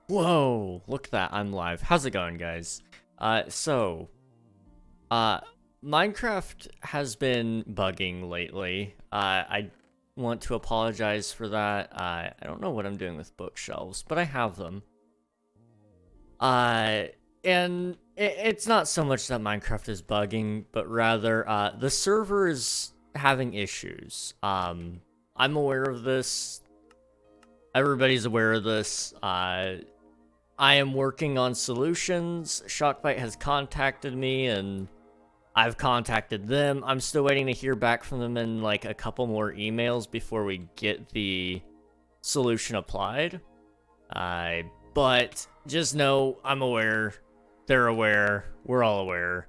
Whoa, look at that, I'm live. How's it going, guys? Uh, Minecraft has been bugging lately. I want to apologize for that. I don't know what I'm doing with bookshelves, but I have them. And it's not so much that Minecraft is bugging, but rather, the server is having issues. I'm aware of this. Everybody's aware of this. I am working on solutions. Shockbite has contacted me, and I've contacted them. I'm still waiting to hear back from them in like a couple more emails before we get the solution applied. But just know I'm aware, they're aware, we're all aware,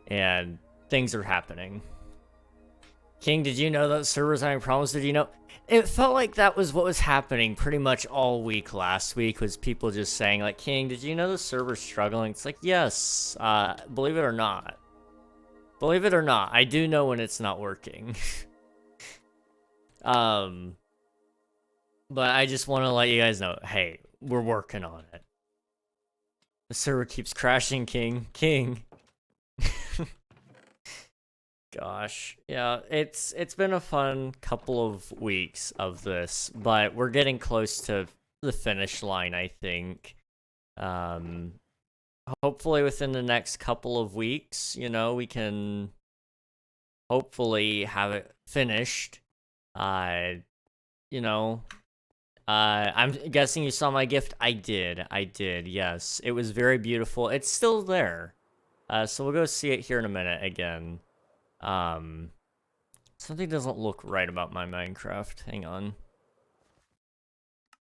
and things are happening. King, did you know that servers having problems? Did you know? It felt like that was what was happening pretty much all week last week, was people just saying like, King, did you know the server's struggling? It's like, yes, believe it or not. Believe it or not, I do know when it's not working. But I just want to let you guys know, hey, we're working on it. The server keeps crashing, King. Gosh, yeah, it's been a fun couple of weeks of this, but we're getting close to the finish line, I think. Hopefully within the next couple of weeks, you know, we can hopefully have it finished. You know, I'm guessing you saw my gift. I did, yes. It was very beautiful. It's still there. So we'll go see it here in a minute again. Something doesn't look right about my Minecraft. Hang on.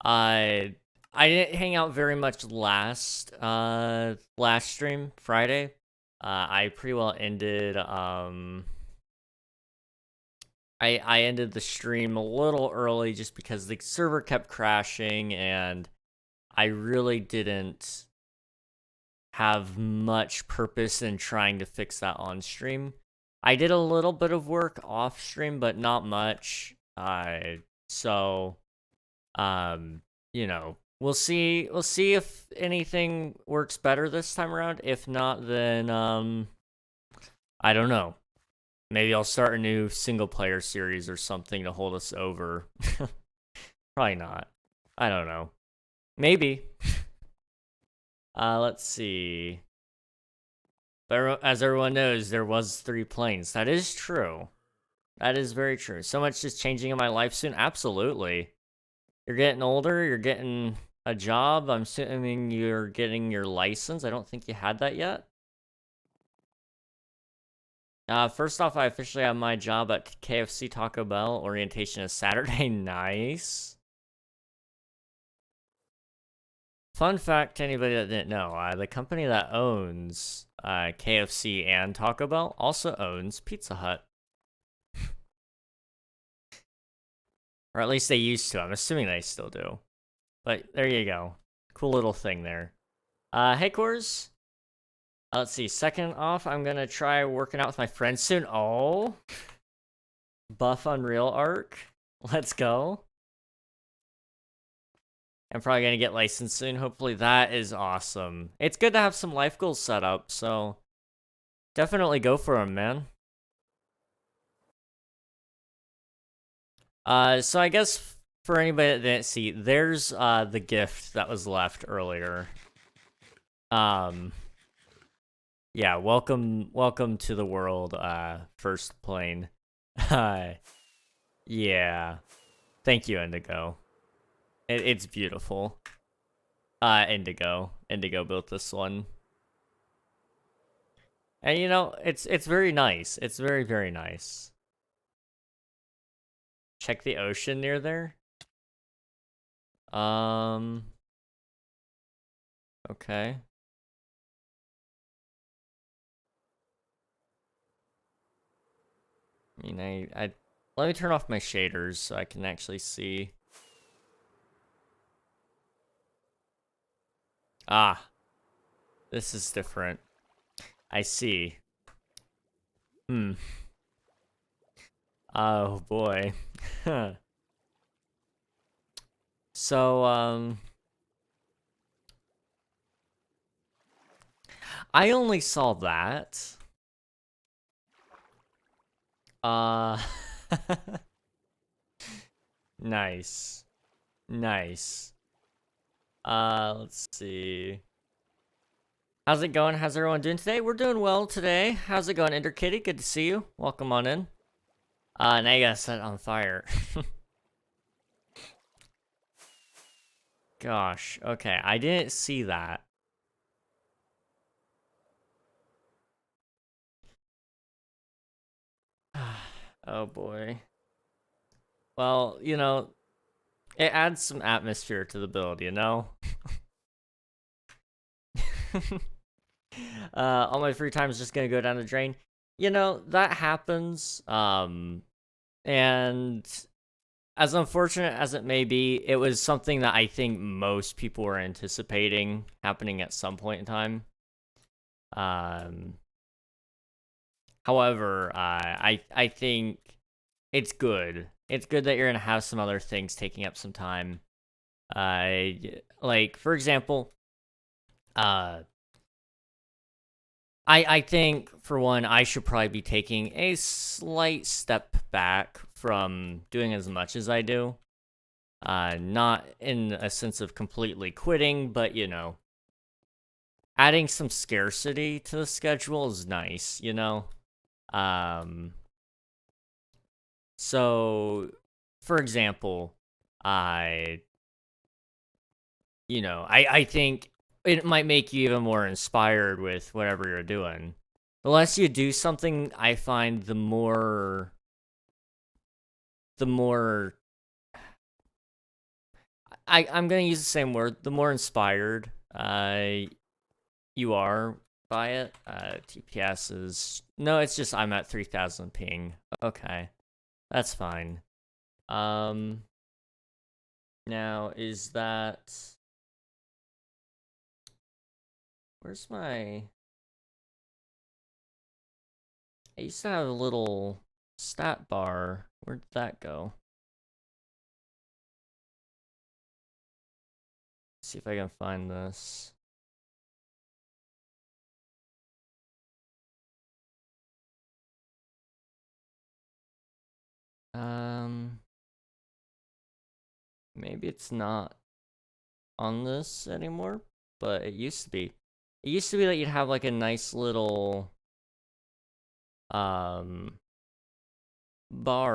I didn't hang out very much last stream, Friday. I pretty well ended, I ended the stream a little early just because the server kept crashing, and I really didn't have much purpose in trying to fix that on stream. I did a little bit of work off stream, but not much. So, you know, we'll see if anything works better this time around. If not, then, I don't know. Maybe I'll start a new single player series or something to hold us over. Probably not. I don't know. Maybe. Let's see. But as everyone knows, there was 3 planes. That is true. That is very true. So much is changing in my life soon. Absolutely. You're getting older. You're getting a job. I'm assuming you're getting your license. I don't think you had that yet. First off, I officially have my job at KFC Taco Bell. Orientation is Saturday. Nice. Fun fact to anybody that didn't know, the company that owns KFC and Taco Bell also owns Pizza Hut. Or at least they used to. I'm assuming they still do. But there you go. Cool little thing there. Hey, Cores. Let's see. Second off, I'm gonna try working out with my friends soon. Oh. Buff Unreal Arc. Let's go. I'm probably gonna get licensed soon. Hopefully that is awesome. It's good to have some life goals set up, so definitely go for them, man. So I guess for anybody that didn't see, there's the gift that was left earlier. Yeah, welcome to the world, first plane. Yeah. Thank you, Indigo. It's beautiful. Indigo built this one. And you know, it's very nice. It's very, very nice. Check the ocean near there. Okay. I mean, I let me turn off my shaders so I can actually see. Ah, this is different. I see. Oh boy. So, I only saw that. Uh, nice. Nice. Let's see. How's it going? How's everyone doing today? We're doing well today. How's it going, Ender Kitty? Good to see you. Welcome on in. Now you gotta set it on fire. Gosh, okay, I didn't see that. Oh boy. Well, you know, it adds some atmosphere to the build, you know? All my free time is just gonna go down the drain. You know, that happens. And as unfortunate as it may be, it was something that I think most people were anticipating happening at some point in time. However, I think it's good. It's good that you're gonna have some other things taking up some time. Like for example, I think for one, I should probably be taking a slight step back from doing as much as I do. Not in a sense of completely quitting, but you know, adding some scarcity to the schedule is nice, you know? So for example, I think it might make you even more inspired with whatever you're doing. The less you do something, I find the more I'm gonna use the same word, the more inspired you are by it. TPS is no, it's just I'm at 3000 ping. Okay. That's fine. Now is that where's my I used to have a little stat bar. Where'd that go? Let's see if I can find this. Maybe it's not on this anymore, but it used to be. It used to be that you'd have like a nice little bar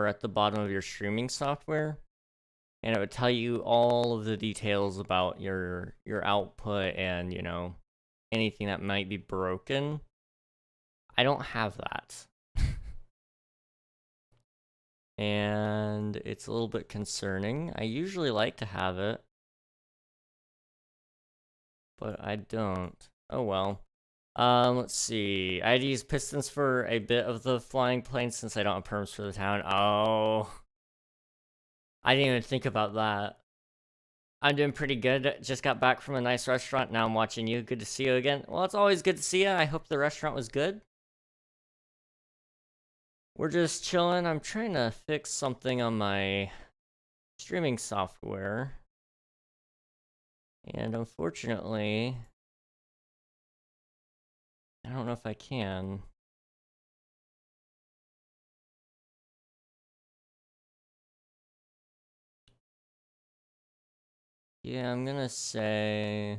at the bottom of your streaming software, and it would tell you all of the details about your output and, you know, anything that might be broken. I don't have that. And it's a little bit concerning. I usually like to have it, but I don't. Oh well. Let's see. I had to use pistons for a bit of the flying plane since I don't have perms for the town. Oh. I didn't even think about that. I'm doing pretty good. Just got back from a nice restaurant. Now I'm watching you. Good to see you again. Well, it's always good to see you. I hope the restaurant was good. We're just chilling. I'm trying to fix something on my streaming software. And unfortunately, I don't know if I can. Yeah, I'm gonna say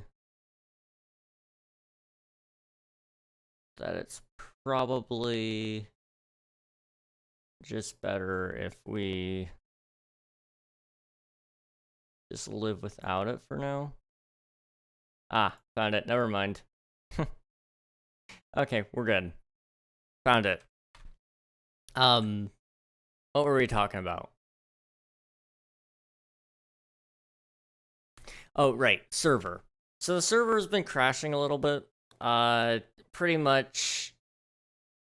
that it's probably just better if we just live without it for now. Ah, found it. Never mind. Okay, we're good. Found it. What were we talking about? Oh, right, server. So the server's been crashing a little bit. Pretty much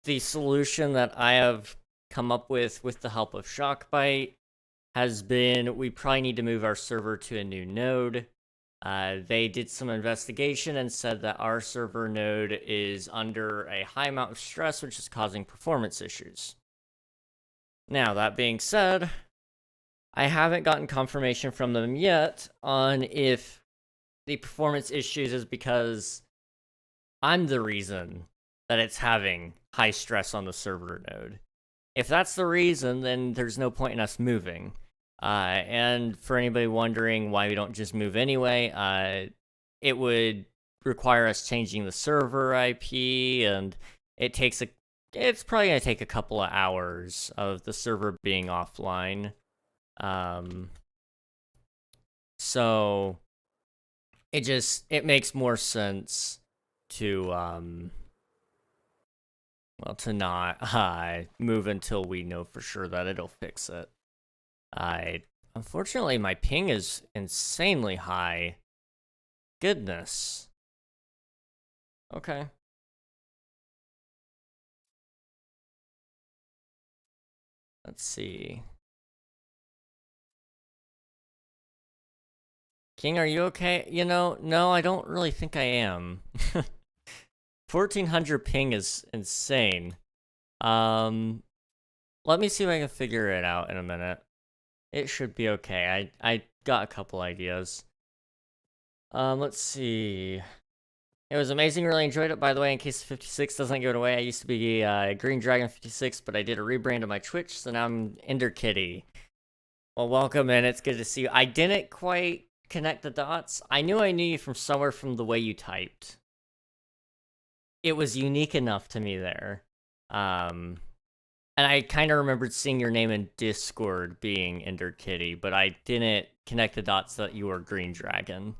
the solution that I have come up with the help of Shockbite has been we probably need to move our server to a new node. They did some investigation and said that our server node is under a high amount of stress, which is causing performance issues. Now, that being said, I haven't gotten confirmation from them yet on if the performance issues is because I'm the reason that it's having high stress on the server node. If that's the reason, then there's no point in us moving. And for anybody wondering why we don't just move anyway, it would require us changing the server IP, and it's probably gonna take a couple of hours of the server being offline. So it makes more sense to to not move until we know for sure that it'll fix it. Unfortunately, my ping is insanely high. Goodness. Okay. Let's see. King, are you okay? No, I don't really think I am. 1400 ping is insane. Let me see if I can figure it out in a minute. It should be okay. I got a couple ideas. Let's see. It was amazing, really enjoyed it, by the way. In case 56 doesn't give it away, I used to be Green Dragon 56, but I did a rebrand of my Twitch, so now I'm Ender Kitty. Well, welcome, and it's good to see you. I didn't quite connect the dots. I knew you from somewhere from the way you typed. It was unique enough to me there. And I kind of remembered seeing your name in Discord being Ender Kitty, but I didn't connect the dots that you were Green Dragon.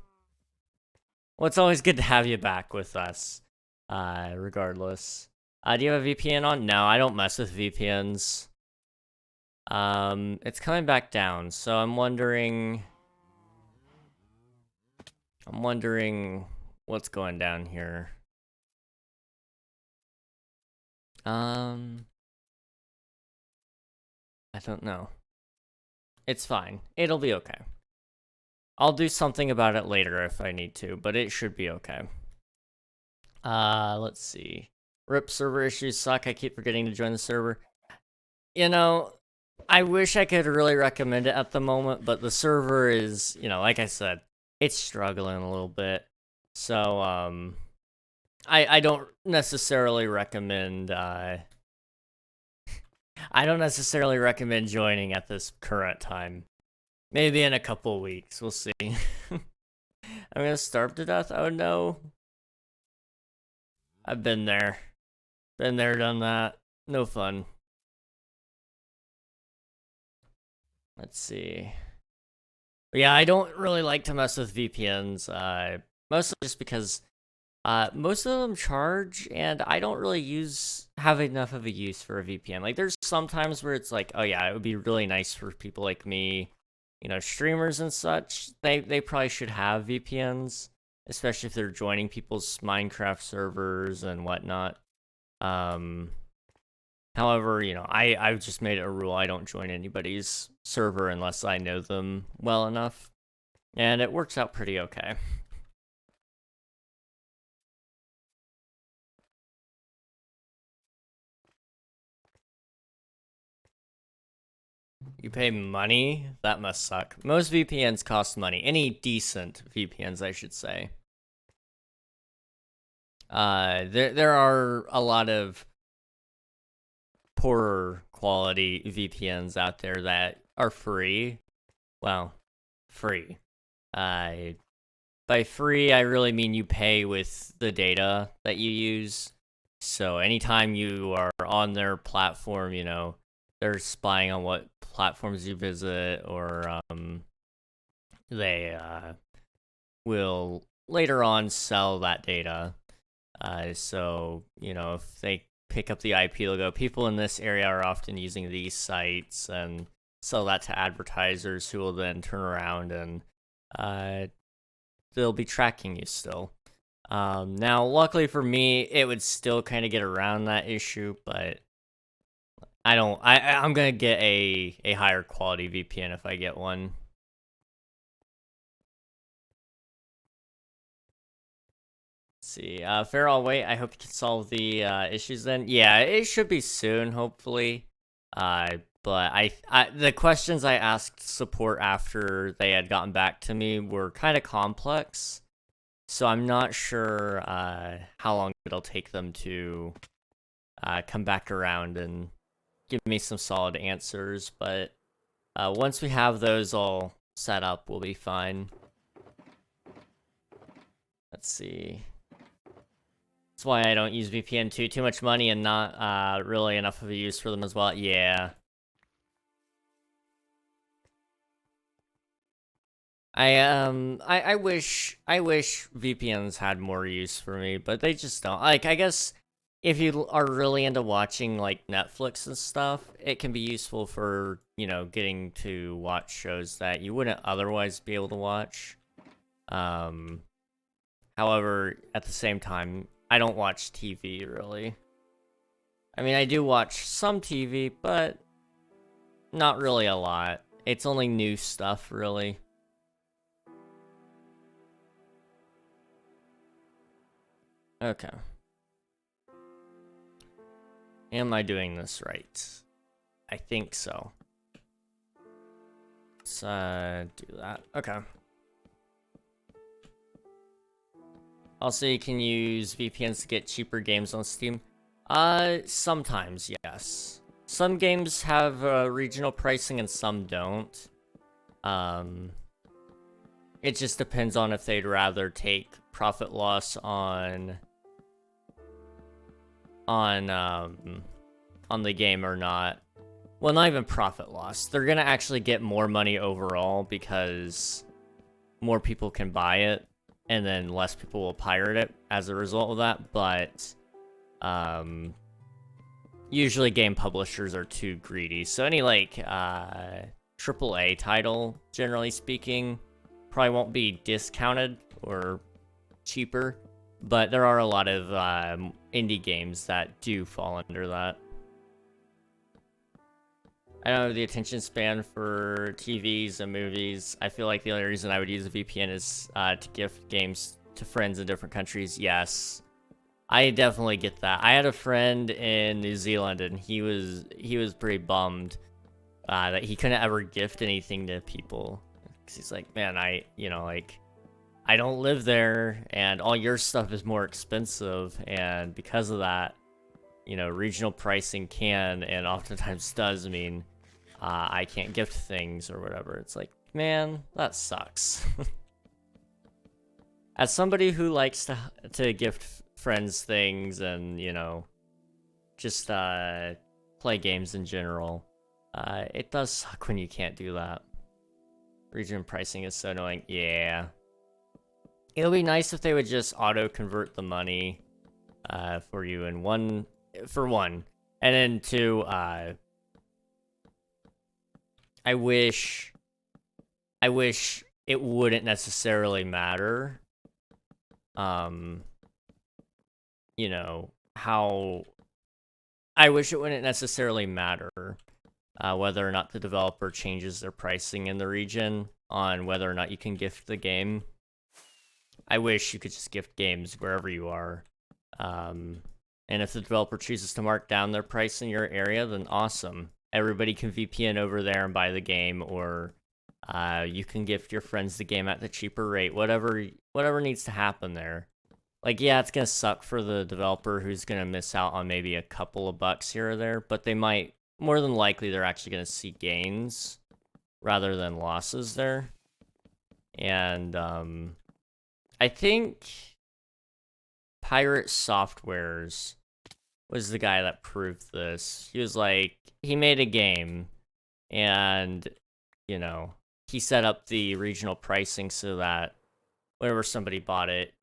Well, it's always good to have you back with us, regardless. Do you have a VPN on? No, I don't mess with VPNs. It's coming back down, so I'm wondering what's going down here. I don't know. It's fine. It'll be okay. I'll do something about it later if I need to, but it should be okay. Let's see. RIP server issues suck. I keep forgetting to join the server. I wish I could really recommend it at the moment, but the server is, like I said, it's struggling a little bit. So, I don't necessarily recommend, I don't necessarily recommend joining at this current time. Maybe in a couple weeks, we'll see. I'm gonna starve to death? Oh no. I've been there. Been there, done that. No fun. Let's see. But yeah, I don't really like to mess with VPNs, mostly just because most of them charge, and I don't really have enough of a use for a VPN. Like, there's some times where it's like, oh yeah, it would be really nice for people like me, streamers and such. They probably should have VPNs, especially if they're joining people's Minecraft servers and whatnot. However, I've just made it a rule I don't join anybody's server unless I know them well enough, and it works out pretty okay. You pay money? That must suck. Most VPNs cost money. Any decent VPNs, I should say. There are a lot of poorer quality VPNs out there that are free. Well, free. By free, I really mean you pay with the data that you use. So anytime you are on their platform, they're spying on what platforms you visit, or they will later on sell that data. So, if they pick up the IP, they'll go, people in this area are often using these sites, and sell that to advertisers who will then turn around and they'll be tracking you still. Now, luckily for me, it would still kind of get around that issue, but I'm gonna get a higher quality VPN if I get one. Let's see, fair, I'll wait. I hope you can solve the issues then. Yeah, it should be soon, hopefully. But the questions I asked support after they had gotten back to me were kind of complex. So I'm not sure how long it'll take them to come back around and give me some solid answers, but once we have those all set up, we'll be fine. Let's see. That's why I don't use VPN too much money and not really enough of a use for them as well. Yeah. I wish VPNs had more use for me, but they just don't. Like, I guess if you are really into watching like Netflix and stuff, it can be useful for, you know, getting to watch shows that you wouldn't otherwise be able to watch. However, at the same time, I don't watch TV really. I mean, I do watch some TV, but not really a lot. It's only new stuff, really. Okay. Am I doing this right? I think so. Let's do that. Okay. Also, you can use VPNs to get cheaper games on Steam. Sometimes, yes. Some games have regional pricing and some don't. It just depends on if they'd rather take profit loss on the game or not. Well, not even profit loss. They're gonna actually get more money overall because more people can buy it, and then less people will pirate it as a result of that. But usually game publishers are too greedy. So any like AAA title, generally speaking, probably won't be discounted or cheaper. But there are a lot of indie games that do fall under that. I don't have the attention span for TVs and movies. I feel like the only reason I would use a VPN is to gift games to friends in different countries. Yes, I definitely get that. I had a friend in New Zealand, and he was pretty bummed that he couldn't ever gift anything to people. 'Cause he's like, man, I don't live there, and all your stuff is more expensive, and because of that, you know, regional pricing can and oftentimes does mean I can't gift things or whatever. It's like, man, that sucks. As somebody who likes to gift friends things and, you know, just play games in general, it does suck when you can't do that. Region pricing is so annoying. Yeah. It would be nice if they would just auto-convert the money for you in one, and then two, I wish it wouldn't necessarily matter, you know, how, I wish it wouldn't necessarily matter whether or not the developer changes their pricing in the region on whether or not you can gift the game. I wish you could just gift games wherever you are. And if the developer chooses to mark down their price in your area, then awesome. Everybody can VPN over there and buy the game, or you can gift your friends the game at the cheaper rate. Whatever needs to happen there. Like, yeah, it's gonna suck for the developer who's gonna miss out on maybe a couple of bucks here or there, but they might, more than likely, they're actually gonna see gains rather than losses there. And I think Pirate Softwares was the guy that proved this. He was like, he made a game, and, you know, he set up the regional pricing so that whenever somebody bought it,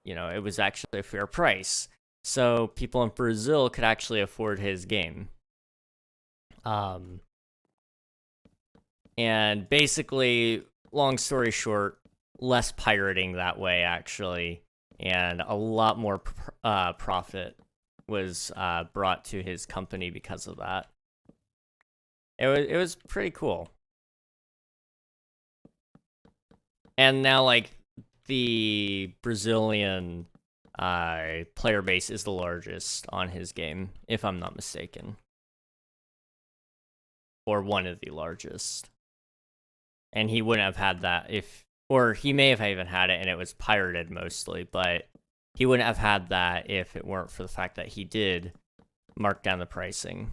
you know, it was actually a fair price. So people in Brazil could actually afford his game. And basically, long story short, less pirating that way, actually, and a lot more profit was brought to his company because of that. It was pretty cool. And now, like, the Brazilian player base is the largest on his game, if I'm not mistaken. Or one of the largest. And he wouldn't have had that if Or he may have even had it and it was pirated mostly, but he wouldn't have had that if it weren't for the fact that he did mark down the pricing.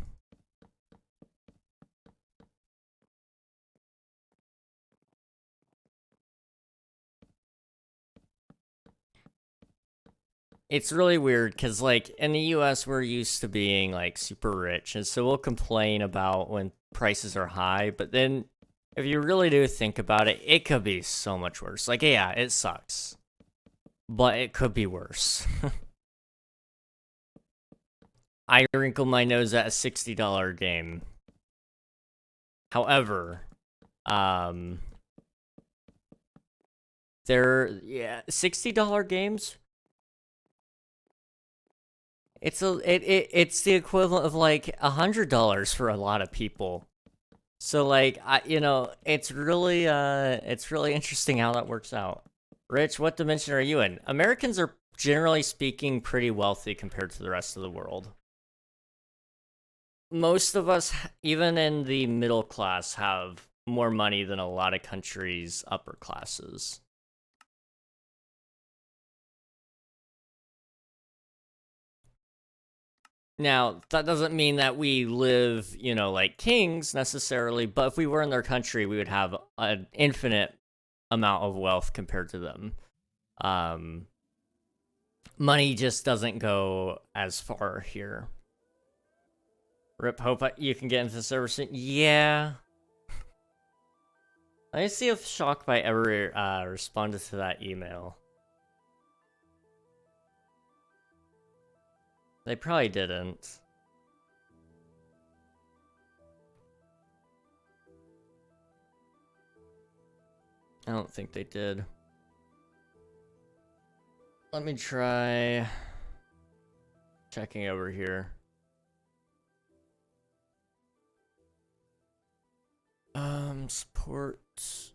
It's really weird because, like, in the US, we're used to being, like, super rich, and so we'll complain about when prices are high, but then if you really do think about it, it could be so much worse. Like, yeah, it sucks, but it could be worse. I wrinkle my nose at a $60 game. However, $60 games. It's the equivalent of like $100 for a lot of people. So like it's really interesting how that works out. Rich, what dimension are you in? Americans are generally speaking pretty wealthy compared to the rest of the world. Most of us, even in the middle class, have more money than a lot of countries' upper classes. Now, that doesn't mean that we live, like kings necessarily, but if we were in their country, we would have an infinite amount of wealth compared to them. Money just doesn't go as far here. Rip, hope you can get into the server soon. Yeah. Let me see if Shockby ever responded to that email. They probably didn't. I don't think they did. Let me try checking over here. Support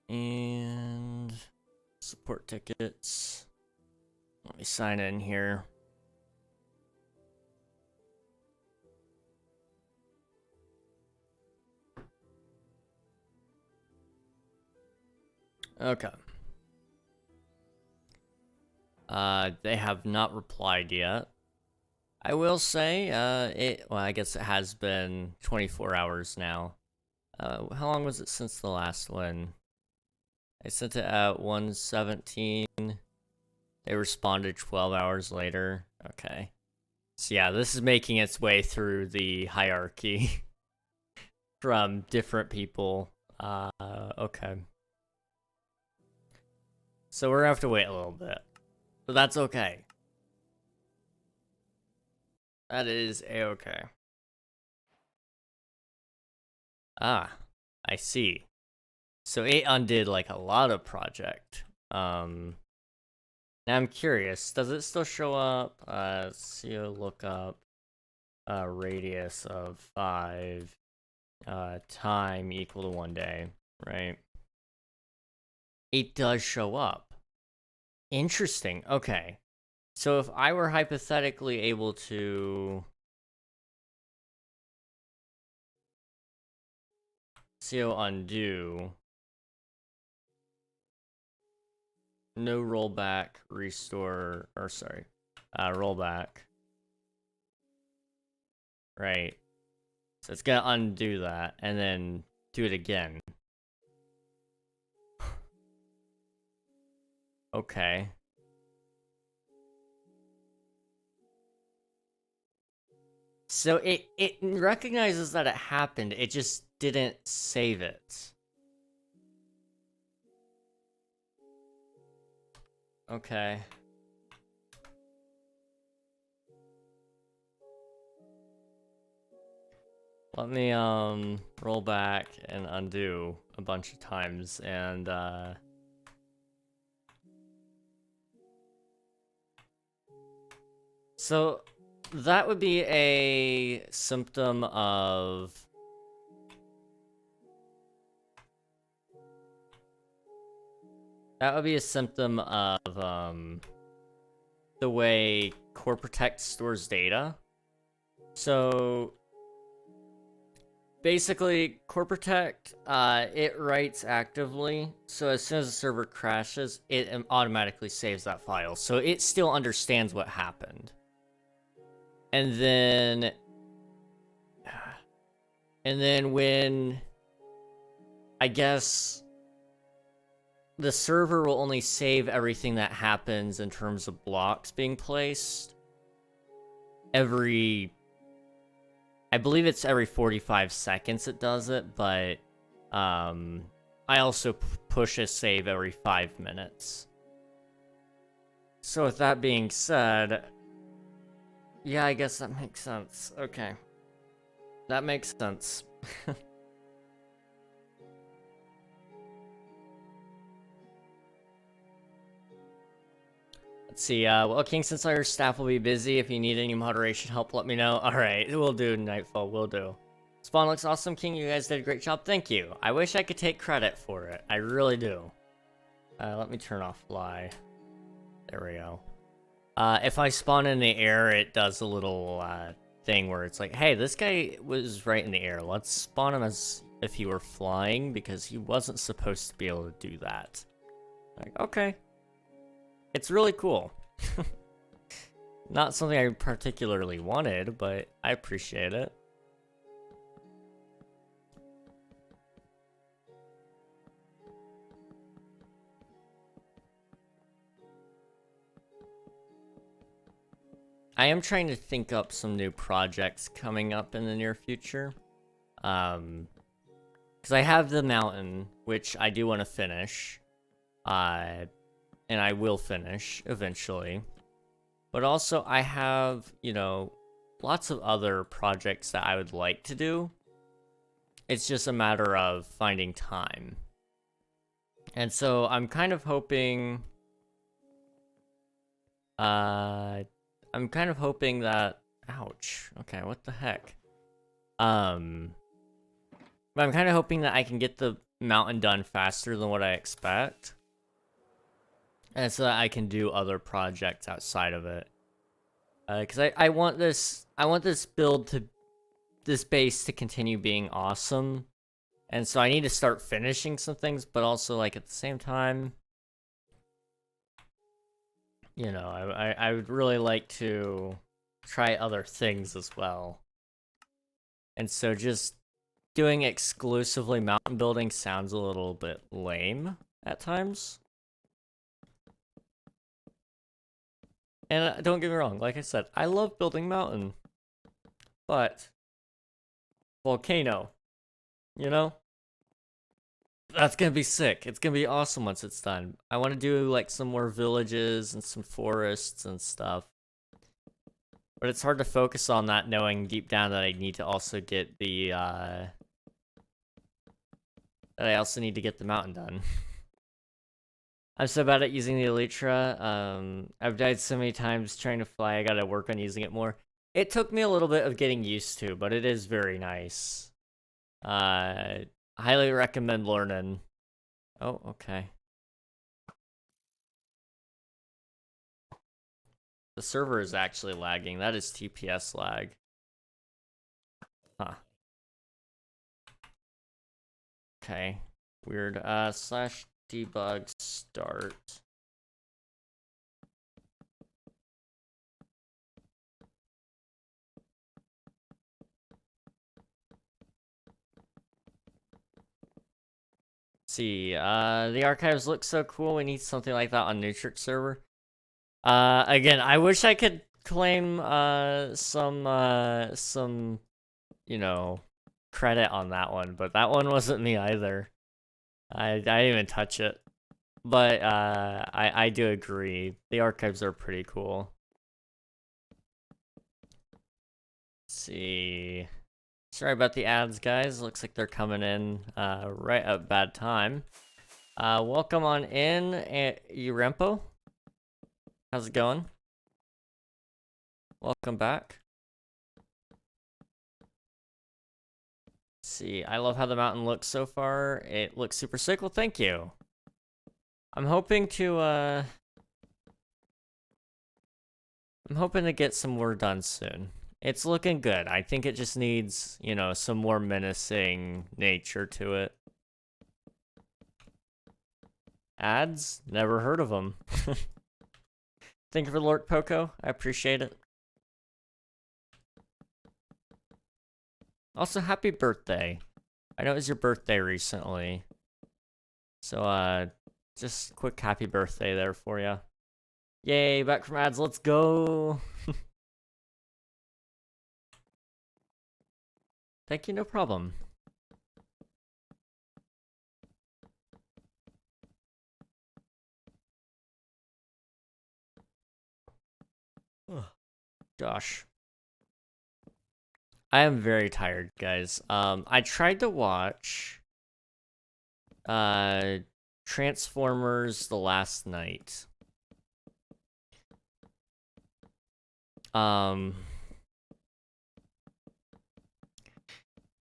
and support tickets. Let me sign in here. Okay. They have not replied yet. I will say, well, I guess it has been 24 hours now. How long was it since the last one? I sent it at 1:17. They responded 12 hours later. Okay. So yeah, this is making its way through the hierarchy from different people. Okay. So we're gonna have to wait a little bit. But that's okay. That is a-okay. Ah, I see. So it undid like a lot of project. Now I'm curious, does it still show up? CO lookup radius of 5 time equal to 1 day, right? It does show up. Interesting. Okay. So if I were hypothetically able to CO undo, no rollback, restore, or sorry, rollback. Right. So it's gonna undo that and then do it again. Okay. So it recognizes that it happened, it just didn't save it. Okay. Let me roll back and undo a bunch of times and so that would be a symptom of the way Core Protect stores data. So basically, Core Protect, it writes actively, so as soon as the server crashes, it automatically saves that file, so it still understands what happened. And then when, I guess, the server will only save everything that happens in terms of blocks being placed every, I believe it's every 45 seconds it does it, but I also push a save every 5 minutes. So with that being said, yeah, I guess that makes sense. Okay. That makes sense. Let's see, well, King, since our staff will be busy, if you need any moderation help, let me know. Alright, we'll do, Nightfall, we'll do. Spawn looks awesome, King, you guys did a great job, thank you. I wish I could take credit for it, I really do. Let me turn off fly. There we go. If I spawn in the air, it does a little, thing where it's like, hey, this guy was right in the air, let's spawn him as if he were flying, because he wasn't supposed to be able to do that. Like, okay. It's really cool. Not something I particularly wanted, but I appreciate it. I am trying to think up some new projects coming up in the near future. Because I have the mountain, which I do want to finish. And I will finish eventually. But also I have, you know, lots of other projects that I would like to do. It's just a matter of finding time. And so I'm kind of hoping that, ouch, okay, what the heck? But I'm kind of hoping that I can get the mountain done faster than what I expect. And so that I can do other projects outside of it. Because I want this build to, this base to continue being awesome. And so I need to start finishing some things, but also, like, at the same time, you know, I would really like to try other things as well. And so just doing exclusively mountain building sounds a little bit lame at times. And don't get me wrong, like I said, I love building mountain. But volcano, you know? That's gonna be sick. It's gonna be awesome once it's done. I want to do, like, some more villages and some forests and stuff. But it's hard to focus on that knowing deep down that I need to also get the, that I also need to get the mountain done. I'm so bad at using the Elytra. I've died so many times trying to fly, I gotta work on using it more. It took me a little bit of getting used to, but it is very nice. Highly recommend learning. Oh, okay. The server is actually lagging. That is TPS lag. Huh. Okay. Weird. Slash debug start. Let's see, the archives look so cool. We need something like that on Nutrix server. Again, I wish I could claim, some, you know, credit on that one, but that one wasn't me either. I didn't even touch it. But, I do agree. The archives are pretty cool. Let's see. Sorry about the ads, guys. Looks like they're coming in, right at a bad time. Welcome on in, Urempo. How's it going? Welcome back. Let's see, I love how the mountain looks so far. It looks super sick. Well, thank you. I'm hoping to get some more done soon. It's looking good. I think it just needs, you know, some more menacing nature to it. Ads? Never heard of them. Thank you for the lurk, Poco. I appreciate it. Also, happy birthday. I know it was your birthday recently. So, just quick happy birthday there for you. Yay, back from ads. Let's go. Thank you, no problem. Gosh. I am very tired, guys. I tried to watch Transformers The Last Night.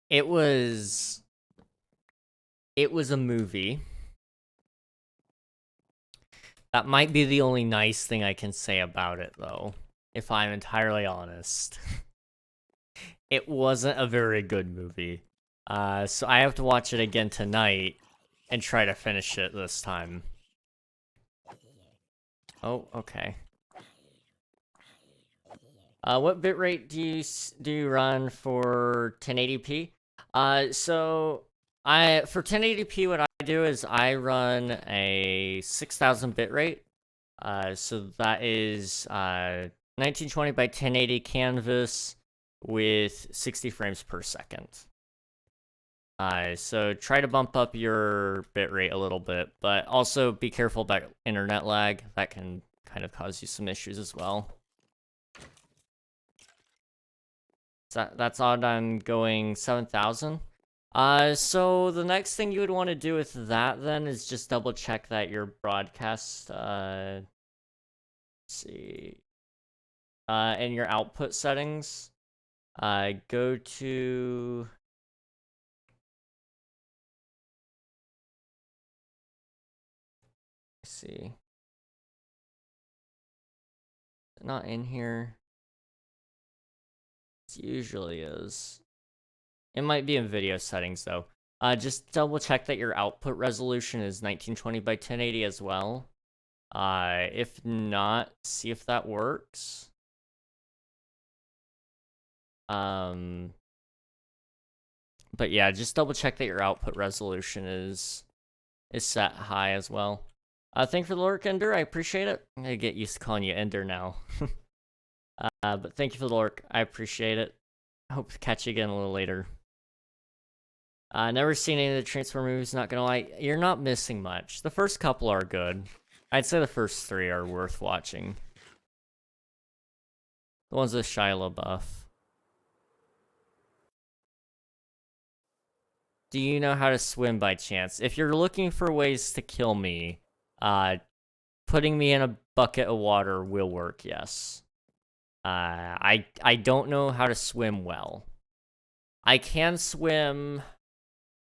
It was a movie. That might be the only nice thing I can say about it, though, if I'm entirely honest. It wasn't a very good movie. So I have to watch it again tonight and try to finish it this time. Oh, okay. What bitrate do you run for 1080p? So for 1080p, what I do is I run a 6000 bitrate. So that is 1920 by 1080 canvas with 60 frames per second. So try to bump up your bitrate a little bit, but also be careful about internet lag. That can kind of cause you some issues as well. So that's odd. I'm going 7000. So the next thing you would want to do with that then is just double check that your broadcast, let's see, in your output settings, go to, let's see, not in here. It usually is. It might be in video settings though. Just double check that your output resolution is 1920 by 1080 as well. If not, see if that works. But yeah, just double check that your output resolution is set high as well. Thank you for the lurk, Ender. I appreciate it. I'm gonna get used to calling you Ender now. But thank you for the lurk. I appreciate it. Hope to catch you again a little later. Never seen any of the Transformer movies, not gonna lie. You're not missing much. The first couple are good. I'd say the first 3 are worth watching. The ones with Shia LaBeouf. Do you know how to swim by chance? If you're looking for ways to kill me, putting me in a bucket of water will work, yes. I don't know how to swim well. I can swim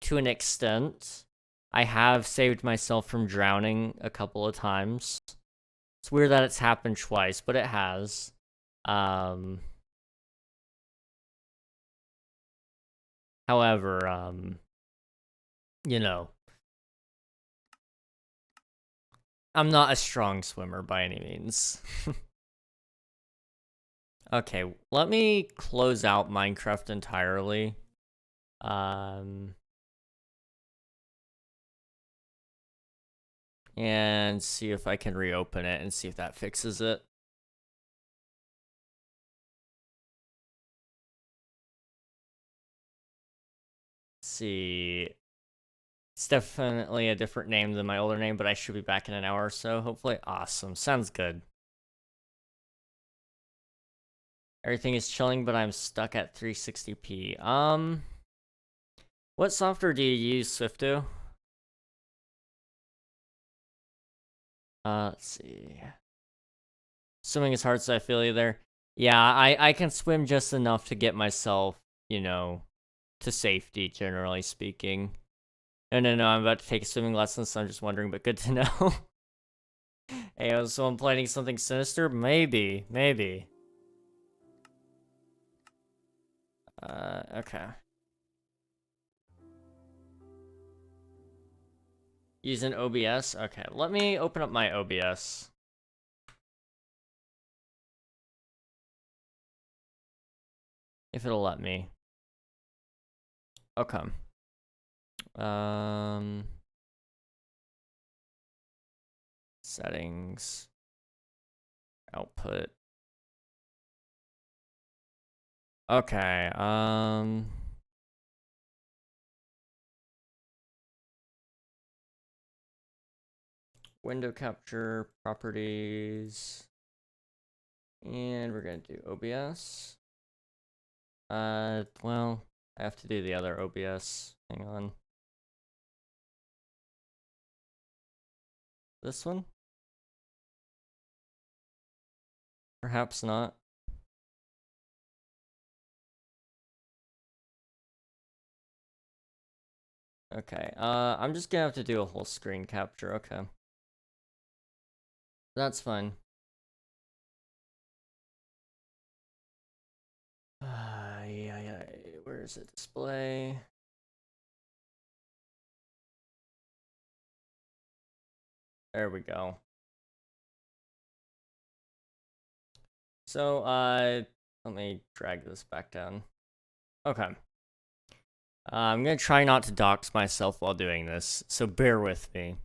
to an extent. I have saved myself from drowning a couple of times. It's weird that it's happened twice, but it has. However, you know, I'm not a strong swimmer by any means. Okay, let me close out Minecraft entirely. And see if I can reopen it and see if that fixes it. Let's see. It's definitely a different name than my older name, but I should be back in an hour or so, hopefully. Awesome, sounds good. Everything is chilling, but I'm stuck at 360p. What software do you use, Swifto? Let's see. Swimming is hard, so I feel you there. Yeah, I can swim just enough to get myself, you know, to safety, generally speaking. No, I'm about to take a swimming lesson, so I'm just wondering, but good to know. Hey, so I'm planning something sinister? Maybe. Okay. Using OBS? Okay, let me open up my OBS. If it'll let me. Okay. Settings. Output. Okay, window capture, properties, and we're gonna do OBS. Well, I have to do the other OBS. Hang on. This one? Perhaps not. Okay, I'm just gonna have to do a whole screen capture, okay. That's fine. Yeah, where is it? Display. There we go. So, let me drag this back down. Okay. I'm gonna try not to dox myself while doing this, so bear with me.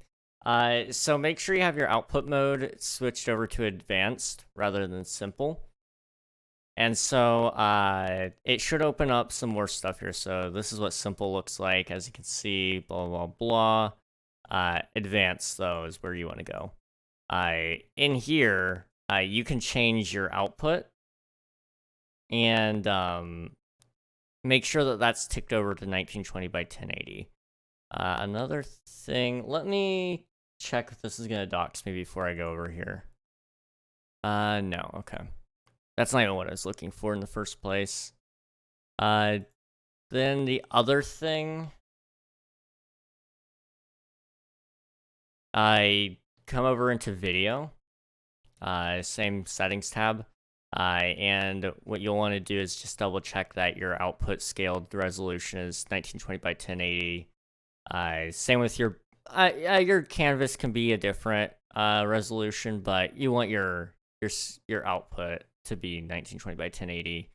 So make sure you have your output mode switched over to advanced rather than simple. And so, it should open up some more stuff here. So this is what simple looks like. As you can see, blah, blah, blah. Advanced, though, is where you want to go. In here, you can change your output and make sure that that's ticked over to 1920 by 1080. Another thing, let me check if this is going to dox me before I go over here. No, okay. That's not even what I was looking for in the first place. Then the other thing, I come over into video, same settings tab, and what you'll want to do is just double check that your output scaled resolution is 1920 by 1080. Same with your canvas can be a different resolution, but you want your output to be 1920 by 1080.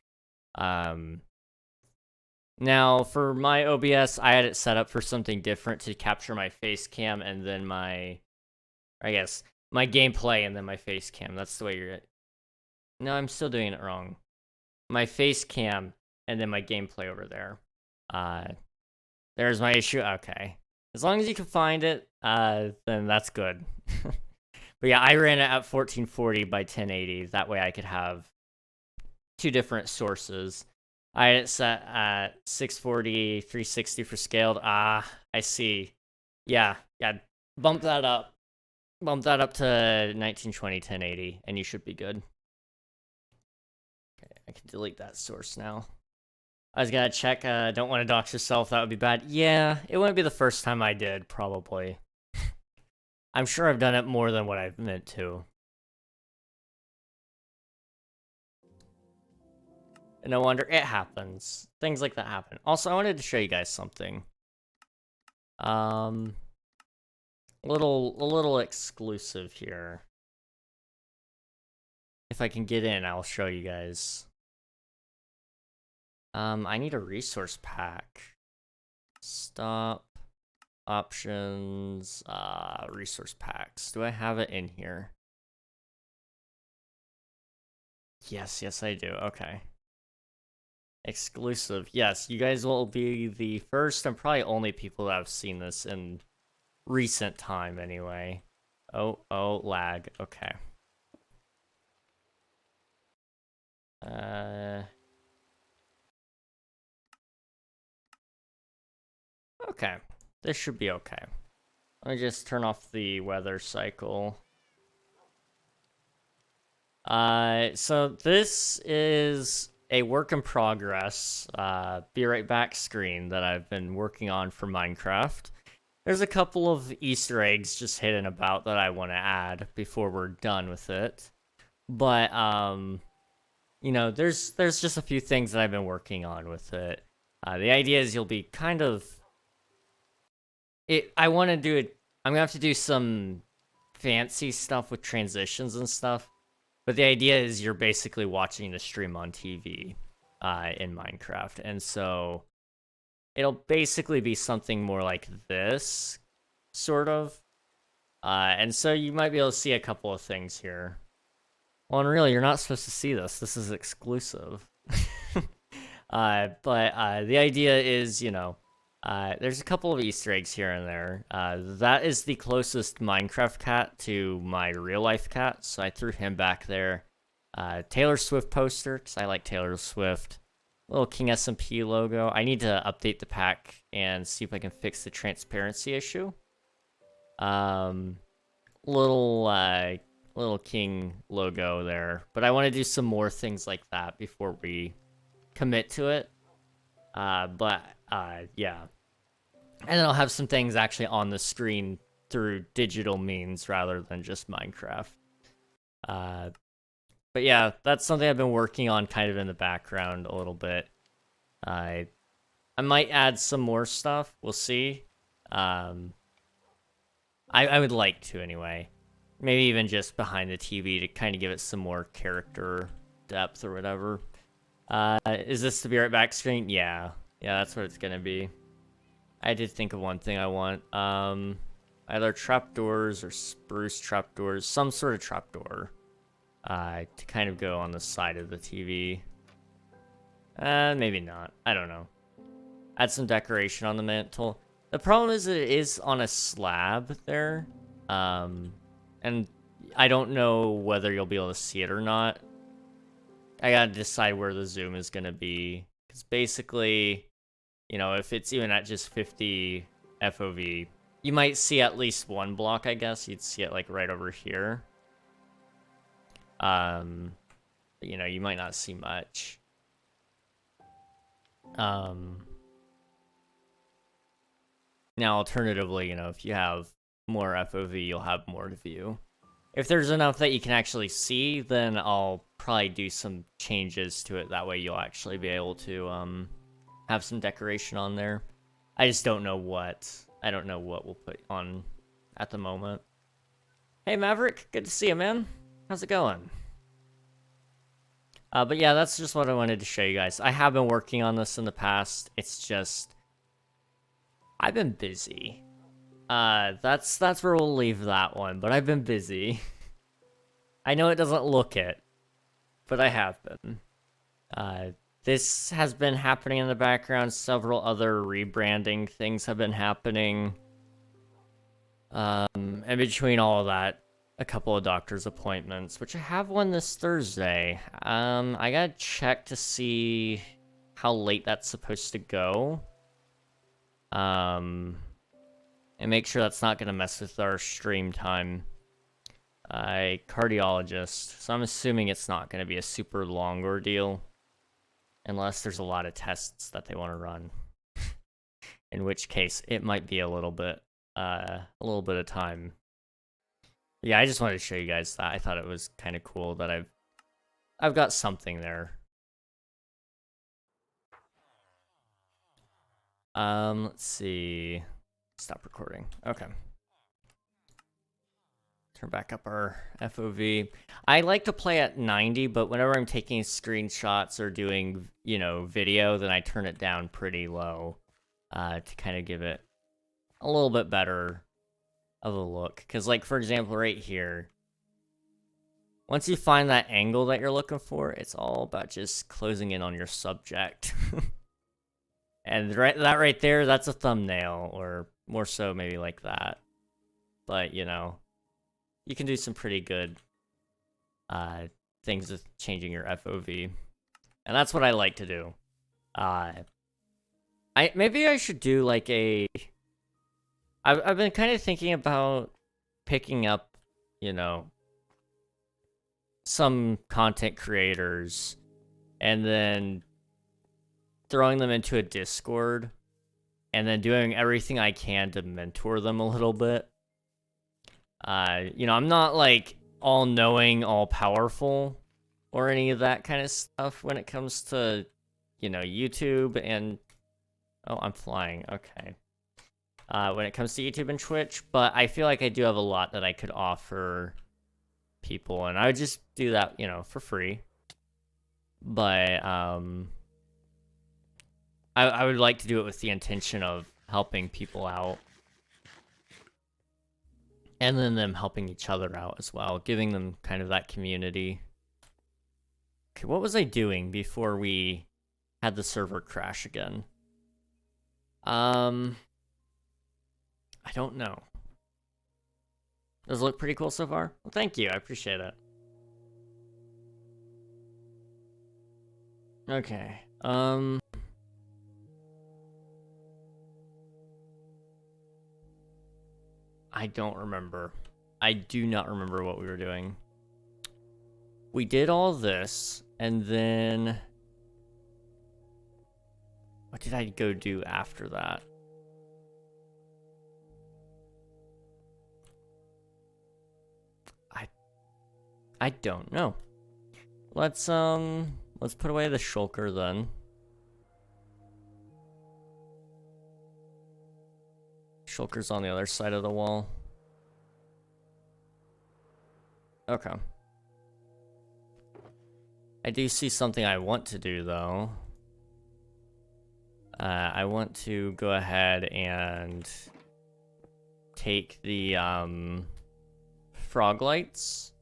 Now for my OBS, I had it set up for something different to capture my face cam and then my gameplay and then my face cam. That's the way you're. No, I'm still doing it wrong. My face cam and then my gameplay over there. There's my issue. Okay. As long as you can find it, then that's good. But yeah, I ran it at 1440 by 1080. That way I could have two different sources. I had it set at 640, 360 for scaled. I see. Yeah, bump that up. Bump that up to 1920, 1080, and you should be good. Okay, I can delete that source now. I was gonna check, don't want to dox yourself, that would be bad. Yeah, it wouldn't be the first time I did, probably. I'm sure I've done it more than what I've meant to. And no wonder it happens. Things like that happen. Also, I wanted to show you guys something. A little exclusive here. If I can get in, I'll show you guys. I need a resource pack. Stop. Options. Resource packs. Do I have it in here? Yes, I do. Okay. Exclusive. Yes, you guys will be the first and probably only people that have seen this in recent time anyway. Oh, lag. Okay. Okay. This should be okay. Let me just turn off the weather cycle. So this is a work in progress, be right back screen that I've been working on for Minecraft. There's a couple of Easter eggs just hidden about that I want to add before we're done with it. But, you know, there's just a few things that I've been working on with it. The idea is you'll be kind of I want to do it. I'm gonna have to do some fancy stuff with transitions and stuff. But the idea is you're basically watching the stream on TV in Minecraft. And so it'll basically be something more like this, sort of. And so you might be able to see a couple of things here. Well, and really, you're not supposed to see this. This is exclusive. But the idea is, you know, there's a couple of Easter eggs here and there. That is the closest Minecraft cat to my real-life cat, so I threw him back there. Taylor Swift poster, because I like Taylor Swift. Little King SMP logo. I need to update the pack and see if I can fix the transparency issue. Little King logo there. But I want to do some more things like that before we commit to it. Yeah. And then I'll have some things actually on the screen through digital means rather than just Minecraft. But yeah, that's something I've been working on kind of in the background a little bit. I might add some more stuff. We'll see. I would like to anyway. Maybe even just behind the TV to kind of give it some more character depth or whatever. Is this the Be Right Back screen? Yeah. Yeah, that's what it's gonna be. I did think of one thing I want. Either trapdoors or spruce trapdoors. Some sort of trapdoor. To kind of go on the side of the TV. Maybe not. I don't know. Add some decoration on the mantle. The problem is it is on a slab there. And I don't know whether you'll be able to see it or not. I gotta decide where the zoom is gonna be. Because basically, you know, if it's even at just 50 FOV, you might see at least one block, I guess. You'd see it like right over here. You know, you might not see much. Now, alternatively, you know, if you have more FOV, you'll have more to view. If there's enough that you can actually see, then I'll probably do some changes to it. That way you'll actually be able to, have some decoration on there. I just don't know what. I don't know what we'll put on at the moment. Hey, Maverick. Good to see you, man. How's it going? But yeah, that's just what I wanted to show you guys. I have been working on this in the past. It's just... I've been busy. That's where we'll leave that one, but I've been busy. I know it doesn't look it, but I have been. This has been happening in the background. Several other rebranding things have been happening. And between all of that, a couple of doctor's appointments, which I have one this Thursday. I gotta check to see how late that's supposed to go. And make sure that's not gonna mess with our stream time. Cardiologist, so I'm assuming it's not gonna be a super long ordeal. Unless there's a lot of tests that they want to run. In which case, it might be a little bit of time. Yeah, I just wanted to show you guys that. I thought it was kind of cool that I've got something there. Let's see. Stop recording. Okay. Turn back up our FOV. I like to play at 90, but whenever I'm taking screenshots or doing, you know, video, then I turn it down pretty low to kind of give it a little bit better of a look. Because, like, for example, right here, once you find that angle that you're looking for, it's all about just closing in on your subject. And that right there, that's a thumbnail, or more so maybe like that. But, you know, you can do some pretty good things with changing your FOV. And that's what I like to do. Maybe I should do like I've been kind of thinking about picking up, you know, some content creators and then throwing them into a Discord and then doing everything I can to mentor them a little bit. You know, I'm not like all-knowing, all-powerful, or any of that kind of stuff when it comes to, you know, YouTube and... Oh, I'm flying. Okay. When it comes to YouTube and Twitch, but I feel like I do have a lot that I could offer people, and I would just do that, you know, for free. But, I would like to do it with the intention of helping people out. And then them helping each other out as well, giving them kind of that community. Okay, what was I doing before we had the server crash again? I don't know. Does it look pretty cool so far? Well, thank you, I appreciate it. Okay, I don't remember. I do not remember what we were doing. We did all this, and then... What did I go do after that? I don't know. Let's put away the shulker then. Shulker's on the other side of the wall. Okay. I do see something I want to do, though. I want to go ahead and take the, frog lights,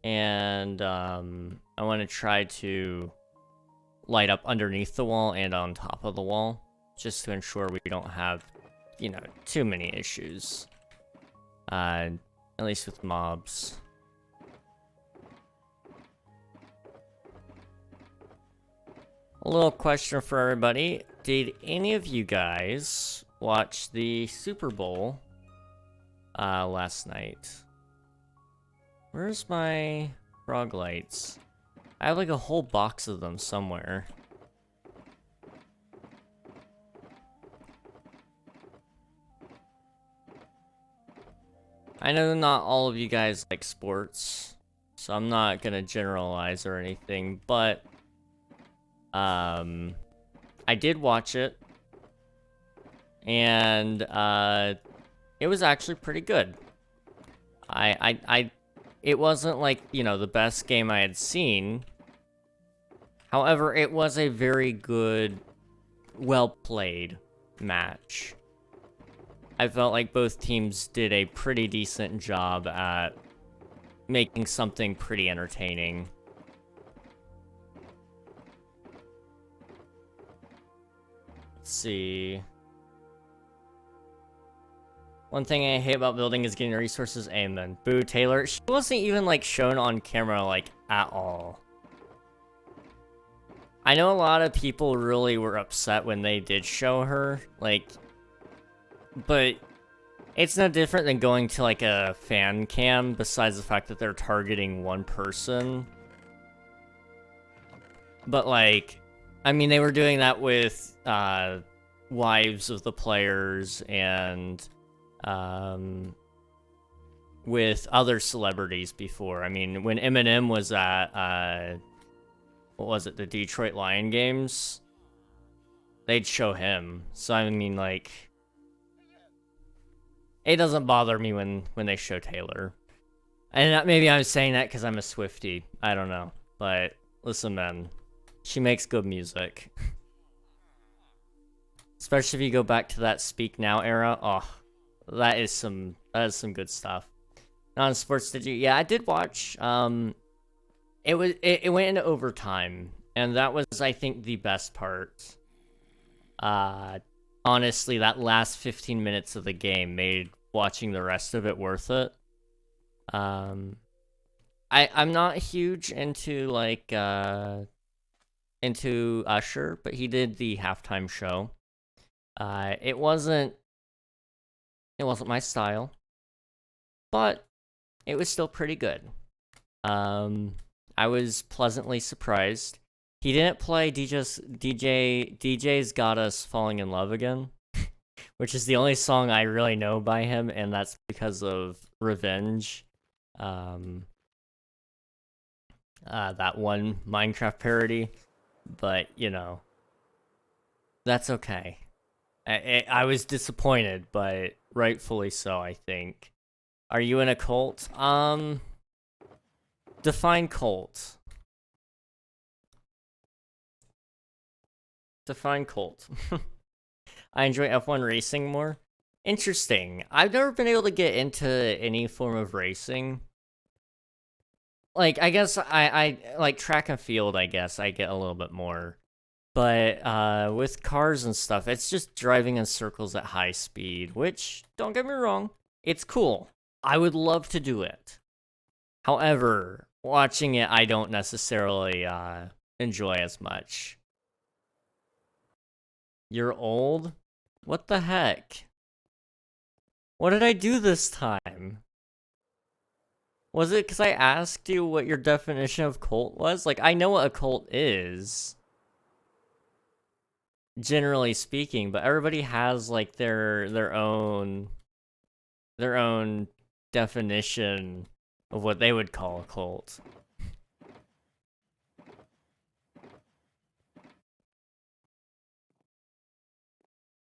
and, I want to try to light up underneath the wall and on top of the wall, just to ensure we don't have, you know, too many issues. At least with mobs. A little question for everybody. Did any of you guys watch the Super Bowl last night? Where's my frog lights? I have like a whole box of them somewhere. I know not all of you guys like sports, so I'm not gonna generalize or anything, but I did watch it, and it was actually pretty good. It wasn't like, you know, the best game I had seen. However, it was a very good, well-played match. I felt like both teams did a pretty decent job at making something pretty entertaining. Let's see. One thing I hate about building is getting resources. Amen. Boo, Taylor. She wasn't even, like, shown on camera, like, at all. I know a lot of people really were upset when they did show her, like... But it's no different than going to, like, a fan cam, besides the fact that they're targeting one person. But, like... I mean, they were doing that with, wives of the players and... with other celebrities before. I mean, when Eminem was at, what was it, the Detroit Lion Games, they'd show him. So, I mean, like, it doesn't bother me when they show Taylor. And maybe I'm saying that because I'm a Swiftie. I don't know. But, listen, man, she makes good music. Especially if you go back to that Speak Now era. Oh, that is some good stuff. Non-sports, did you? Yeah, I did watch. It went into overtime, and that was, I think, the best part. Honestly, that last 15 minutes of the game made watching the rest of it worth it. I'm not huge into, like, into Usher, but he did the halftime show. It wasn't my style, but it was still pretty good. I was pleasantly surprised. He didn't play DJ's Got Us Falling in Love Again, which is the only song I really know by him, and that's because of Revenge. that one Minecraft parody, but you know, that's okay. I was disappointed, but rightfully so, I think. Are you in a cult? Define cult. Define cult. I enjoy F1 racing more. Interesting. I've never been able to get into any form of racing. Like, I guess I like track and field, I guess I get a little bit more. But with cars and stuff, it's just driving in circles at high speed, which, don't get me wrong, it's cool. I would love to do it. However, watching it, I don't necessarily enjoy as much. You're old? What the heck? What did I do this time? Was it because I asked you what your definition of cult was? Like, I know what a cult is, generally speaking, but everybody has like their own definition of what they would call a cult.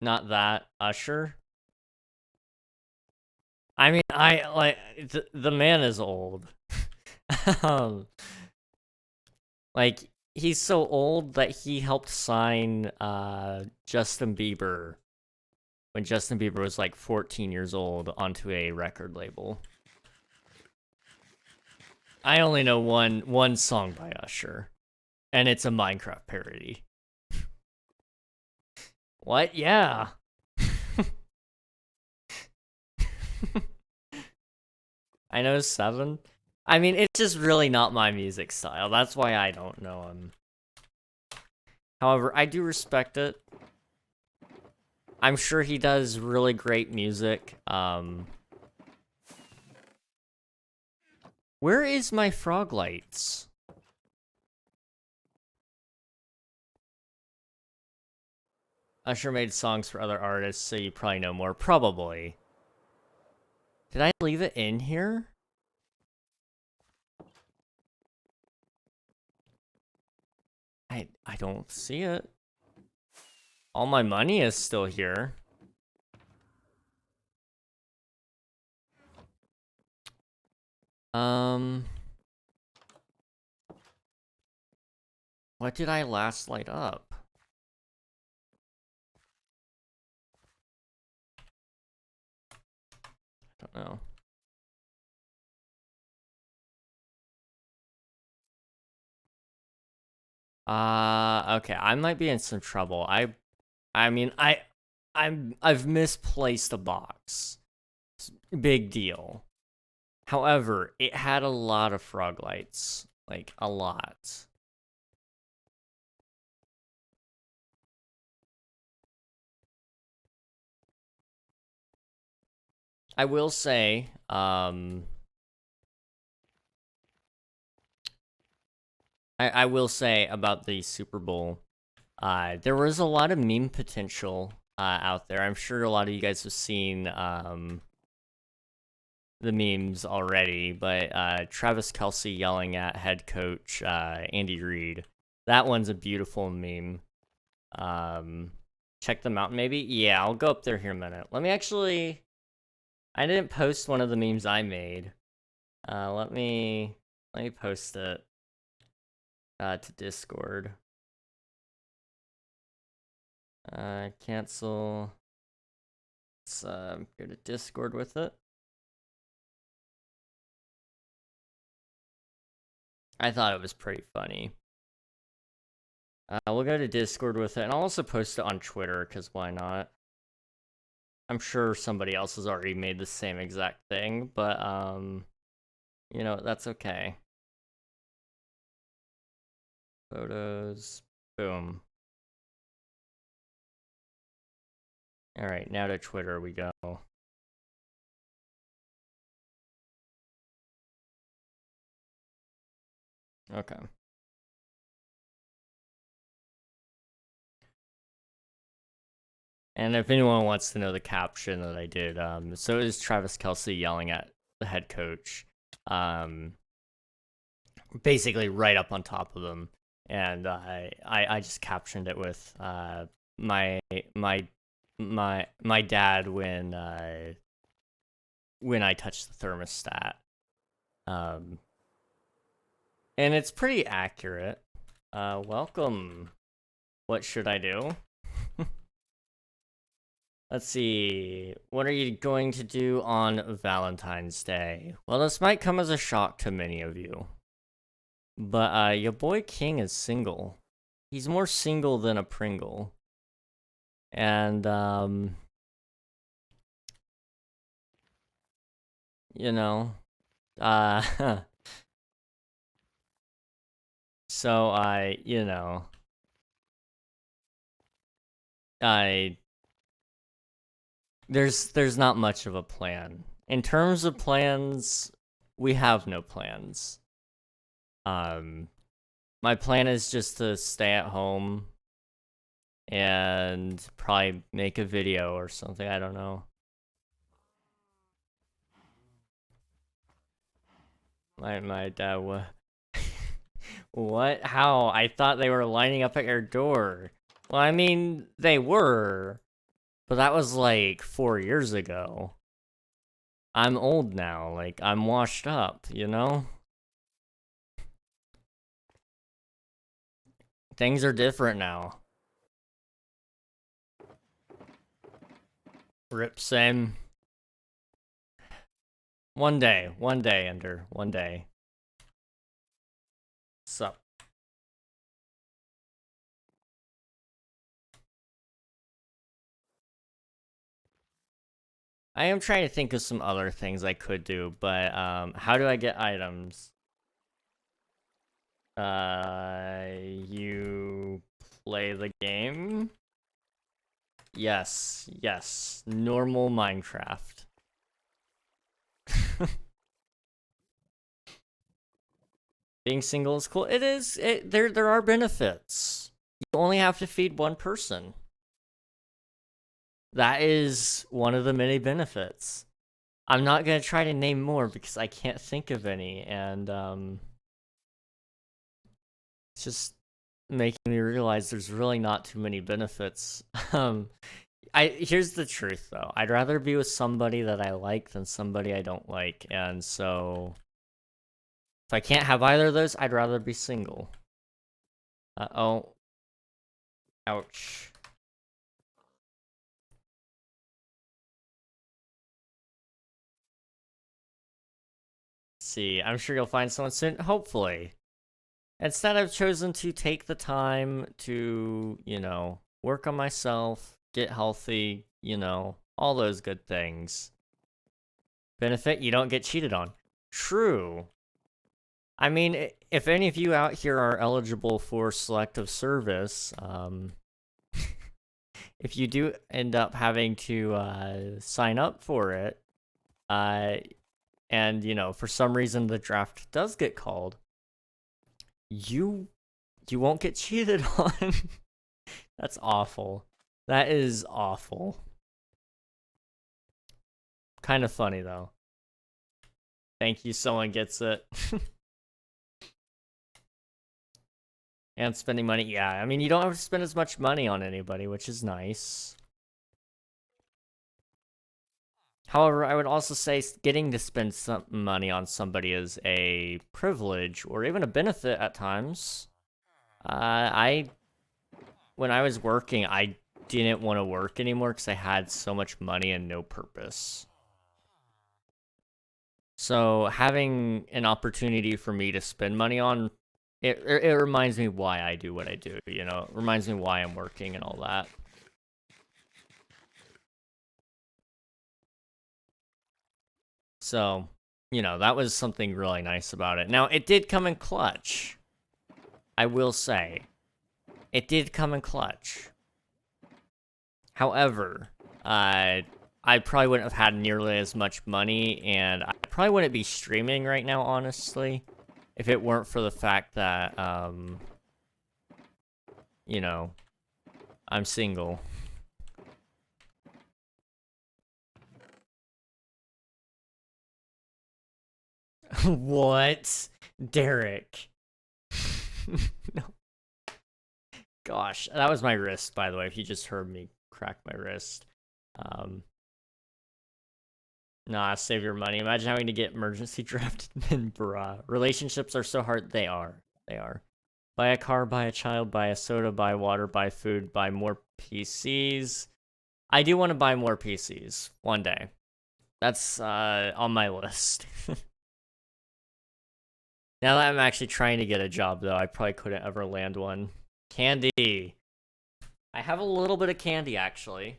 Not that Usher. I mean, I like the man is old. Like he's so old that he helped sign Justin Bieber when Justin Bieber was like 14 years old onto a record label. I only know one song by Usher, and it's a Minecraft parody. What? Yeah. I know 7. I mean, it's just really not my music style. That's why I don't know him. However, I do respect it. I'm sure he does really great music. Where is my frog lights? Usher made songs for other artists, so you probably know more. Probably. Did I leave it in here? I don't see it. All my money is still here. What did I last light up? I don't know. Okay, I might be in some trouble. I mean, I've misplaced a box. Big deal. However, it had a lot of frog lights. Like, a lot. I will say, I will say about the Super Bowl, there was a lot of meme potential out there. I'm sure a lot of you guys have seen the memes already, but Travis Kelce yelling at head coach Andy Reid. That one's a beautiful meme. Check them out, maybe? Yeah, I'll go up there here in a minute. Let me actually... I didn't post one of the memes I made. Let me post it to Discord. Cancel. Let's go to Discord with it. I thought it was pretty funny. We'll go to Discord with it, and I'll also post it on Twitter, because why not? I'm sure somebody else has already made the same exact thing, but, you know, that's okay. Photos, boom. Alright, now to Twitter we go. Okay. And if anyone wants to know the caption that I did, so it is Travis Kelce yelling at the head coach. basically right up on top of them, and I just captioned it with my my my dad when I touch the thermostat. Um, and it's pretty accurate. Welcome. What should I do? Let's see. What are you going to do on Valentine's Day? Well, this might come as a shock to many of you. But your boy King is single. He's more single than a Pringle. And you know, uh so I there's not much of a plan. In terms of plans, we have no plans. My plan is just to stay at home and probably make a video or something, I don't know. My dad what? How? I thought they were lining up at your door. Well, I mean, they were, but that was like 4 years ago. I'm old now, like, I'm washed up, you know? Things are different now. Rip, same. One day, Ender, one day. Sup? I am trying to think of some other things I could do, but how do I get items? You play the game? Yes, yes. Normal Minecraft. Being single is cool. It is. There are benefits. You only have to feed one person. That is one of the many benefits. I'm not gonna try to name more because I can't think of any, and it's just making me realize there's really not too many benefits. Here's the truth though. I'd rather be with somebody that I like than somebody I don't like, and so if I can't have either of those, I'd rather be single. Uh-oh. Ouch. See, I'm sure you'll find someone soon, hopefully. Instead, I've chosen to take the time to, work on myself, get healthy, all those good things. Benefit, you don't get cheated on. True. I mean, if any of you out here are eligible for selective service, if you do end up having to sign up for it, and, for some reason the draft does get called, you won't get cheated on. That's awful. That is awful. Kind of funny, though. Thank you, someone gets it. And spending money, yeah. I mean, you don't have to spend as much money on anybody, which is nice. However, I would also say getting to spend some money on somebody is a privilege or even a benefit at times. When I was working, I didn't want to work anymore because I had so much money and no purpose. So having an opportunity for me to spend money on, it reminds me why I do what I do, It reminds me why I'm working and all that. So, that was something really nice about it. Now, it did come in clutch. I will say. It did come in clutch. However, I probably wouldn't have had nearly as much money, and I probably wouldn't be streaming right now, honestly, if it weren't for the fact that, I'm single. What? Derek. No. Gosh, that was my wrist, by the way, if you just heard me crack my wrist. Nah, save your money. Imagine having to get emergency drafted men, bruh. Relationships are so hard. They are. They are. Buy a car, buy a child, buy a soda, buy water, buy food, buy more PCs. I do want to buy more PCs one day. That's on my list. Now that I'm actually trying to get a job, though, I probably couldn't ever land one. Candy. I have a little bit of candy, actually.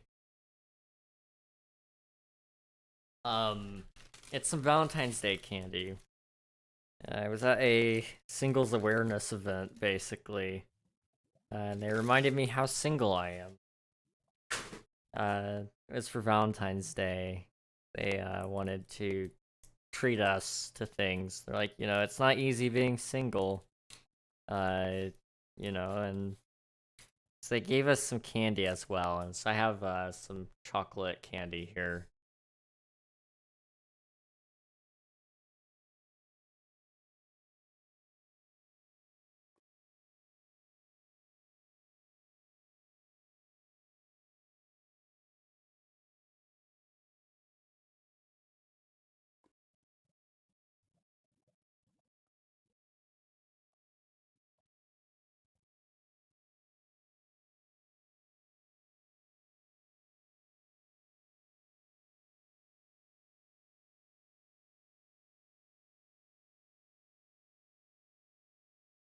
It's some Valentine's Day candy. I was at a singles awareness event, basically. And they reminded me how single I am. It was for Valentine's Day. They wanted to treat us to things. They're like, it's not easy being single. And so they gave us some candy as well. And so I have some chocolate candy here.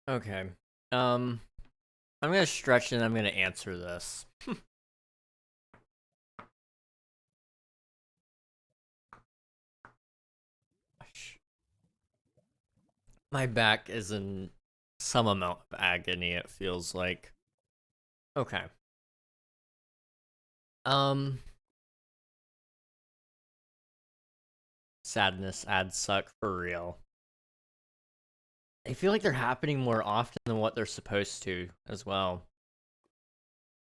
Okay. I'm gonna stretch and I'm gonna answer this. My back is in some amount of agony, it feels like. Okay. Sadness ads suck for real. I feel like they're happening more often than what they're supposed to as well.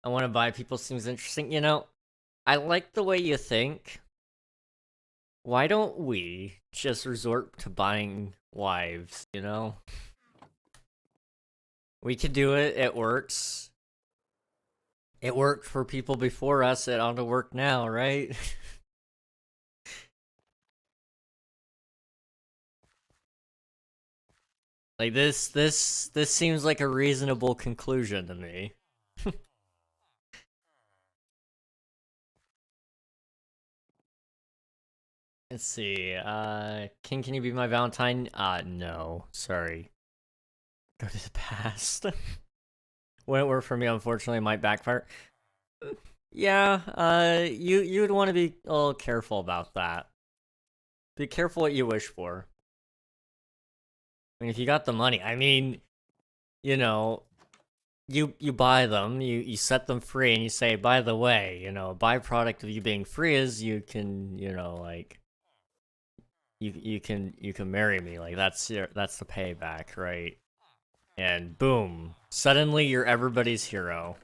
I want to buy people seems interesting. I like the way you think. Why don't we just resort to buying wives, We could do it, it works. It worked for people before us, it ought to work now, right? Like this seems like a reasonable conclusion to me. Let's see. Can you be my Valentine? No. Sorry. Go to the past. Wouldn't work for me, unfortunately, might backfire. Yeah, you'd want to be a little careful about that. Be careful what you wish for. I mean, if you got the money, you buy them, you set them free, and you say, by the way, a byproduct of you being free is you can, like, you can marry me, like that's the payback, right? And boom, suddenly you're everybody's hero.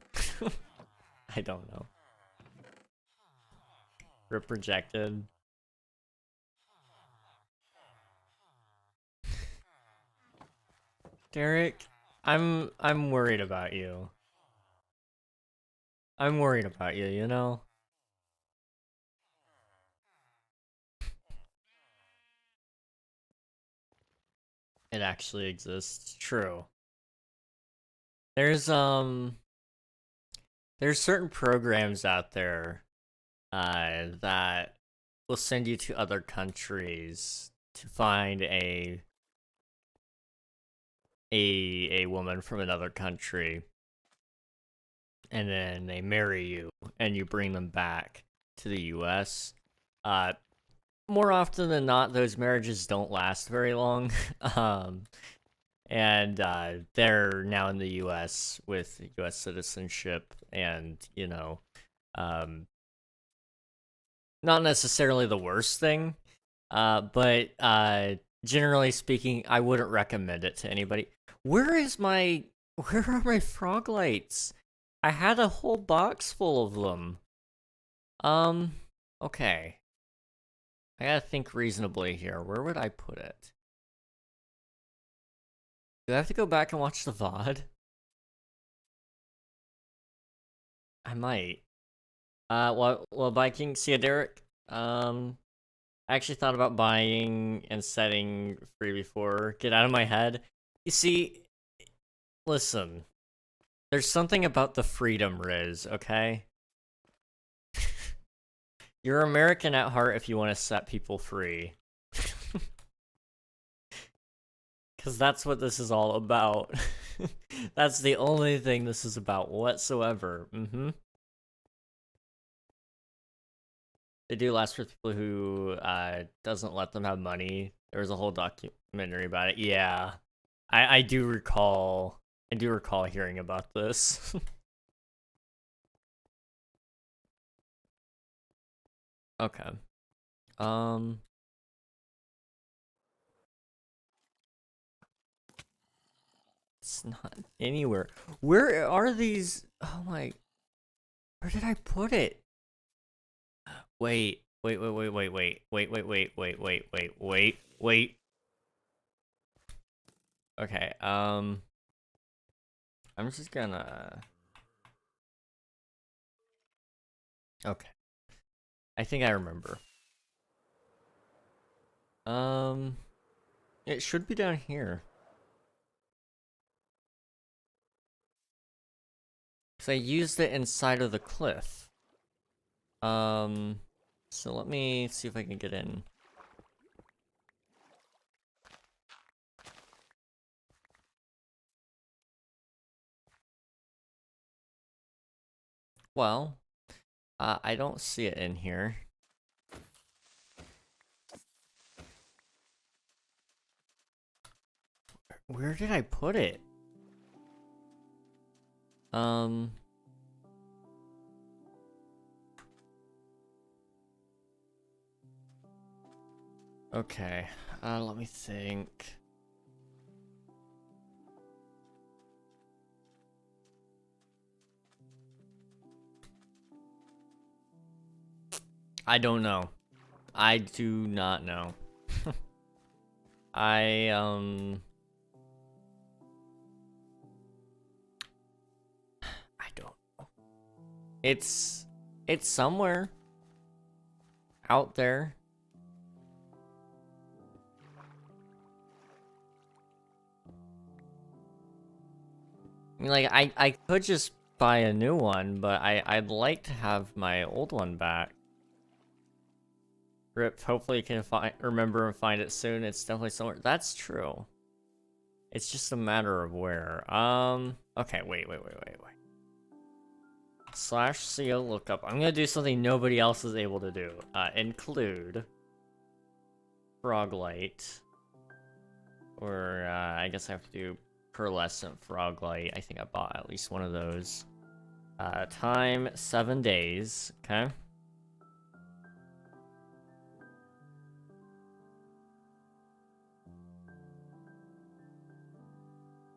I don't know. Rip rejected. Derek, I'm worried about you. I'm worried about you. It actually exists. True. There's there's certain programs out there that will send you to other countries to find a woman from another country, and then they marry you and you bring them back to the US. More often than not, those marriages don't last very long. um and they're now in the US with US citizenship, and not necessarily the worst thing, but generally speaking, I wouldn't recommend it to anybody. Where are my frog lights? I had a whole box full of them. Okay. I gotta think reasonably here. Where would I put it? Do I have to go back and watch the VOD? I might. Well, Viking, see ya, Derek. I actually thought about buying and setting free before. Get out of my head. You see, listen. There's something about the freedom, Riz, okay? You're American at heart if you want to set people free. Because that's what this is all about. That's the only thing this is about whatsoever. They do last for people who doesn't let them have money. There was a whole documentary about it. Yeah, I do recall. I do recall hearing about this. Okay. It's not anywhere. Where are these? Oh my. Where did I put it? Wait. Wait. Okay, I'm just gonna... Okay. I think I remember. It should be down here. Because I used it inside of the cliff. So let me see if I can get in. Well, I don't see it in here. Where did I put it? Okay, let me think. I don't know. I do not know. I don't know. It's somewhere out there. I mean, like, I could just buy a new one, but I'd like to have my old one back. Rip, hopefully you can remember and find it soon. It's definitely somewhere. That's true. It's just a matter of where. Okay, wait. /co lookup. I'm gonna do something nobody else is able to do. Include Froglight. Or, I guess I have to do pearlescent Froglight. I think I bought at least one of those. Time 7 days. Okay.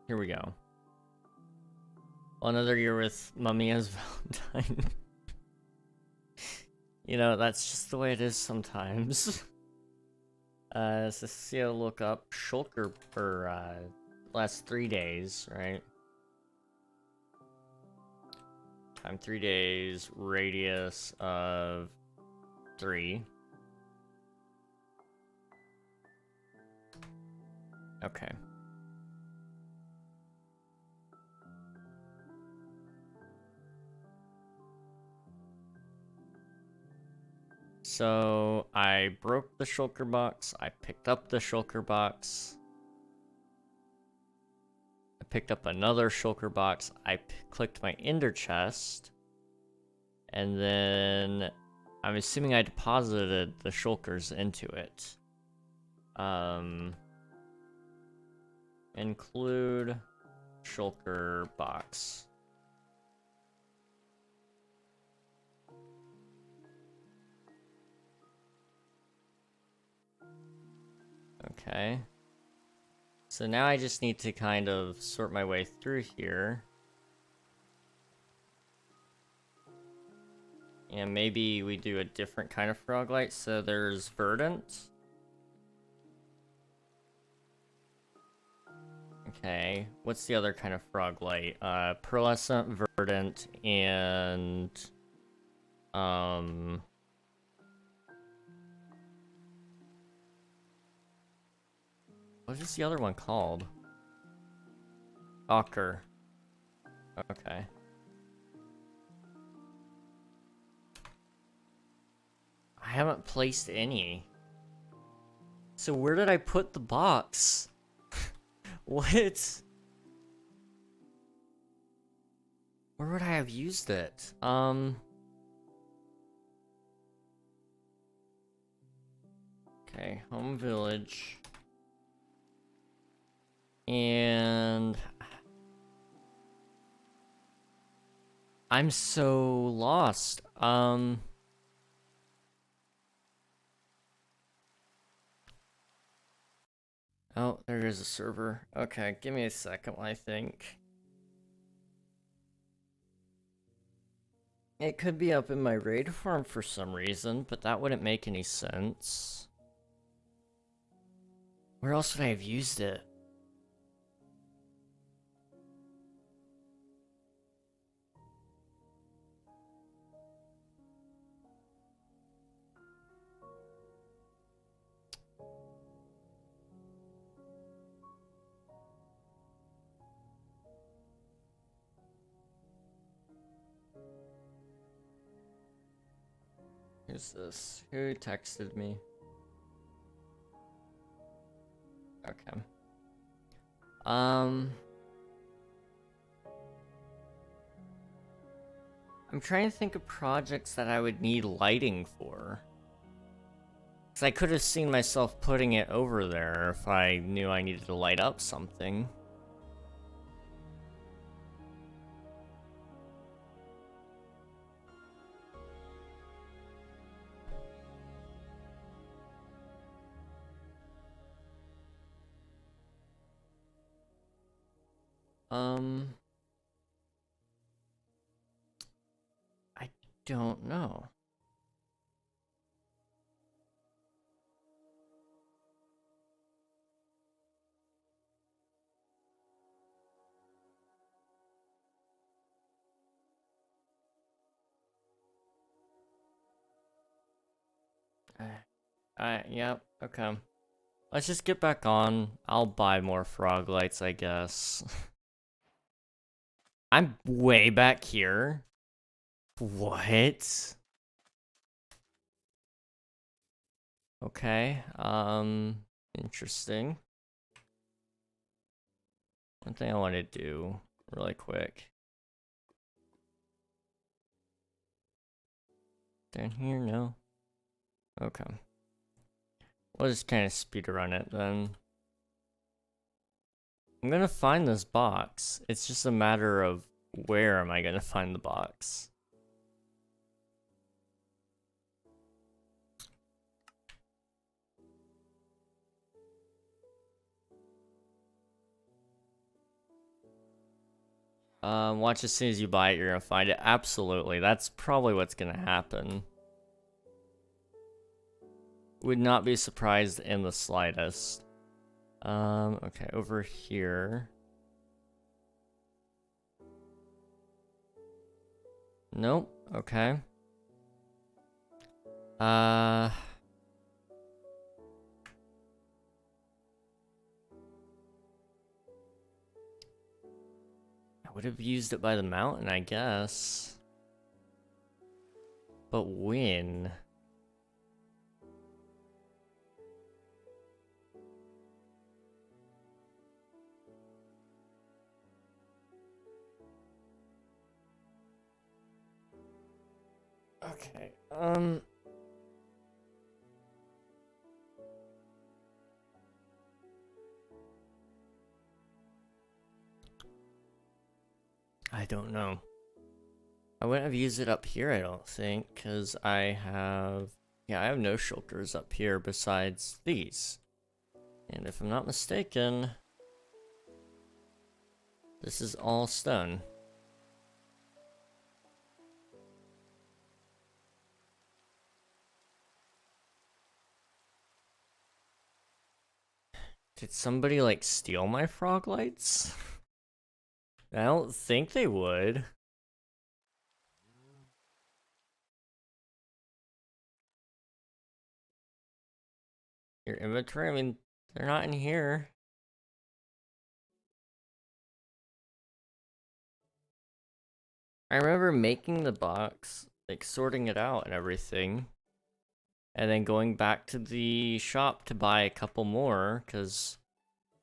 Here we go. Well, another year with Mummy as Valentine. You know, that's just the way it is sometimes. So look up Shulker for, last 3 days, right? Time 3 days, radius of 3. Okay. So, I broke the shulker box, I picked up the shulker box, I picked up another shulker box, I clicked my ender chest, and then I'm assuming I deposited the shulkers into it. Include shulker box. Okay. So now I just need to kind of sort my way through here. And maybe we do a different kind of Froglight. So there's Verdant. Okay, what's the other kind of frog light? Pearlescent, verdant, and... What is the other one called? Ochre. Okay. I haven't placed any. So where did I put the box? What? Where would I have used it? Okay, home village. And... I'm so lost. Oh, there is a server. Okay, give me a second, I think. It could be up in my raid farm for some reason, but that wouldn't make any sense. Where else would I have used it? Who's this? Who texted me? Okay. I'm trying to think of projects that I would need lighting for. Because I could have seen myself putting it over there if I knew I needed to light up something. I don't know. Yep, okay. Let's just get back on. I'll buy more frog lights, I guess. I'm way back here. What? Okay, interesting. One thing I want to do really quick. Down here, no. Okay. We'll just kind of speed run it then. I'm gonna find this box. It's just a matter of where am I gonna find the box? Watch as soon as you buy it, you're gonna find it. Absolutely, that's probably what's gonna happen. Would not be surprised in the slightest. Okay, over here. Nope, okay. I would have used it by the mountain, I guess. But when? Okay, I don't know. I wouldn't have used it up here, I don't think, because I have... Yeah, I have no shulkers up here besides these. And if I'm not mistaken, this is all stone. Did somebody, like, steal my frog lights? I don't think they would. Your inventory? I mean, they're not in here. I remember making the box, like, sorting it out and everything. And then going back to the shop to buy a couple more, because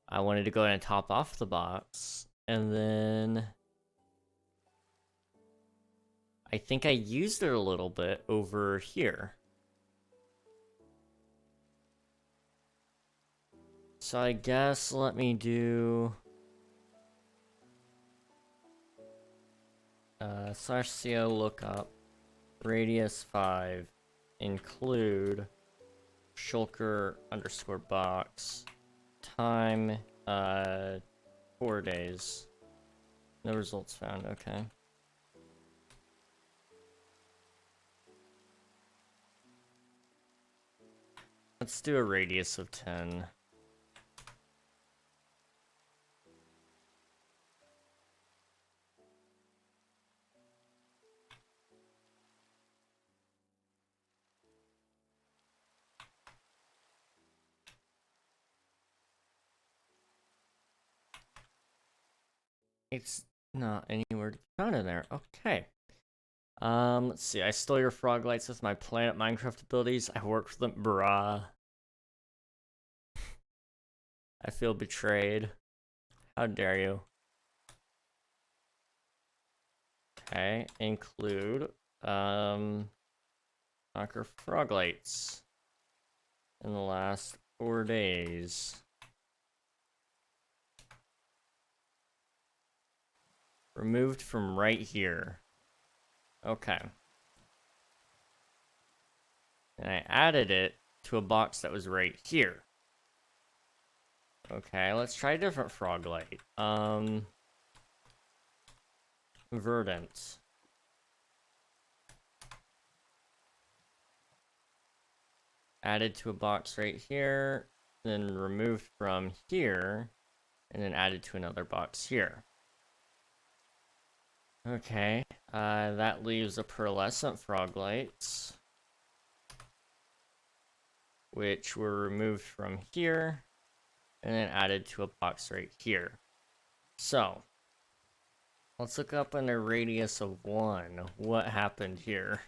I wanted to go ahead and top off the box. And then I think I used it a little bit over here. So I guess let me do /co lookup radius 5 include shulker underscore box time 4 days. No results found. Okay. Let's do a radius of 10. It's not anywhere to be found in there. Okay. Let's see. I stole your frog lights with my Planet Minecraft abilities. I worked for them, bruh. I feel betrayed. How dare you? Okay, include knocker frog lights in the last 4 days. Removed from right here. Okay. And I added it to a box that was right here. Okay, let's try a different frog light. Verdant. Added to a box right here, then removed from here, and then added to another box here. Okay, that leaves a pearlescent frog lights, which were removed from here, and then added to a box right here. So, let's look up in a radius of 1 what happened here.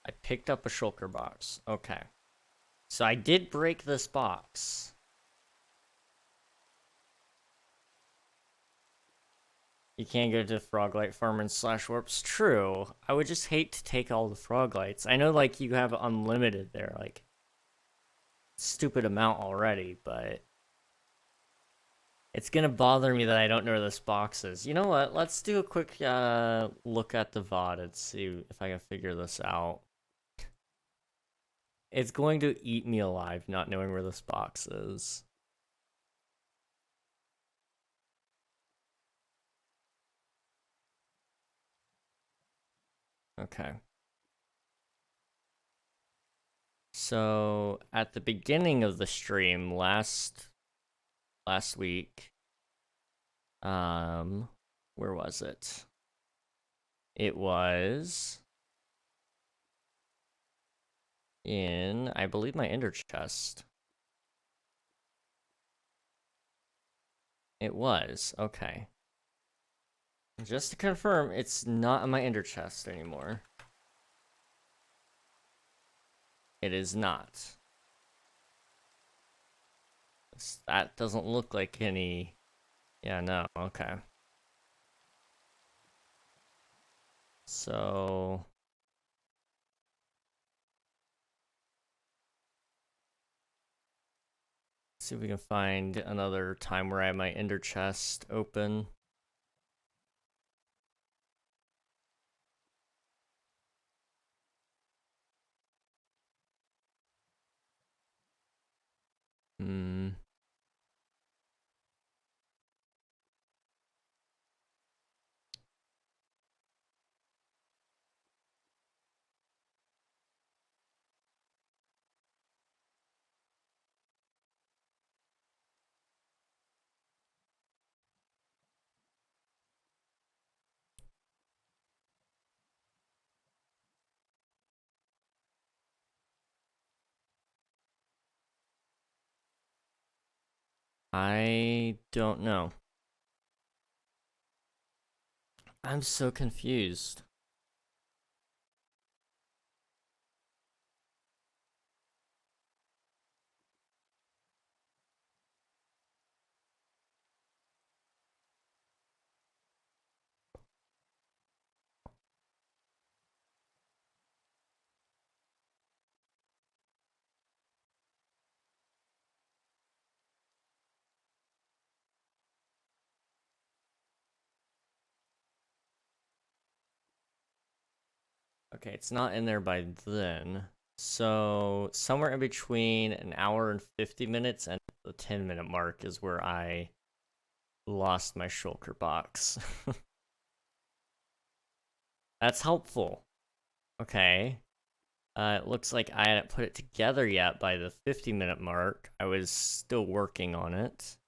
I picked up a shulker box. Okay. So I did break this box. You can't go to Froglight Farm and /warps. True. I would just hate to take all the Froglights. I know, like, you have unlimited there, like, stupid amount already, but it's gonna bother me that I don't know where this box is. You know what? Let's do a quick look at the VOD and see if I can figure this out. It's going to eat me alive not knowing where this box is. Okay. So at the beginning of the stream last week, where was it? It was in, I believe, my ender chest. It was, okay. Just to confirm, it's not in my ender chest anymore. It is not. That doesn't look like any... Yeah, no, okay. So... see if we can find another time where I have my ender chest open. I don't know. I'm so confused. Okay, it's not in there by then. So somewhere in between an hour and 50 minutes and the 10-minute mark is where I lost my shulker box. That's helpful. Okay. It looks like I hadn't put it together yet by the 50-minute mark. I was still working on it.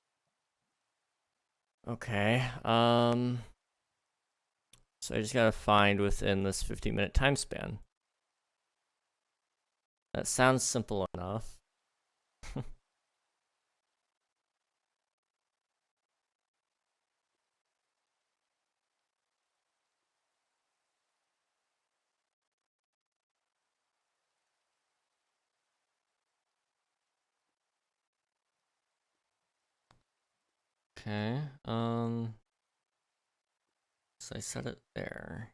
Okay. So I just gotta find within this 50-minute time span. That sounds simple enough. Okay. So I set it there.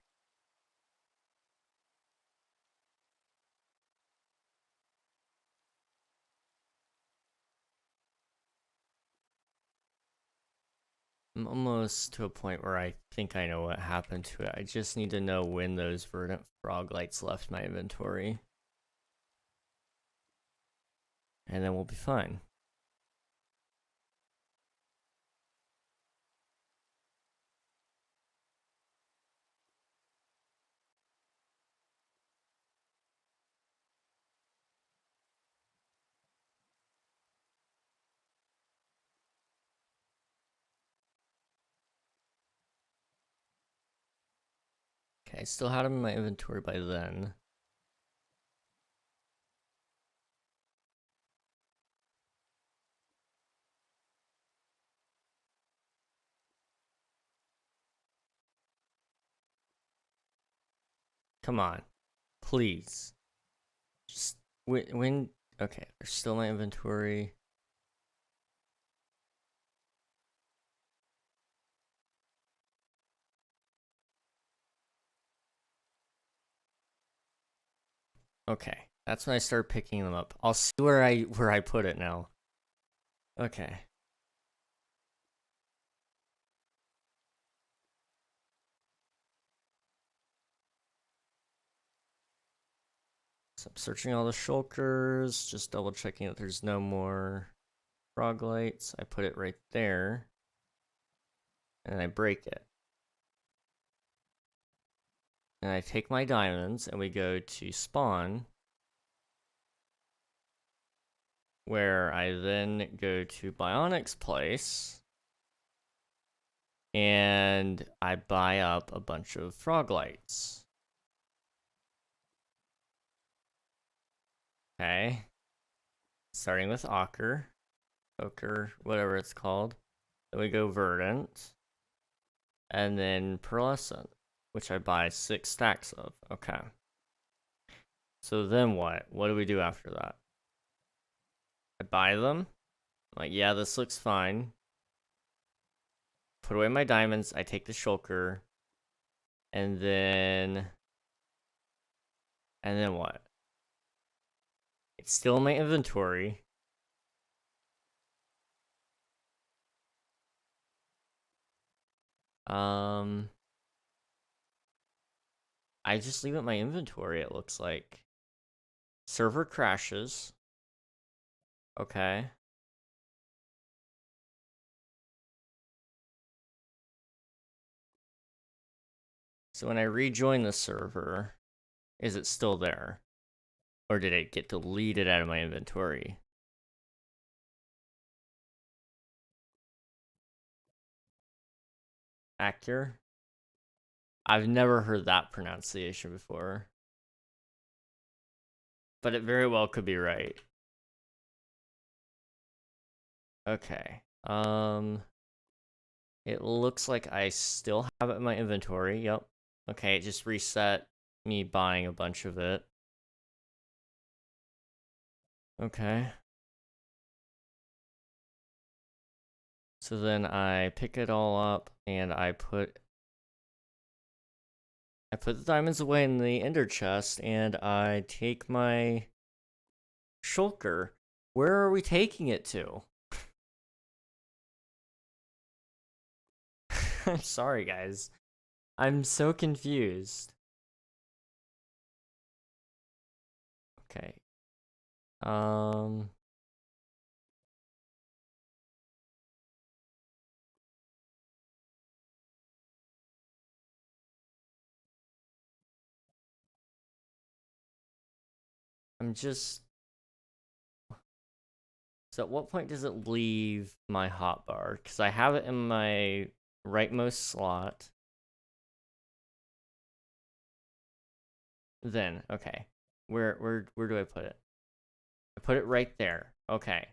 I'm almost to a point where I think I know what happened to it. I just need to know when those verdant frog lights left my inventory. And then we'll be fine. Okay, I still had them in my inventory by then. Come on. Please. Just when okay, they're still in my inventory. Okay. That's when I start picking them up. I'll see where I put it now. Okay. So I'm searching all the shulkers, just double checking that there's no more frog lights. I put it right there. And I break it. And I take my diamonds and we go to spawn, where I then go to Bionic's place and I buy up a bunch of frog lights. Okay. Starting with ochre, whatever it's called. Then we go verdant. And then pearlescent, which I buy 6 stacks of. Okay. So then what? What do we do after that? I buy them. I'm like, yeah, this looks fine. Put away my diamonds. I take the shulker. And then what? It's still in my inventory. I just leave it in my inventory, it looks like. Server crashes. Okay. So when I rejoin the server, is it still there? Or did it get deleted out of my inventory? Acure? I've never heard that pronunciation before. But it very well could be right. Okay. It looks like I still have it in my inventory. Yep. Okay, it just reset me buying a bunch of it. Okay. So then I pick it all up and I put the diamonds away in the ender chest and I take my shulker. Where are we taking it to? I'm sorry, guys. I'm so confused. Okay. I'm just... So at what point does it leave my hotbar? Because I have it in my rightmost slot. Then, okay. Where do I put it? I put it right there. Okay.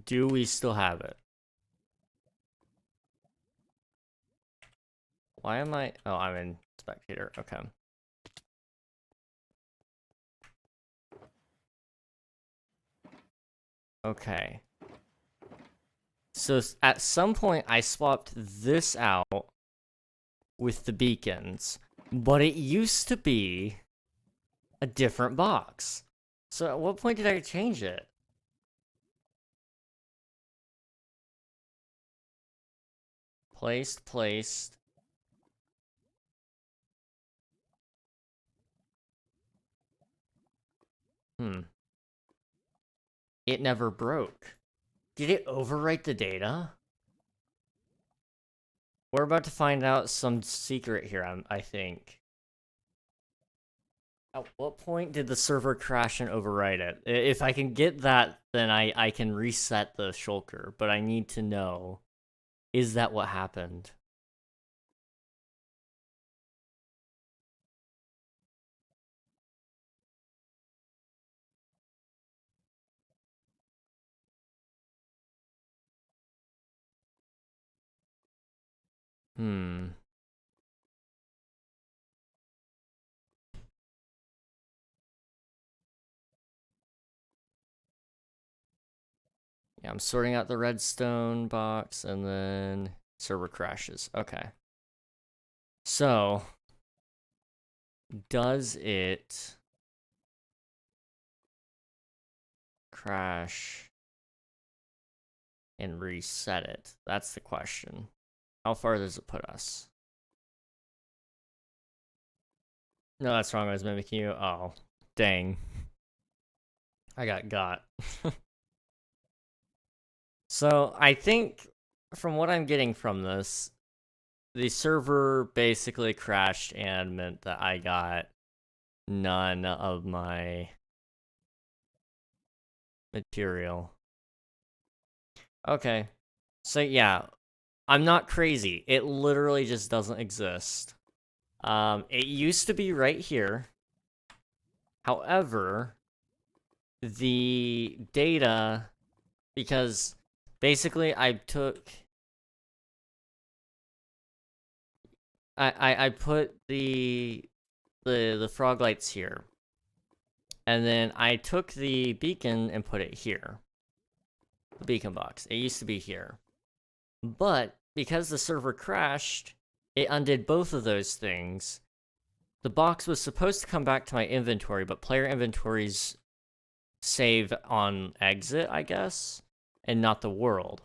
Do we still have it? Why am I... Oh, I'm in spectator. Okay. Okay. So at some point, I swapped this out with the beacons, but it used to be a different box. So at what point did I change it? Placed. It never broke. Did it overwrite the data? We're about to find out some secret here, I think. At what point did the server crash and overwrite it? If I can get that, then I can reset the shulker, but I need to know, is that what happened? Yeah, I'm sorting out the redstone box, and then server crashes. Okay. So, does it crash and reset it? That's the question. How far does it put us? No, that's wrong. I was mimicking you. Oh, dang. I got. So, I think from what I'm getting from this, the server basically crashed and meant that I got none of my material. Okay. So yeah, I'm not crazy. It literally just doesn't exist. It used to be right here. However, the data, because basically I took, I put the frog lights here, and then I took the beacon and put it here. The beacon box. It used to be here, but because the server crashed, it undid both of those things. The box was supposed to come back to my inventory, but player inventories save on exit, I guess, and not the world.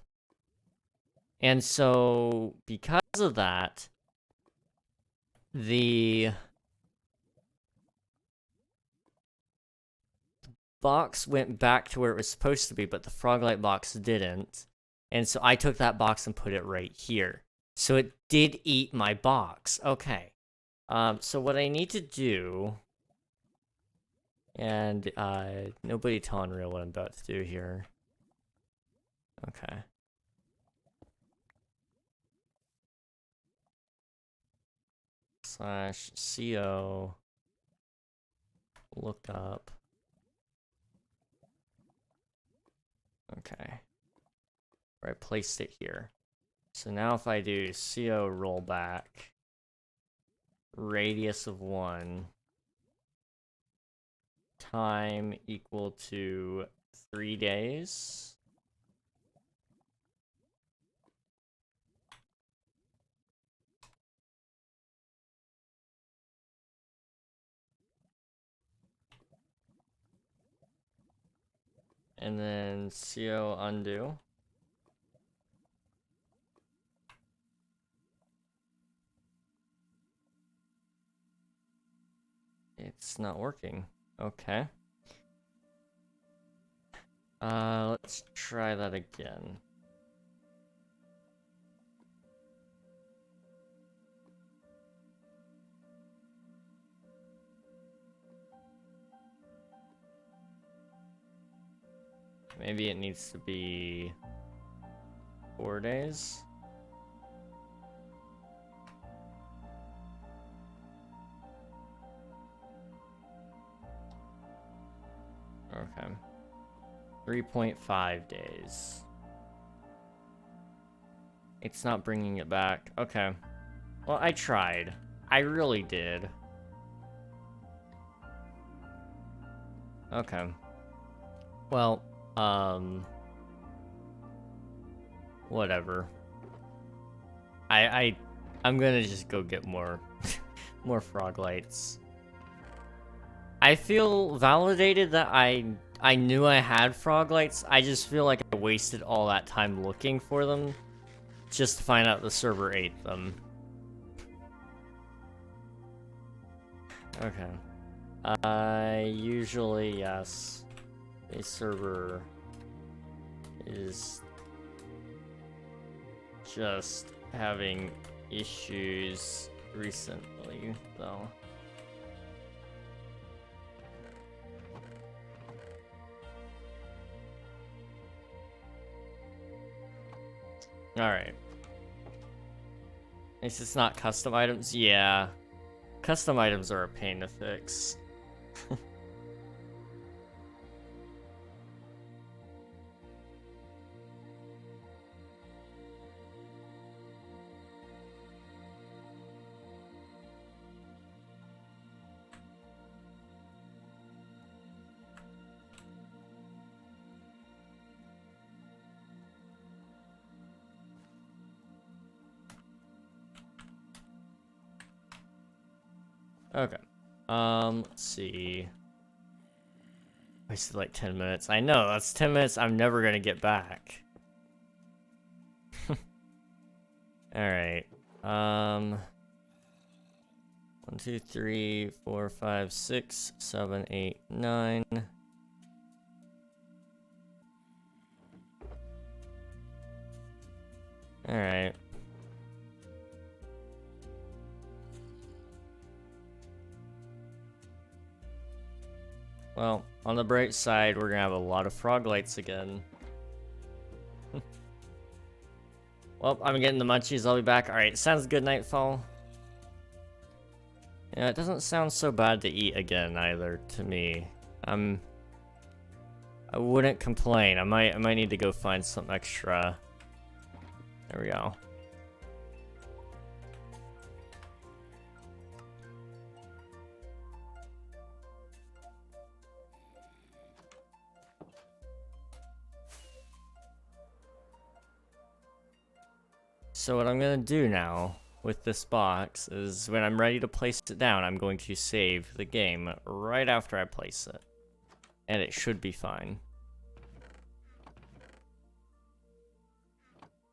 And so, because of that, the box went back to where it was supposed to be, but the Froglight box didn't. And so I took that box and put it right here. So it did eat my box. Okay. So what I need to do, and nobody tell Unreal what I'm about to do here. Okay. /co lookup Okay. Where I placed it here. So now if I do CO rollback, radius of 1, time equal to 3 days. And then CO undo. It's not working. Okay. Let's try that again. Maybe it needs to be 4 days. Okay. 3.5 days. It's not bringing it back. Okay. Well, I tried. I really did. Okay. Well, whatever. I'm gonna just go get more more frog lights. I feel validated that I knew I had frog lights. I just feel like I wasted all that time looking for them just to find out the server ate them. Okay. Usually, yes. A server is just having issues recently, though. Alright. At least it's not custom items. Yeah. Custom items are a pain to fix. Okay. Let's see. Wasted like 10 minutes. I know, that's 10 minutes I'm never gonna get back. Alright. 1, 2, 3, 4, 5, 6, 7, 8, 9. Alright. Well, on the bright side, we're gonna have a lot of frog lights again. Well, I'm getting the munchies. I'll be back. Alright, sounds good, Nightfall. Yeah, it doesn't sound so bad to eat again either, to me. I wouldn't complain. I might need to go find some extra. There we go. So what I'm gonna do now with this box is when I'm ready to place it down, I'm going to save the game right after I place it. And it should be fine.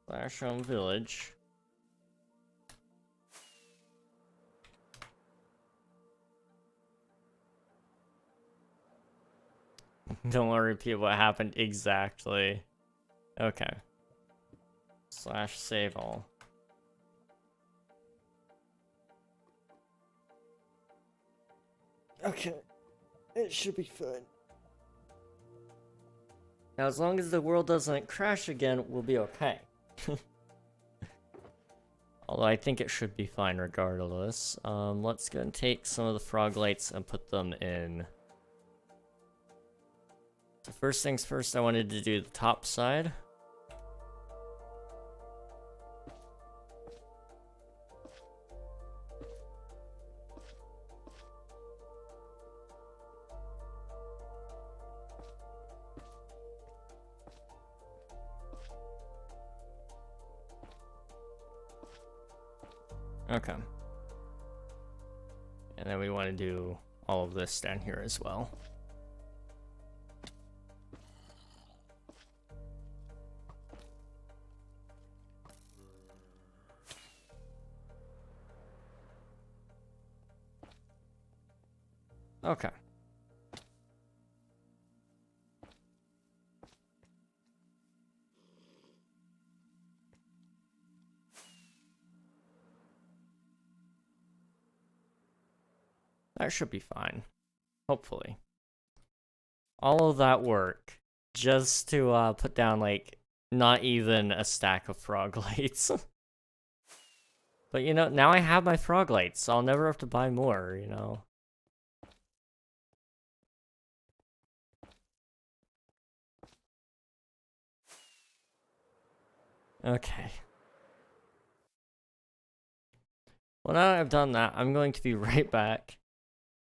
Flash home village. Don't want to repeat what happened exactly. Okay. / save all. Okay. It should be fine. Now, as long as the world doesn't crash again, we'll be okay. Although I think it should be fine regardless. Let's go and take some of the frog lights and put them in So first things first, I wanted to do the top side. Okay. And then we want to do all of this down here as well. Okay. That should be fine. Hopefully. All of that work just to put down, like, not even a stack of frog lights. But, you know, now I have my frog lights, so I'll never have to buy more, you know? Okay. Well, now that I've done that, I'm going to be right back.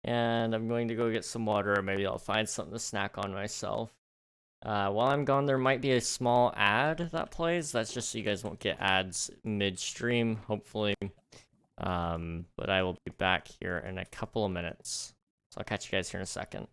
And I'm going to go get some water, or maybe I'll find something to snack on myself. While I'm gone, there might be a small ad that plays. That's just so you guys won't get ads midstream, hopefully. But I will be back here in a couple of minutes. So I'll catch you guys here in a second.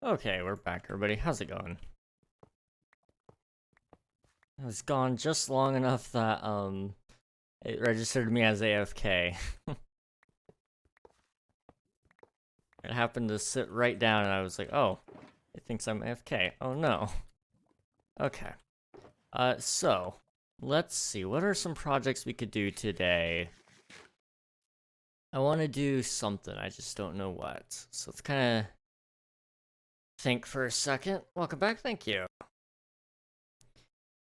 Okay, we're back, everybody. How's it going? It was gone just long enough that, it registered me as AFK. It happened to sit right down, and I was like, oh, it thinks I'm AFK. Oh, no. Okay. So, let's see. What are some projects we could do today? I want to do something. I just don't know what. So, let's kind of think for a second. Welcome back. Thank you.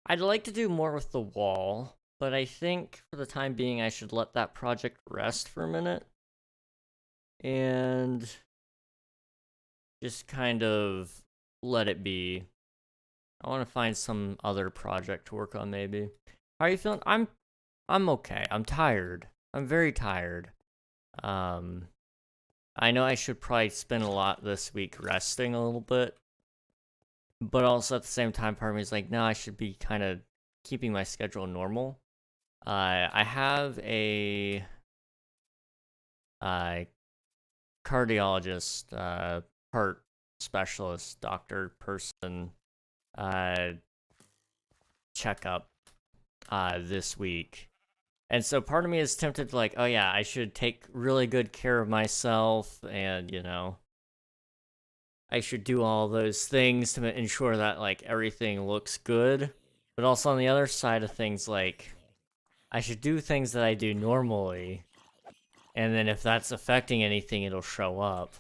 I'd like to do more with the wall, but I think for the time being, I should let that project rest for a minute. And just kind of let it be. I want to find some other project to work on, maybe. How are you feeling? I'm okay. I'm tired. I'm very tired. I know I should probably spend a lot this week resting a little bit, but also at the same time, part of me is like, no, I should be kind of keeping my schedule normal. I have a cardiologist, heart specialist, doctor person, checkup, this week. And so part of me is tempted to like, oh yeah, I should take really good care of myself and, you know, I should do all those things to ensure that like everything looks good. But also on the other side of things, like, I should do things that I do normally. And then if that's affecting anything, it'll show up.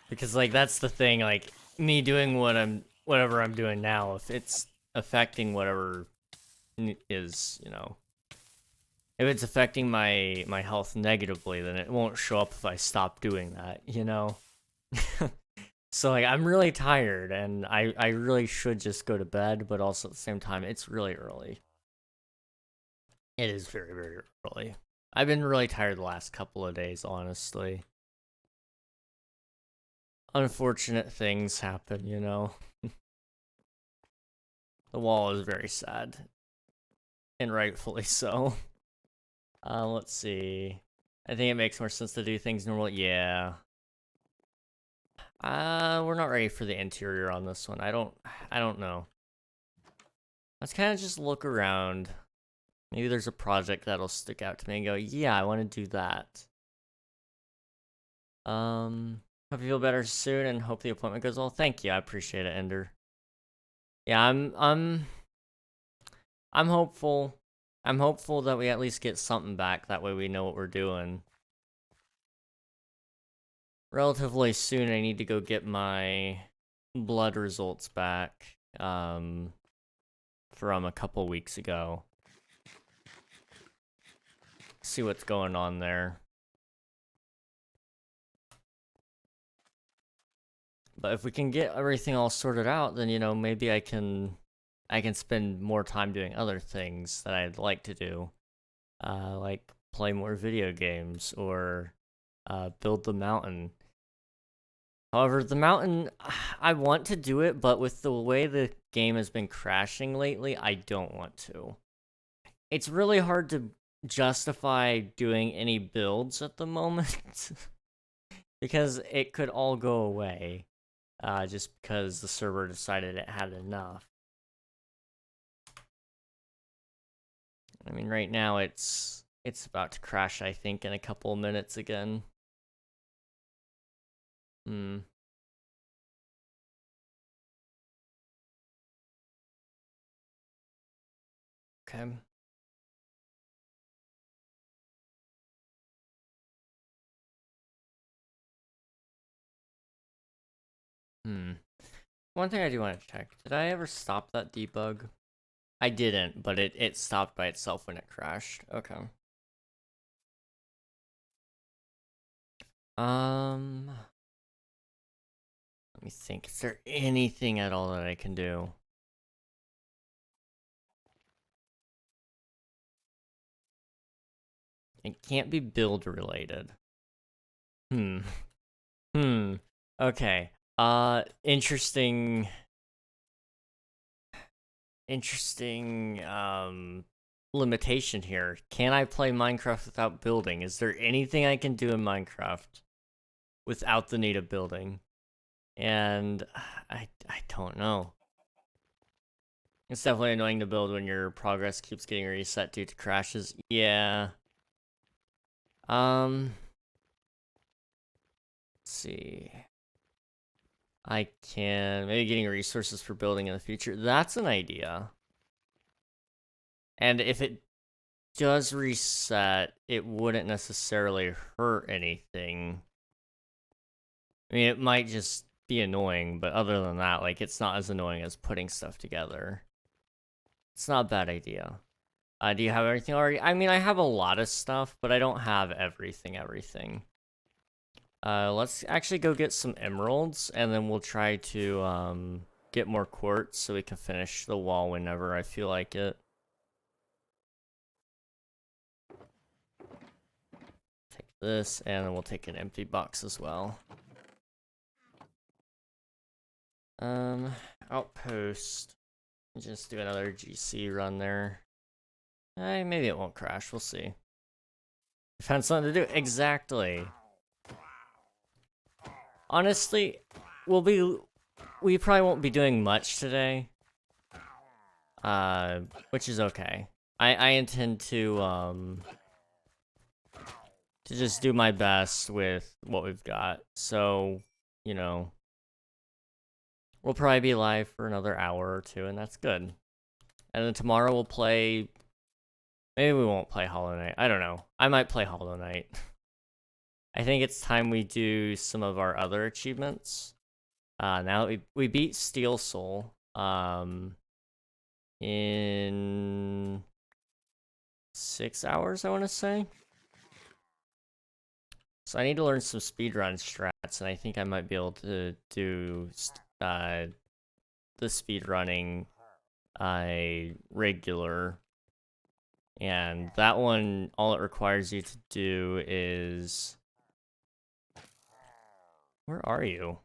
Because like that's the thing, like me doing whatever I'm doing now, if it's affecting whatever is, you know, if it's affecting my health negatively, then it won't show up if I stop doing that, you know? So like I'm really tired and I really should just go to bed, but also at the same time it's really early. It is very, very early. I've been really tired the last couple of days, honestly. Unfortunate things happen, you know? The wall is very sad. And rightfully so. Let's see. I think it makes more sense to do things normal. Yeah. We're not ready for the interior on this one. I don't know. Let's kind of just look around. Maybe there's a project that'll stick out to me and go, yeah, I want to do that. Hope you feel better soon and hope the appointment goes well. Thank you. I appreciate it, Ender. Yeah, I'm hopeful. I'm hopeful that we at least get something back. That way we know what we're doing. Relatively soon, I need to go get my blood results back, from a couple weeks ago. See what's going on there. But if we can get everything all sorted out, then, you know, maybe I can spend more time doing other things that I'd like to do. Like play more video games or build the mountain. However, the mountain, I want to do it, but with the way the game has been crashing lately, I don't want to. It's really hard to justify doing any builds at the moment because it could all go away just because the server decided it had enough. I mean, right now it's about to crash, I think, in a couple of minutes again. Okay. One thing I do want to check. Did I ever stop that debug? I didn't, but it stopped by itself when it crashed. Okay. Let me think. Is there anything at all that I can do? It can't be build related. Okay. Interesting, limitation here. Can I play Minecraft without building? Is there anything I can do in Minecraft without the need of building? And I don't know. It's definitely annoying to build when your progress keeps getting reset due to crashes. Yeah. Let's see. I can maybe getting resources for building in the future. That's an idea. And if it does reset, it wouldn't necessarily hurt anything. I mean, it might just be annoying, but other than that, like, it's not as annoying as putting stuff together. It's not a bad idea. Do you have everything already? I mean, I have a lot of stuff, but I don't have everything. Let's actually go get some emeralds, and then we'll try to, get more quartz so we can finish the wall whenever I feel like it. Take this, and then we'll take an empty box as well. Outpost. Just do another GC run there. Maybe it won't crash, we'll see. Found something to do. Exactly. Honestly, we probably won't be doing much today. Which is okay. I intend to just do my best with what we've got. So, you know, we'll probably be live for another hour or two, and that's good. And then tomorrow we'll play... Maybe we won't play Hollow Knight. I don't know. I might play Hollow Knight. I think it's time we do some of our other achievements. Now that we beat Steel Soul, in 6 hours, I want to say. So I need to learn some speedrun strats, and I think I might be able to do the speedrunning regular. And that one, all it requires you to do is... Where are you?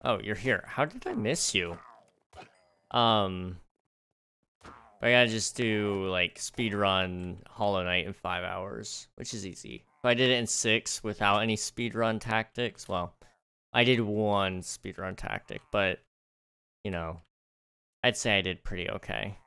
Oh, you're here. How did I miss you? I gotta just do, like, speedrun Hollow Knight in 5 hours, which is easy. If I did it in 6 without any speedrun tactics, well, I did one speedrun tactic, but, you know, I'd say I did pretty okay.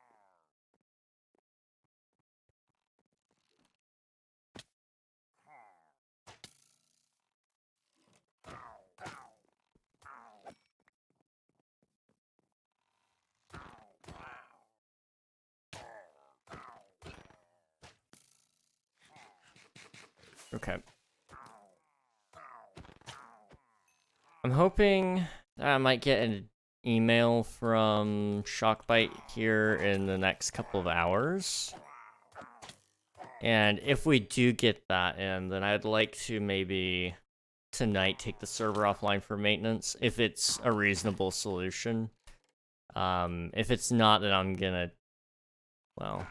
Okay. I'm hoping I might get an email from Shockbite here in the next couple of hours. And if we do get that in, then I'd like to maybe tonight take the server offline for maintenance, if it's a reasonable solution. If it's not, then I'm gonna... Well,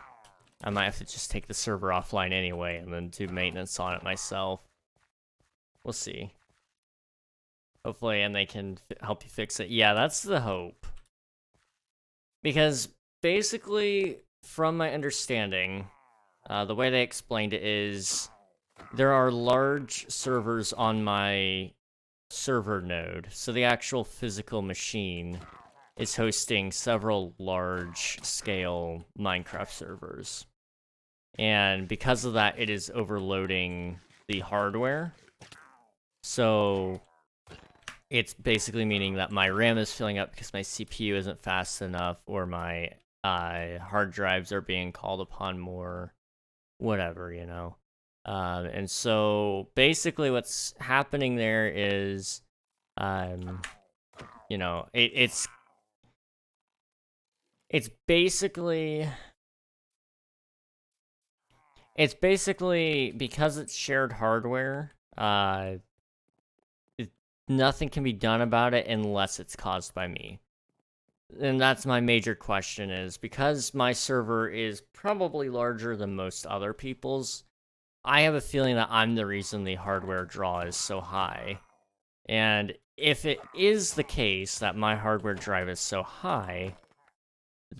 I might have to just take the server offline anyway and then do maintenance on it myself. We'll see. Hopefully, and they can help you fix it. Yeah, that's the hope. Because basically, from my understanding, the way they explained it is there are large servers on my server node. So the actual physical machine is hosting several large-scale Minecraft servers. And because of that, it is overloading the hardware. So it's basically meaning that my RAM is filling up because my CPU isn't fast enough, or my hard drives are being called upon more, whatever, you know. And so basically what's happening there is, you know, it's basically because it's shared hardware, nothing can be done about it unless it's caused by me. And that's my major question, is because my server is probably larger than most other people's, I have a feeling that I'm the reason the hardware draw is so high. And if it is the case that my hardware drive is so high,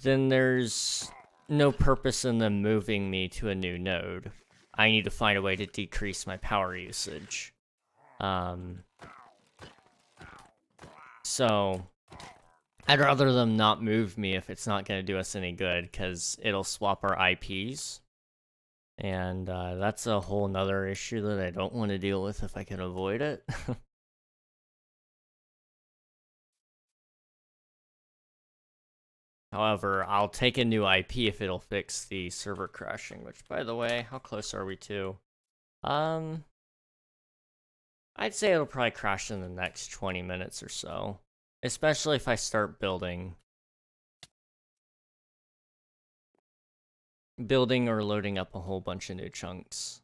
then there's no purpose in them moving me to a new node. I need to find a way to decrease my power usage. So I'd rather them not move me if it's not going to do us any good, because it'll swap our IPs. And that's a whole nother issue that I don't want to deal with if I can avoid it. However, I'll take a new IP if it'll fix the server crashing, which, by the way, how close are we to? I'd say it'll probably crash in the next 20 minutes or so, especially if I start building or loading up a whole bunch of new chunks.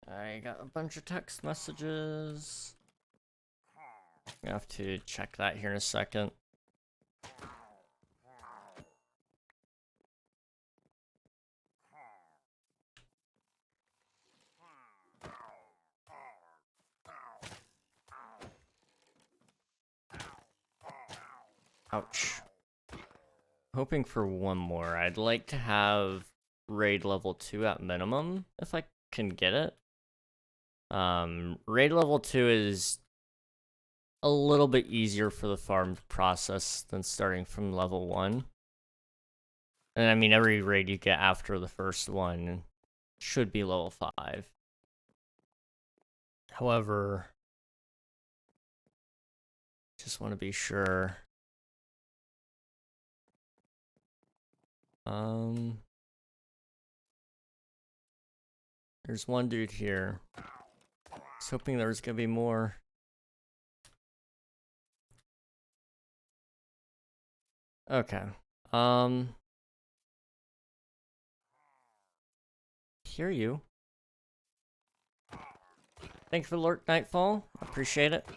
I got a bunch of text messages. I have to check that here in a second. Ouch. Hoping for one more. I'd like to have raid level 2 at minimum, if I can get it. Raid level 2 is a little bit easier for the farm to process than starting from level 1. And I mean, every raid you get after the first one should be level 5. However, just want to be sure. There's one dude here. I was hoping there was gonna be more. Okay. Hear you. Thank you for the alert, Nightfall. Appreciate it.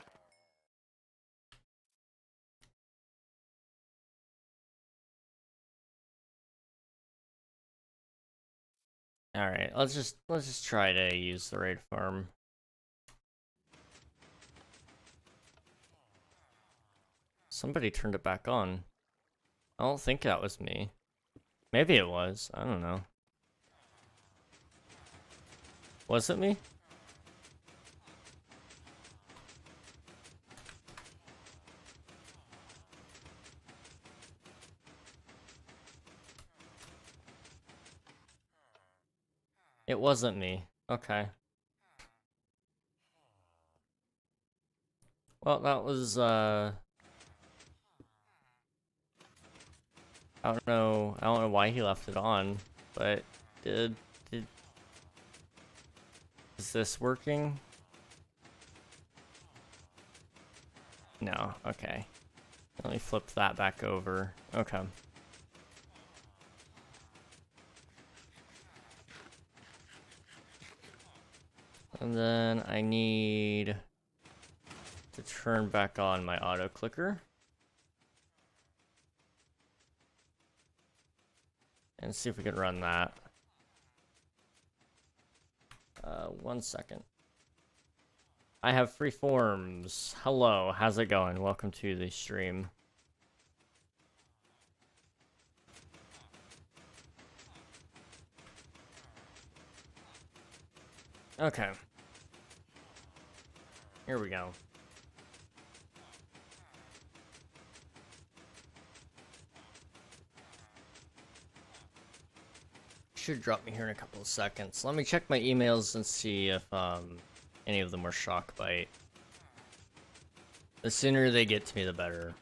All right, let's just try to use the raid farm. Somebody turned it back on. I don't think that was me. Maybe it was. I don't know. Was it me? It wasn't me. Okay. Well, that was, I don't know why he left it on, but is this working? No, okay. Let me flip that back over. Okay. And then I need to turn back on my auto clicker. And see if we can run that. 1 second. I have free forms. Hello, how's it going? Welcome to the stream. Okay. Here we go. Should drop me here in a couple of seconds. Let me check my emails and see if any of them were shock bite. The sooner they get to me, the better.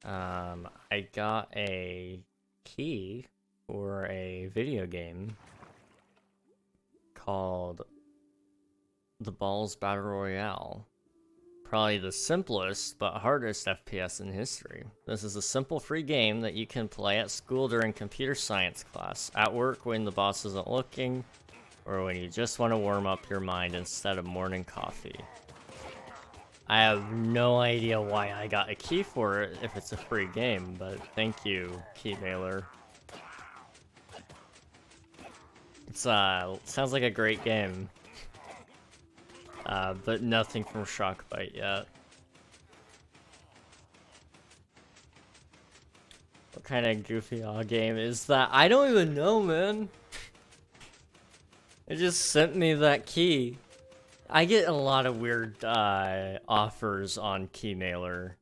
I got a key for a video game called The Balls Battle Royale. Probably the simplest but hardest FPS in history. This is a simple free game that you can play at school during computer science class, at work when the boss isn't looking, or when you just want to warm up your mind instead of morning coffee. I have no idea why I got a key for it if it's a free game, but thank you, key mailer. It's sounds like a great game. But nothing from Shockbite yet. What kind of goofy game is that? I don't even know, man. It just sent me that key. I get a lot of weird offers on Keymailer.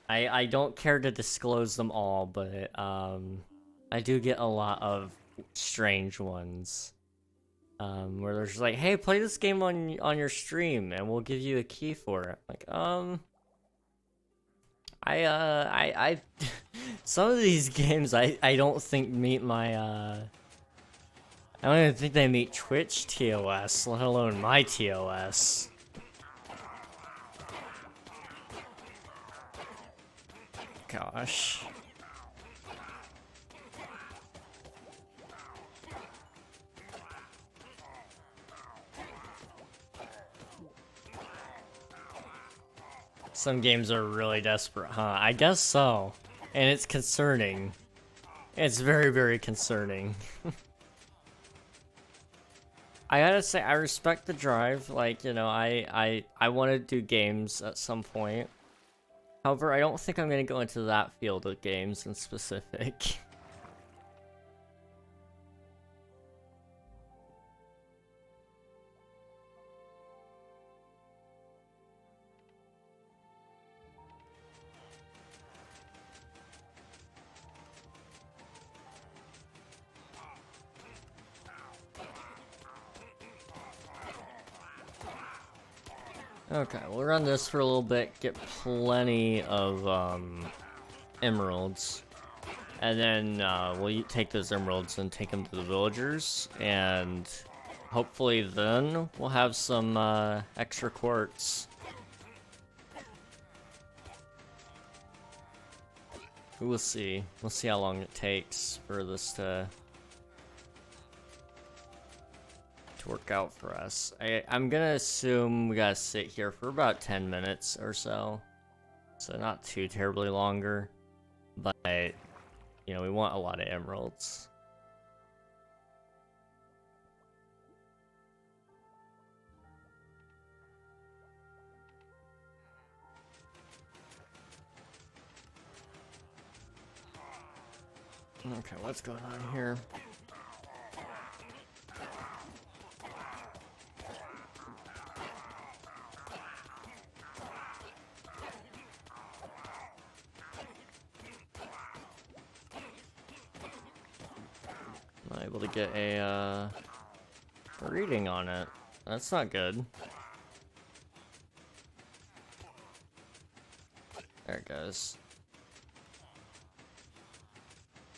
I don't care to disclose them all, but I do get a lot of strange ones. Where they're just like, hey, play this game on your stream and we'll give you a key for it. Like, I some of these games I don't think meet my I don't even think they meet Twitch TOS, let alone my TOS. Gosh. Some games are really desperate, huh? I guess so. And it's concerning. It's very, very concerning. I gotta say, I respect the drive. Like, you know, I want to do games at some point. However, I don't think I'm gonna go into that field of games in specific. Okay, we'll run this for a little bit, get plenty of emeralds, and then we'll take those emeralds and take them to the villagers, and hopefully then we'll have some extra quartz. We'll see. We'll see how long it takes for this to work out for us. I'm gonna assume we gotta sit here for about 10 minutes or so. So not too terribly longer. But, you know, we want a lot of emeralds. Okay, what's going on here? Not able to get a reading on it. That's not good. There it goes.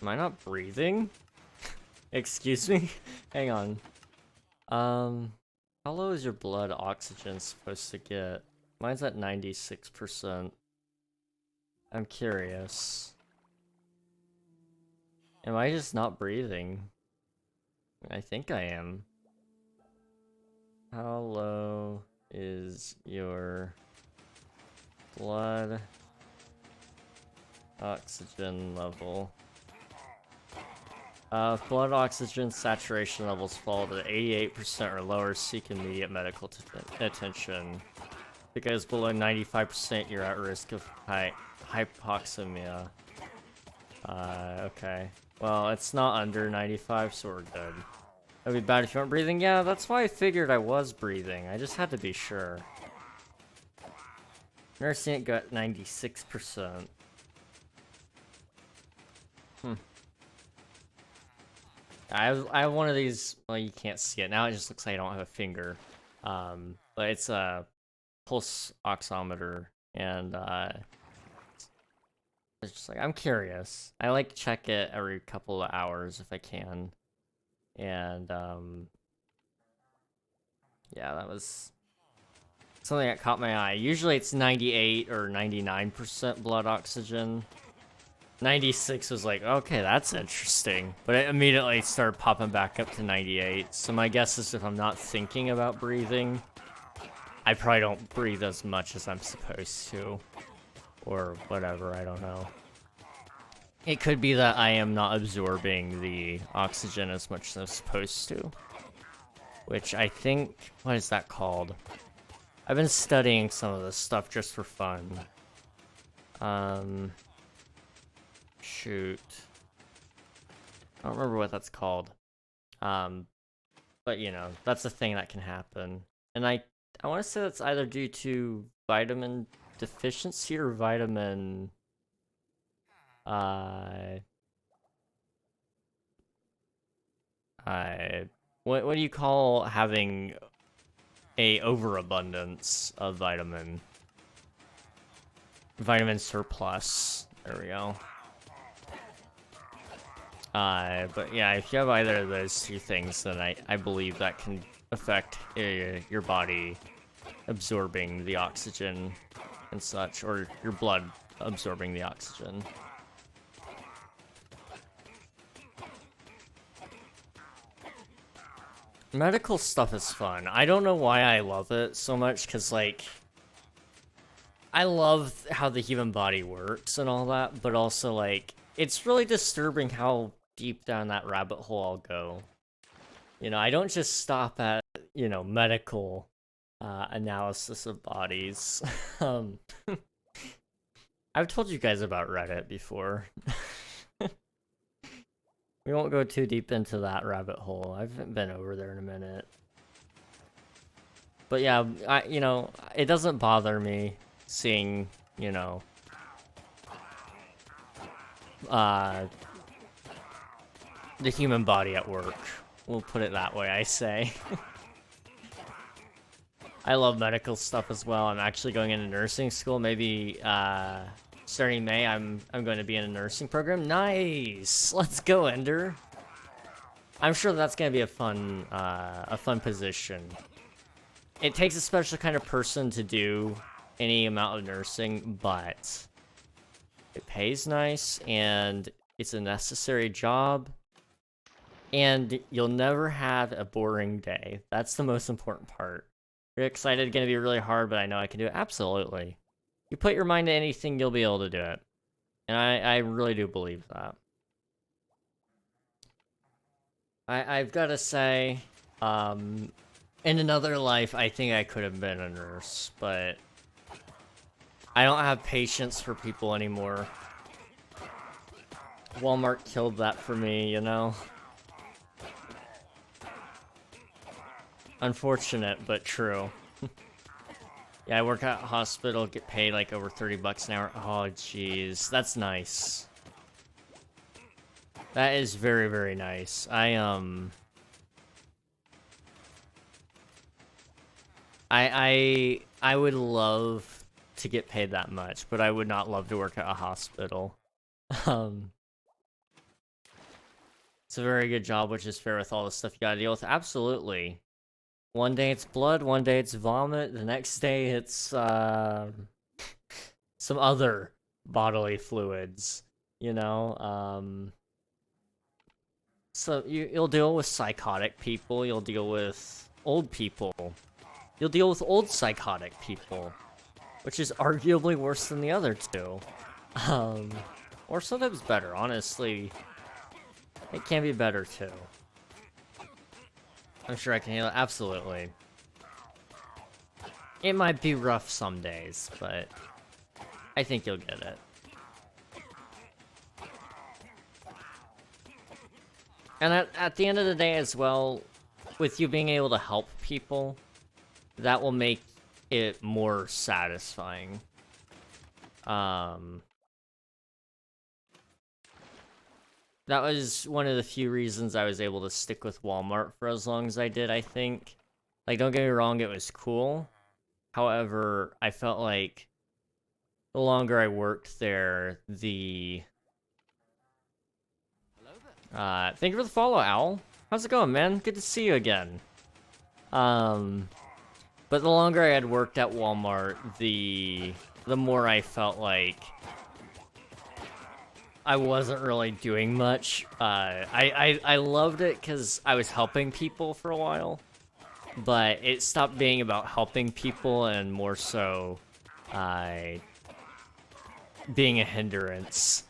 Am I not breathing? Excuse me? Hang on. How low is your blood oxygen supposed to get? Mine's at 96%. I'm curious. Am I just not breathing? I think I am. How low is your blood oxygen level? If blood oxygen saturation levels fall to 88% or lower, seek immediate medical attention. If it goes below 95%, you're at risk of hypoxemia. Okay. Well, it's not under 95, so we're good. That'd be bad if you weren't breathing. Yeah, that's why I figured I was breathing. I just had to be sure. Nursing it got 96%. I have one of these. Well, you can't see it now. It just looks like I don't have a finger. But it's a pulse oximeter, and it's just like, I'm curious. I like to check it every couple of hours if I can. And yeah, that was something that caught my eye. Usually it's 98 or 99% blood oxygen. 96 was like, okay, that's interesting. But it immediately started popping back up to 98. So my guess is if I'm not thinking about breathing, I probably don't breathe as much as I'm supposed to. Or whatever, I don't know. It could be that I am not absorbing the oxygen as much as I'm supposed to. Which I think... What is that called? I've been studying some of this stuff just for fun. Shoot. I don't remember what that's called. But, you know, that's a thing that can happen. And I want to say that's either due to vitamin deficiency or vitamin... what do you call having a overabundance of vitamin? Vitamin surplus. There we go. But yeah, if you have either of those two things, then I believe that can affect your body absorbing the oxygen and such, or your blood absorbing the oxygen. Medical stuff is fun. I don't know why I love it so much, because, like, I love how the human body works and all that, but also, like, it's really disturbing how deep down that rabbit hole I'll go. You know, I don't just stop at, you know, medical analysis of bodies. I've told you guys about Reddit before. We won't go too deep into that rabbit hole. I haven't been over there in a minute. But yeah, you know, it doesn't bother me seeing, you know, the human body at work. We'll put it that way, I say. I love medical stuff as well. I'm actually going into nursing school. Maybe, starting May, I'm going to be in a nursing program. Nice! Let's go, Ender! I'm sure that's going to be a fun position. It takes a special kind of person to do any amount of nursing, but it pays nice, and it's a necessary job, and you'll never have a boring day. That's the most important part. You're excited, it's going to be really hard, but I know I can do it. Absolutely. You put your mind to anything, you'll be able to do it. And I really do believe that. I've got to say, in another life, I think I could have been a nurse, but I don't have patience for people anymore. Walmart killed that for me, you know? Unfortunate, but true. Yeah, I work at a hospital, get paid like over 30 bucks an hour. Oh, jeez. That's nice. That is very, very nice. I would love to get paid that much, but I would not love to work at a hospital. It's a very good job, which is fair with all the stuff you gotta deal with. Absolutely. One day it's blood, one day it's vomit, the next day it's, some other bodily fluids, you know? So you'll deal with psychotic people, you'll deal with old people, you'll deal with old psychotic people, which is arguably worse than the other two. Or sometimes better, honestly. It can be better too. I'm sure I can handle it. Absolutely. It might be rough some days, but I think you'll get it. And at the end of the day as well, with you being able to help people, that will make it more satisfying. That was one of the few reasons I was able to stick with Walmart for as long as I did, I think. Like, don't get me wrong, it was cool. However, I felt like the longer I worked there, the... thank you for the follow, Owl. How's it going, man? Good to see you again. But the longer I had worked at Walmart, the more I felt like I wasn't really doing much. I loved it because I was helping people for a while, but it stopped being about helping people and more so being a hindrance.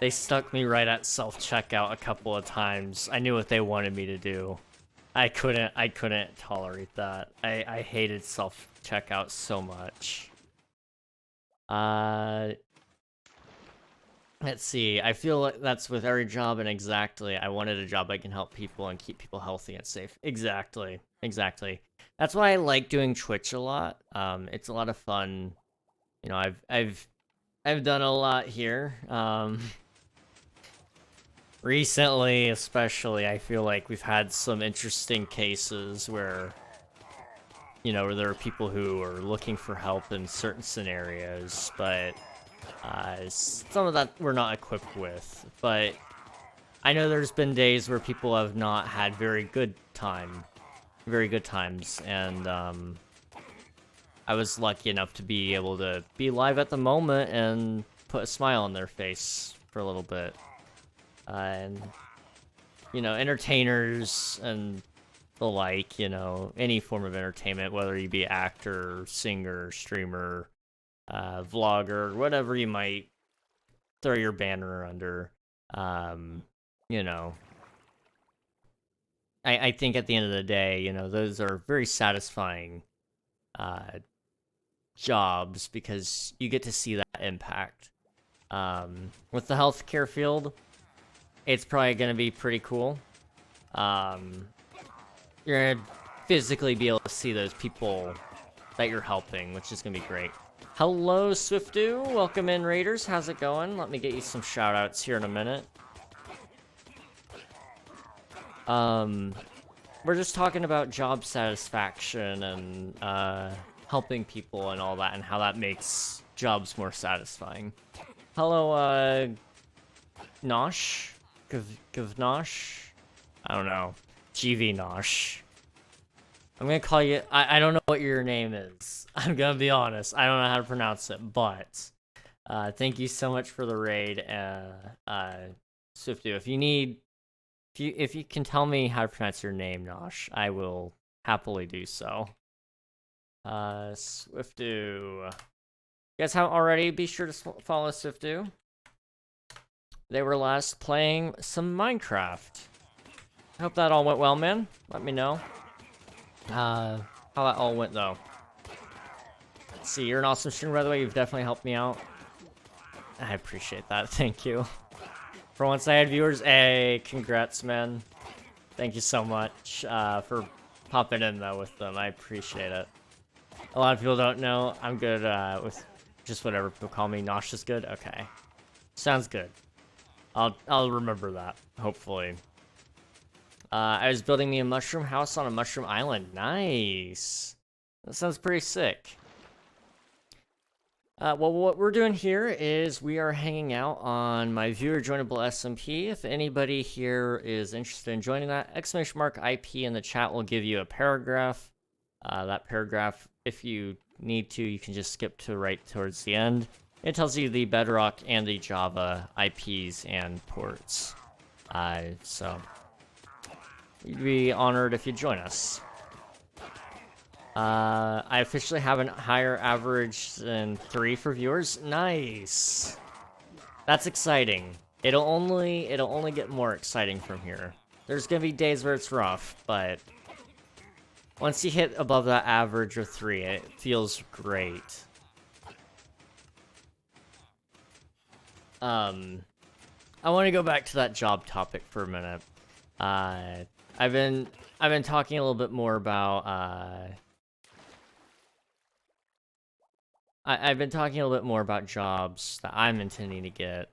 They stuck me right at self-checkout a couple of times. I knew what they wanted me to do. I couldn't tolerate that. I hated self-checkout so much. Let's see. I feel like that's with every job, and exactly. I wanted a job I can help people and keep people healthy and safe. Exactly. Exactly. That's why I like doing Twitch a lot. It's a lot of fun. You know, I've done a lot here. Recently, especially, I feel like we've had some interesting cases where, you know, where there are people who are looking for help in certain scenarios, but some of that we're not equipped with. But I know there's been days where people have not had very good times, and I was lucky enough to be able to be live at the moment and put a smile on their face for a little bit. And, you know, entertainers and the like, you know, any form of entertainment, whether you be actor, singer, streamer, vlogger, whatever you might throw your banner under, you know, I think at the end of the day, you know, those are very satisfying jobs because you get to see that impact. With the healthcare field, it's probably going to be pretty cool. You're going to physically be able to see those people that you're helping, which is going to be great. Hello, Swiftu. Welcome in, Raiders. How's it going? Let me get you some shout-outs here in a minute. We're just talking about job satisfaction and helping people and all that, and how that makes jobs more satisfying. Hello, Nosh? Gavnosh? I don't know. GV Nosh. I'm gonna call you... I don't know what your name is. I'm gonna be honest. I don't know how to pronounce it, but... thank you so much for the raid, Swiftu. If you need... If you can tell me how to pronounce your name, Nosh, I will happily do so. Swiftu. You guys haven't already, be sure to follow Swiftu. They were last playing some Minecraft. I hope that all went well, man. Let me know how that all went, though. Let's see, you're an awesome streamer, by the way. You've definitely helped me out. I appreciate that. Thank you. For once I had viewers, hey, congrats, man. Thank you so much for popping in, though, with them. I appreciate it. A lot of people don't know. I'm good with just whatever people call me. Nosh is good? Okay. Sounds good. I'll remember that, hopefully. I was building me a mushroom house on a mushroom island. Nice. That sounds pretty sick. Well, what we're doing here is we are hanging out on my viewer joinable SMP. If anybody here is interested in joining that, !IP in the chat will give you a paragraph. That paragraph, if you need to, you can just skip to right towards the end. It tells you the Bedrock and the Java IPs and ports. So you'd be honored if you join us. I officially have a higher average than 3 for viewers. Nice. That's exciting. It'll only get more exciting from here. There's gonna be days where it's rough, but once you hit above that average of 3, it feels great. I want to go back to that job topic for a minute. I've been talking a little bit more about I've been talking a little bit more about jobs that I'm intending to get,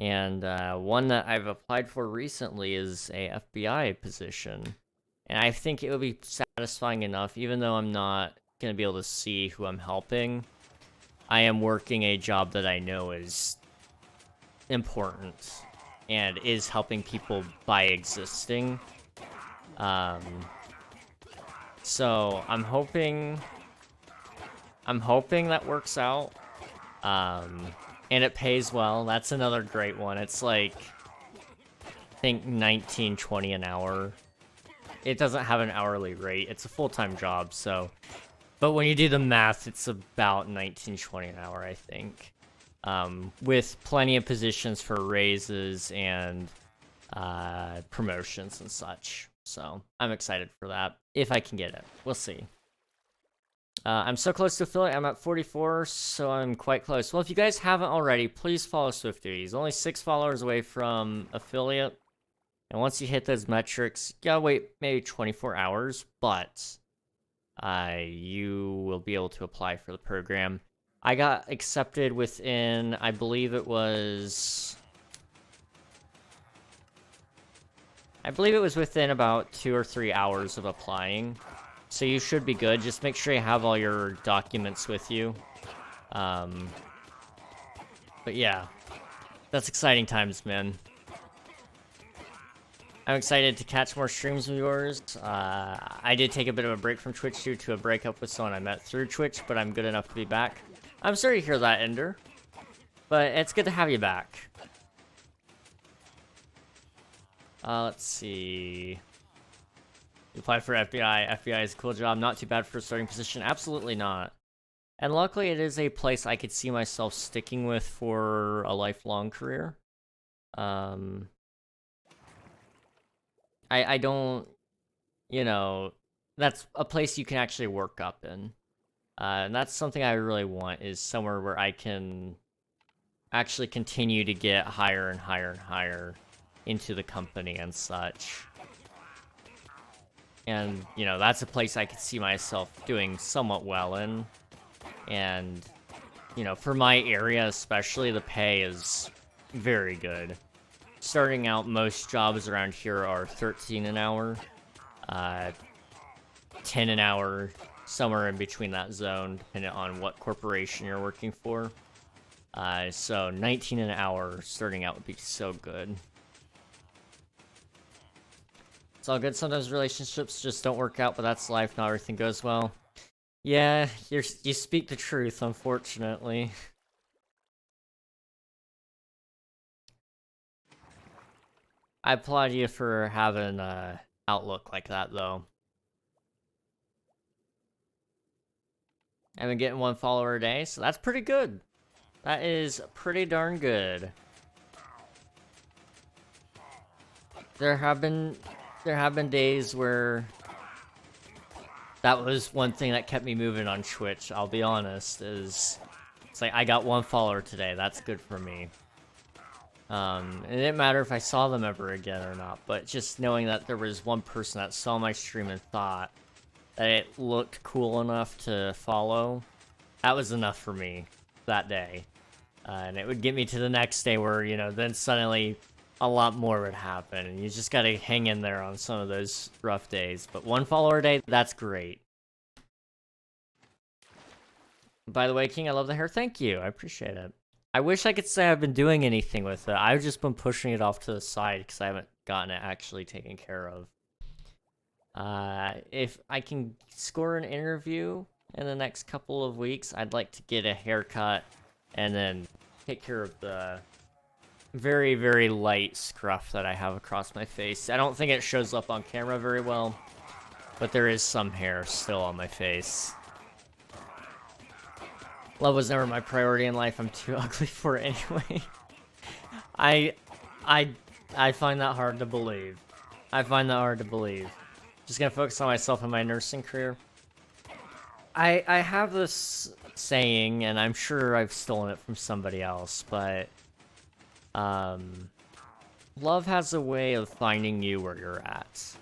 and one that I've applied for recently is a FBI position, and I think it would be satisfying enough, even though I'm not gonna be able to see who I'm helping. I am working a job that I know is important and is helping people by existing. So I'm hoping that works out. And it pays well. That's another great one. It's like, I think $19.20 an hour. It doesn't have an hourly rate. It's a full-time job, so, but when you do the math, it's about $19.20 an hour, I think. with plenty of positions for raises and promotions and such. So I'm excited for that, if I can get it. We'll see. I'm so close to affiliate. I'm at 44, so I'm quite close. Well, if you guys haven't already, please follow Swifty. He's only 6 followers away from affiliate. And once you hit those metrics, you gotta wait maybe 24 hours, but you will be able to apply for the program. I got accepted within, I believe it was within about 2 or 3 hours of applying. So you should be good. Just make sure you have all your documents with you. But yeah, that's exciting times, man. I'm excited to catch more streams of yours. I did take a bit of a break from Twitch due to a breakup with someone I met through Twitch, but I'm good enough to be back. I'm sorry to hear that, Ender. But it's good to have you back. Let's see. You applied for FBI. FBI is a cool job. Not too bad for a starting position. Absolutely not. And luckily, it is a place I could see myself sticking with for a lifelong career. I don't, you know, that's a place you can actually work up in. And that's something I really want, is somewhere where I can actually continue to get higher and higher and higher into the company and such. And, you know, that's a place I could see myself doing somewhat well in. And, you know, for my area especially, the pay is very good. Starting out, most jobs around here are 13 an hour, 10 an hour, somewhere in between that zone, depending on what corporation you're working for. So 19 an hour starting out would be so good. It's all good. Sometimes relationships just don't work out, but that's life. Not everything goes well. Yeah, you speak the truth, unfortunately. I applaud you for having an outlook like that, though. I've been getting 1 follower a day, so that's pretty good. That is pretty darn good. There have been days where that was one thing that kept me moving on Twitch, I'll be honest, is it's like I got 1 follower today, that's good for me. It didn't matter if I saw them ever again or not, but just knowing that there was one person that saw my stream and thought that it looked cool enough to follow, that was enough for me that day. And it would get me to the next day where, you know, then suddenly a lot more would happen, and you just gotta hang in there on some of those rough days. But 1 follower a day, that's great. By the way, King, I love the hair. Thank you. I appreciate it. I wish I could say I've been doing anything with it. I've just been pushing it off to the side because I haven't gotten it actually taken care of. If I can score an interview in the next couple of weeks, I'd like to get a haircut and then take care of the very, very light scruff that I have across my face. I don't think it shows up on camera very well, but there is some hair still on my face. Love was never my priority in life. I'm too ugly for it anyway. I find that hard to believe. Just gonna focus on myself and my nursing career. I have this saying, and I'm sure I've stolen it from somebody else, but love has a way of finding you where you're at.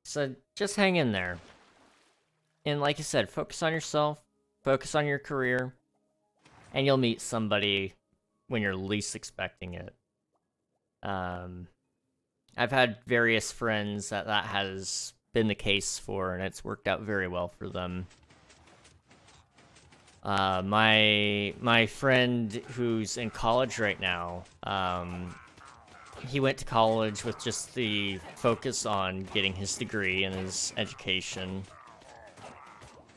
So just hang in there. And like I said, focus on yourself, focus on your career, and you'll meet somebody when you're least expecting it. I've had various friends that has been the case for, and it's worked out very well for them. My friend who's in college right now, he went to college with just the focus on getting his degree and his education.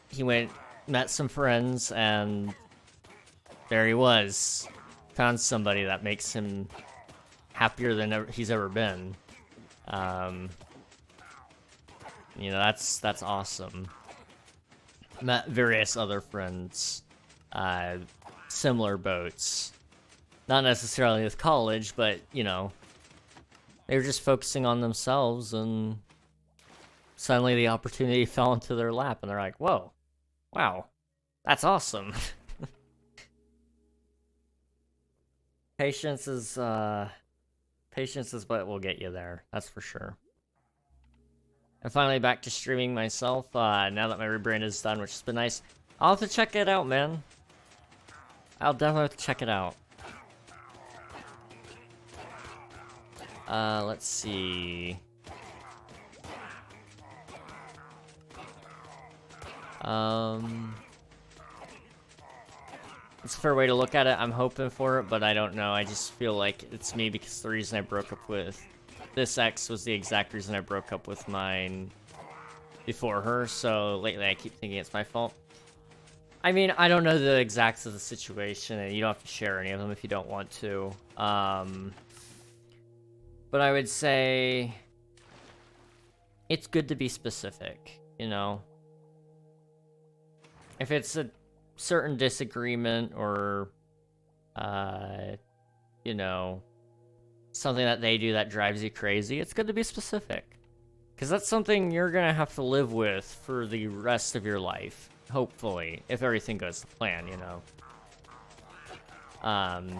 He met some friends, and there he was. Found somebody that makes him happier than he's ever been. You know, that's awesome. Met various other friends similar boats. Not necessarily with college, but, you know, they were just focusing on themselves, and suddenly the opportunity fell into their lap, and they're like, whoa, wow, that's awesome. Patience is what will get you there, that's for sure. I'm finally back to streaming myself, now that my rebrand is done, which has been nice. I'll have to check it out, man. I'll definitely have to check it out. Let's see. It's a fair way to look at it. I'm hoping for it, but I don't know. I just feel like it's me because the reason I broke up with this ex was the exact reason I broke up with mine before her, so lately I keep thinking it's my fault. I mean, I don't know the exacts of the situation, and you don't have to share any of them if you don't want to. But I would say it's good to be specific, you know? If it's a certain disagreement or, you know, something that they do that drives you crazy, it's good to be specific. Because that's something you're gonna have to live with for the rest of your life, hopefully, if everything goes to plan, you know?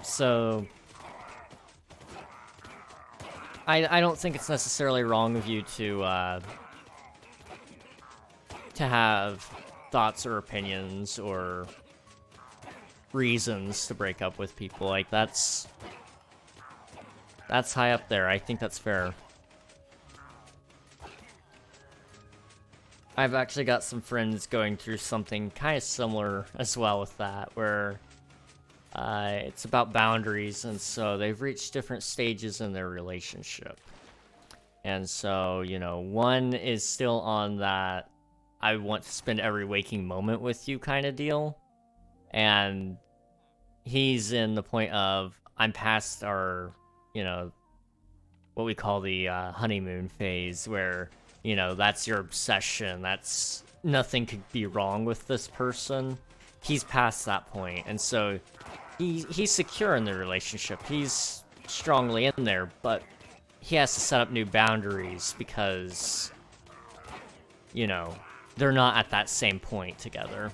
So I don't think it's necessarily wrong of you to have thoughts or opinions or reasons to break up with people. Like, that's high up there. I think that's fair. I've actually got some friends going through something kind of similar as well with that, where it's about boundaries, and so they've reached different stages in their relationship. And so, you know, one is still on that I want to spend every waking moment with you kind of deal. And he's in the point of, I'm past our, you know, what we call the honeymoon phase, where, you know, that's your obsession. That's, nothing could be wrong with this person. He's past that point, and so he's secure in the relationship. He's strongly in there, but he has to set up new boundaries because, you know, they're not at that same point together.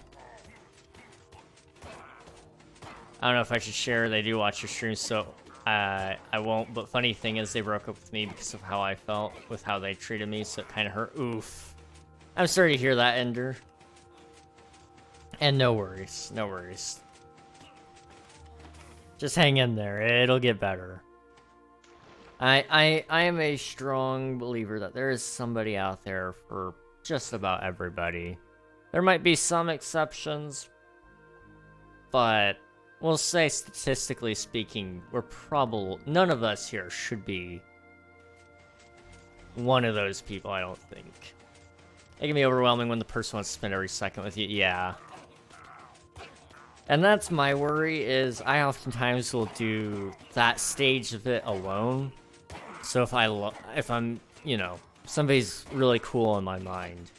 I don't know if I should share. They do watch your streams, so I won't. But funny thing is, they broke up with me because of how I felt with how they treated me, so it kind of hurt. Oof. I'm sorry to hear that, Ender. And no worries, no worries. Just hang in there, it'll get better. I am a strong believer that there is somebody out there for just about everybody. There might be some exceptions, but we'll say statistically speaking, none of us here should be one of those people, I don't think. It can be overwhelming when the person wants to spend every second with you, yeah. And that's my worry, is I oftentimes will do that stage of it alone. So if I'm, you know, somebody's really cool in my mind,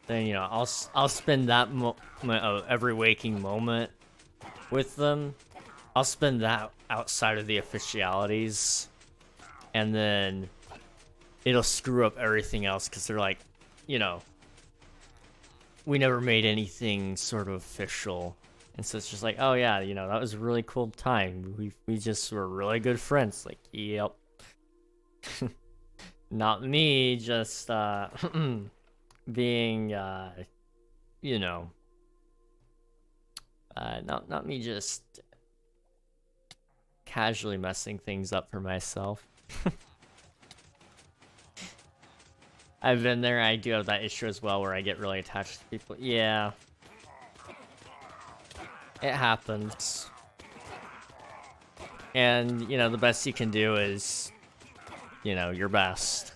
then, you know, I'll spend that every waking moment with them. I'll spend that outside of the officialities, and then it'll screw up everything else because they're like, you know, we never made anything sort of official. And so it's just like, oh yeah, you know, that was a really cool time. We just were really good friends. Like, yep. Not me, just being, you know, not me just casually messing things up for myself. I've been there. I do have that issue as well, where I get really attached to people. Yeah. It happens. And, you know, the best you can do is, you know, your best.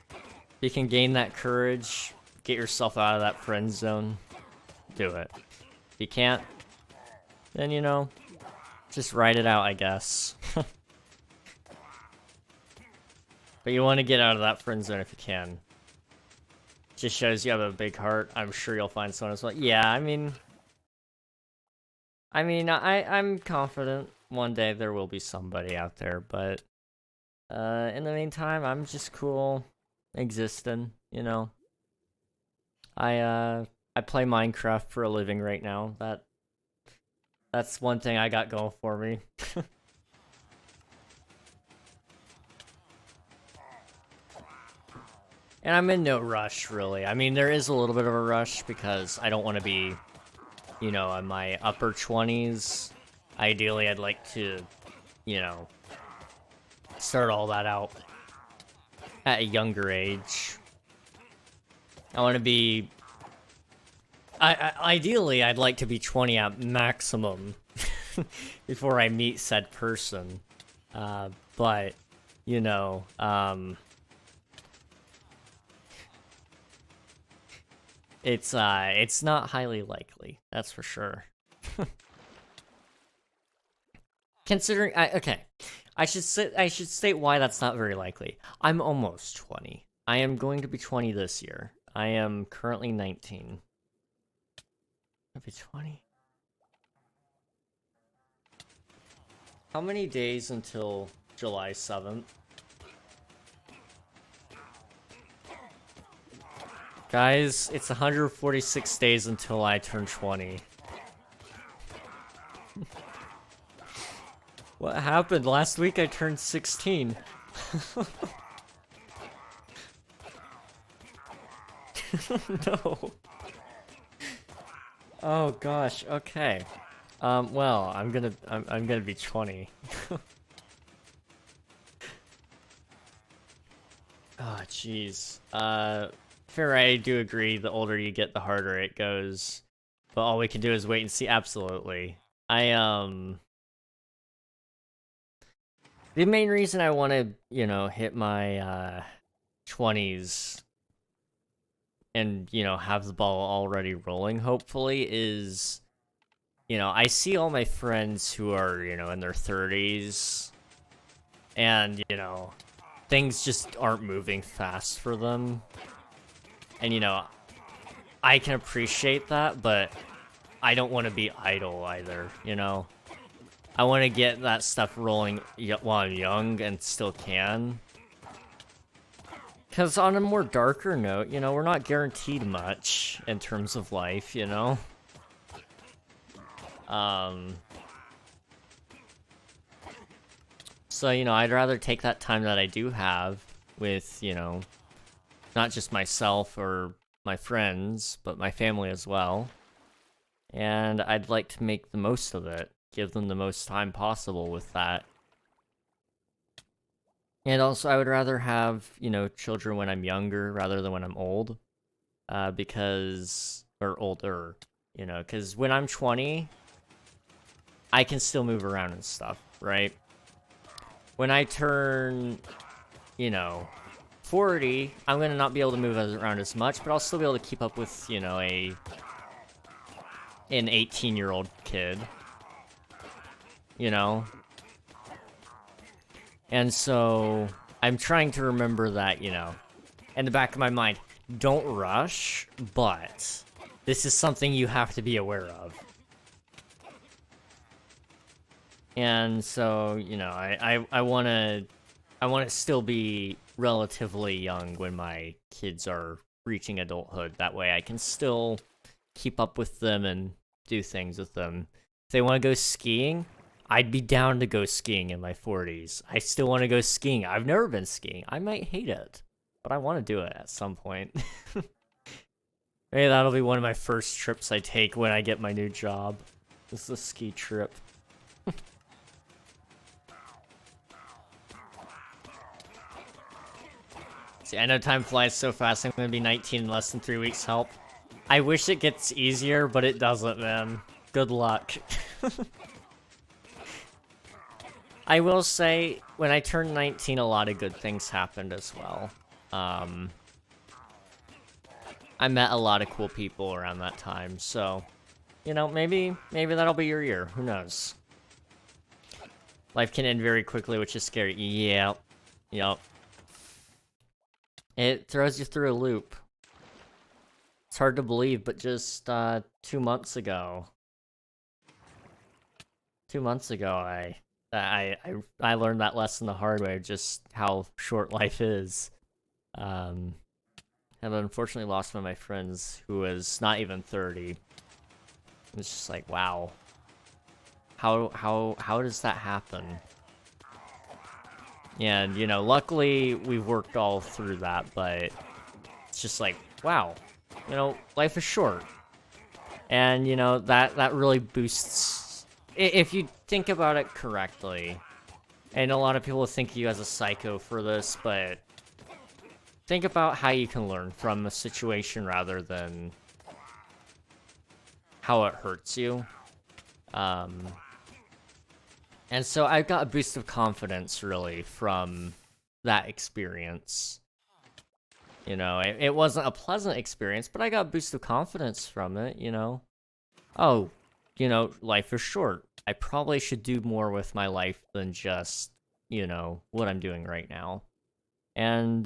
If you can gain that courage, get yourself out of that friend zone, do it. If you can't, then, you know, just ride it out, I guess. But you want to get out of that friend zone if you can. Just shows you have a big heart. I'm sure you'll find someone as well. Yeah, I mean, I mean, I'm confident one day there will be somebody out there, but in the meantime, I'm just cool existing, you know. I play Minecraft for a living right now. That's one thing I got going for me. And I'm in no rush, really. I mean, there is a little bit of a rush because I don't want to be, you know, in my upper 20s. Ideally, I'd like to, you know, start all that out at a younger age. I want to be... ideally, I'd like to be 20 at maximum before I meet said person. But, you know, it's not highly likely, that's for sure. Considering, okay, I should state why that's not very likely. I'm almost 20. I am going to be 20 this year. I am currently 19. I'll be 20. How many days until July 7th? Guys, it's 146 days until I turn 20. What happened? Last week I turned 16. No. Oh gosh, okay. Well, I'm gonna be 20. Oh, jeez. Fair, I do agree, the older you get, the harder it goes. But all we can do is wait and see. Absolutely. The main reason I want to, you know, hit my, 20s and, you know, have the ball already rolling, hopefully, is, you know, I see all my friends who are, you know, in their 30s, and, you know, things just aren't moving fast for them. And, you know, I can appreciate that, but I don't want to be idle either, you know? I want to get that stuff rolling while I'm young and still can. Because on a more darker note, you know, we're not guaranteed much in terms of life, you know? So, you know, I'd rather take that time that I do have with, you know, not just myself or my friends, but my family as well. And I'd like to make the most of it, give them the most time possible with that. And also, I would rather have, you know, children when I'm younger rather than when I'm old. Or older, you know, because when I'm 20, I can still move around and stuff, right? When I turn, you know, 40, I'm gonna not be able to move around as much, but I'll still be able to keep up with, you know, an 18-year-old kid, you know? And so, I'm trying to remember that, you know, in the back of my mind, don't rush, but this is something you have to be aware of. And so, you know, I wanna still be relatively young when my kids are reaching adulthood. That way I can still keep up with them and do things with them. If they want to go skiing, I'd be down to go skiing in my 40s. I still want to go skiing. I've never been skiing. I might hate it, but I want to do it at some point. Maybe that'll be one of my first trips I take when I get my new job. This is a ski trip. See, I know time flies so fast. I'm gonna be 19 in less than 3 weeks. Help. I wish it gets easier, but it doesn't, man. Good luck. I will say, when I turned 19, a lot of good things happened as well. I met a lot of cool people around that time, so, you know, maybe that'll be your year. Who knows? Life can end very quickly, which is scary. Yep. It throws you through a loop. It's hard to believe, but just 2 months ago, 2 months ago, I learned that lesson the hard way, just how short life is. And unfortunately lost one of my friends who was not even 30. It's just like, wow. How does that happen? And, you know, luckily we've worked all through that, but it's just like, wow, you know, life is short. And, you know, that really boosts, if you think about it correctly. And a lot of people think of you as a psycho for this, but think about how you can learn from a situation rather than how it hurts you. And so I got a boost of confidence, really, from that experience. You know, it wasn't a pleasant experience, but I got a boost of confidence from it, you know? Oh, you know, life is short. I probably should do more with my life than just, you know, what I'm doing right now. And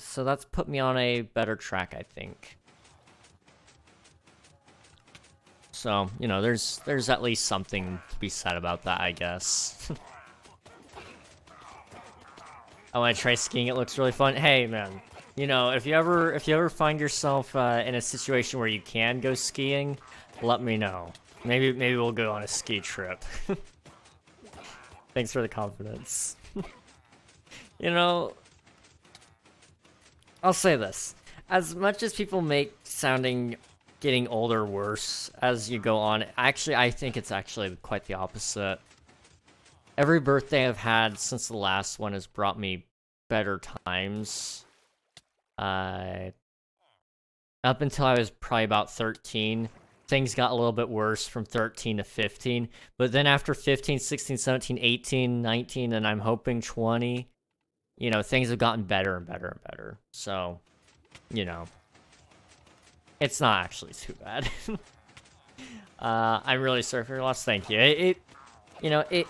so that's put me on a better track, I think. So, you know, there's at least something to be said about that, I guess. I want to try skiing. It looks really fun. Hey, man, you know, if you ever find yourself in a situation where you can go skiing, let me know. Maybe we'll go on a ski trip. Thanks for the confidence. You know, I'll say this. As much as people make sounding getting older worse as you go on, actually, I think it's actually quite the opposite. Every birthday I've had since the last one has brought me better times. Up until I was probably about 13, things got a little bit worse from 13 to 15. But then after 15, 16, 17, 18, 19, and I'm hoping 20, you know, things have gotten better and better and better. So, you know, it's not actually too bad. I'm really sorry for your loss. Thank you. You know, it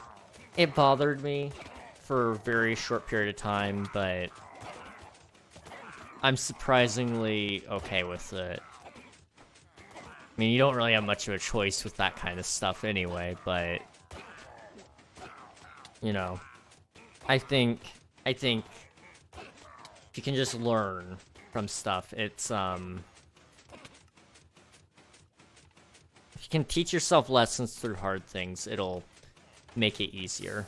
bothered me for a very short period of time, but I'm surprisingly okay with it. I mean, you don't really have much of a choice with that kind of stuff anyway, but you know, I think if you can just learn from stuff, it's if you can teach yourself lessons through hard things, it'll make it easier.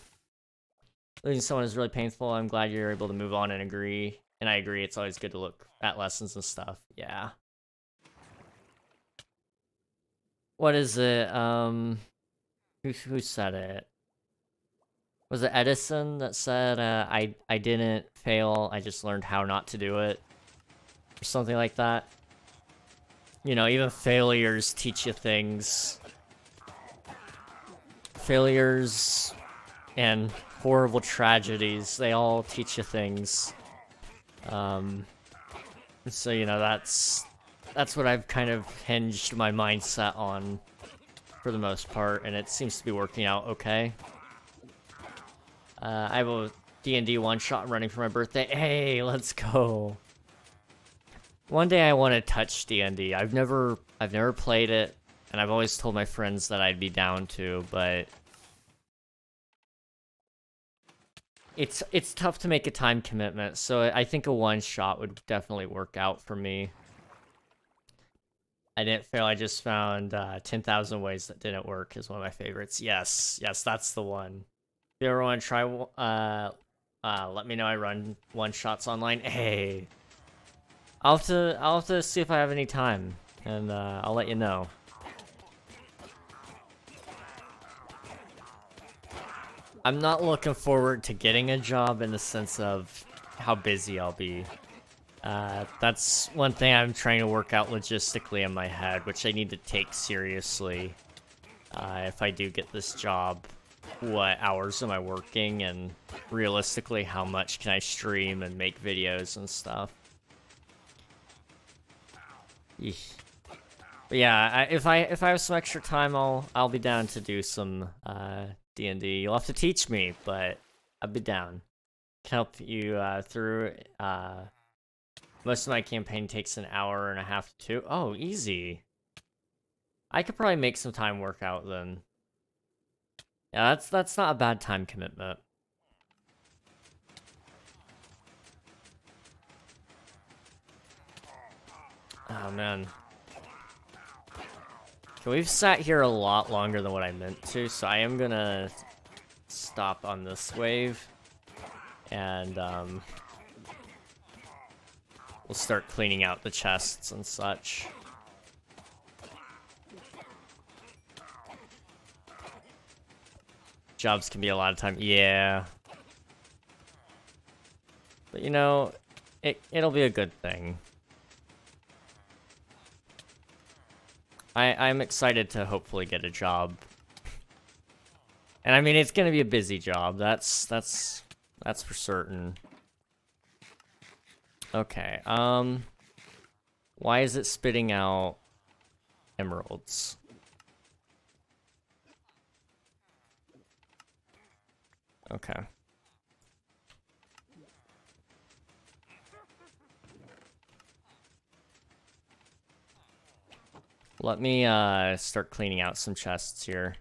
Losing someone is really painful. I'm glad you're able to move on and agree. And I agree, it's always good to look at lessons and stuff. Yeah. What is it? Who said it? Was it Edison that said, I didn't fail, I just learned how not to do it? Or something like that. You know, even failures teach you things. Failures and horrible tragedies, they all teach you things. So, you know, that's what I've kind of hinged my mindset on for the most part, and it seems to be working out okay. I have a D&D one-shot running for my birthday. Hey, let's go. One day I want to touch D&D. I've never played it, and I've always told my friends that I'd be down to, but it's tough to make a time commitment, so I think a one-shot would definitely work out for me. I didn't fail, I just found 10,000 ways that didn't work is one of my favorites. Yes, that's the one. If you ever want to try, let me know. I run one-shots online. Hey, I'll have to see if I have any time, and I'll let you know. I'm not looking forward to getting a job in the sense of how busy I'll be. That's one thing I'm trying to work out logistically in my head, which I need to take seriously. If I do get this job, what hours am I working, and realistically, how much can I stream and make videos and stuff? Eesh. But yeah, if I have some extra time, I'll be down to do some D&D. You'll have to teach me, but I'll be down. Can help you through. Most of my campaign takes an hour and a half to 2. Oh, easy. I could probably make some time work out then. Yeah, that's not a bad time commitment. Oh man. Okay, we've sat here a lot longer than what I meant to, so I am gonna stop on this wave. And we'll start cleaning out the chests and such. Jobs can be a lot of time. Yeah. But you know, it'll be a good thing. I'm excited to hopefully get a job. And I mean, it's gonna be a busy job. That's for certain. Okay, why is it spitting out emeralds? Okay. Let me start cleaning out some chests here.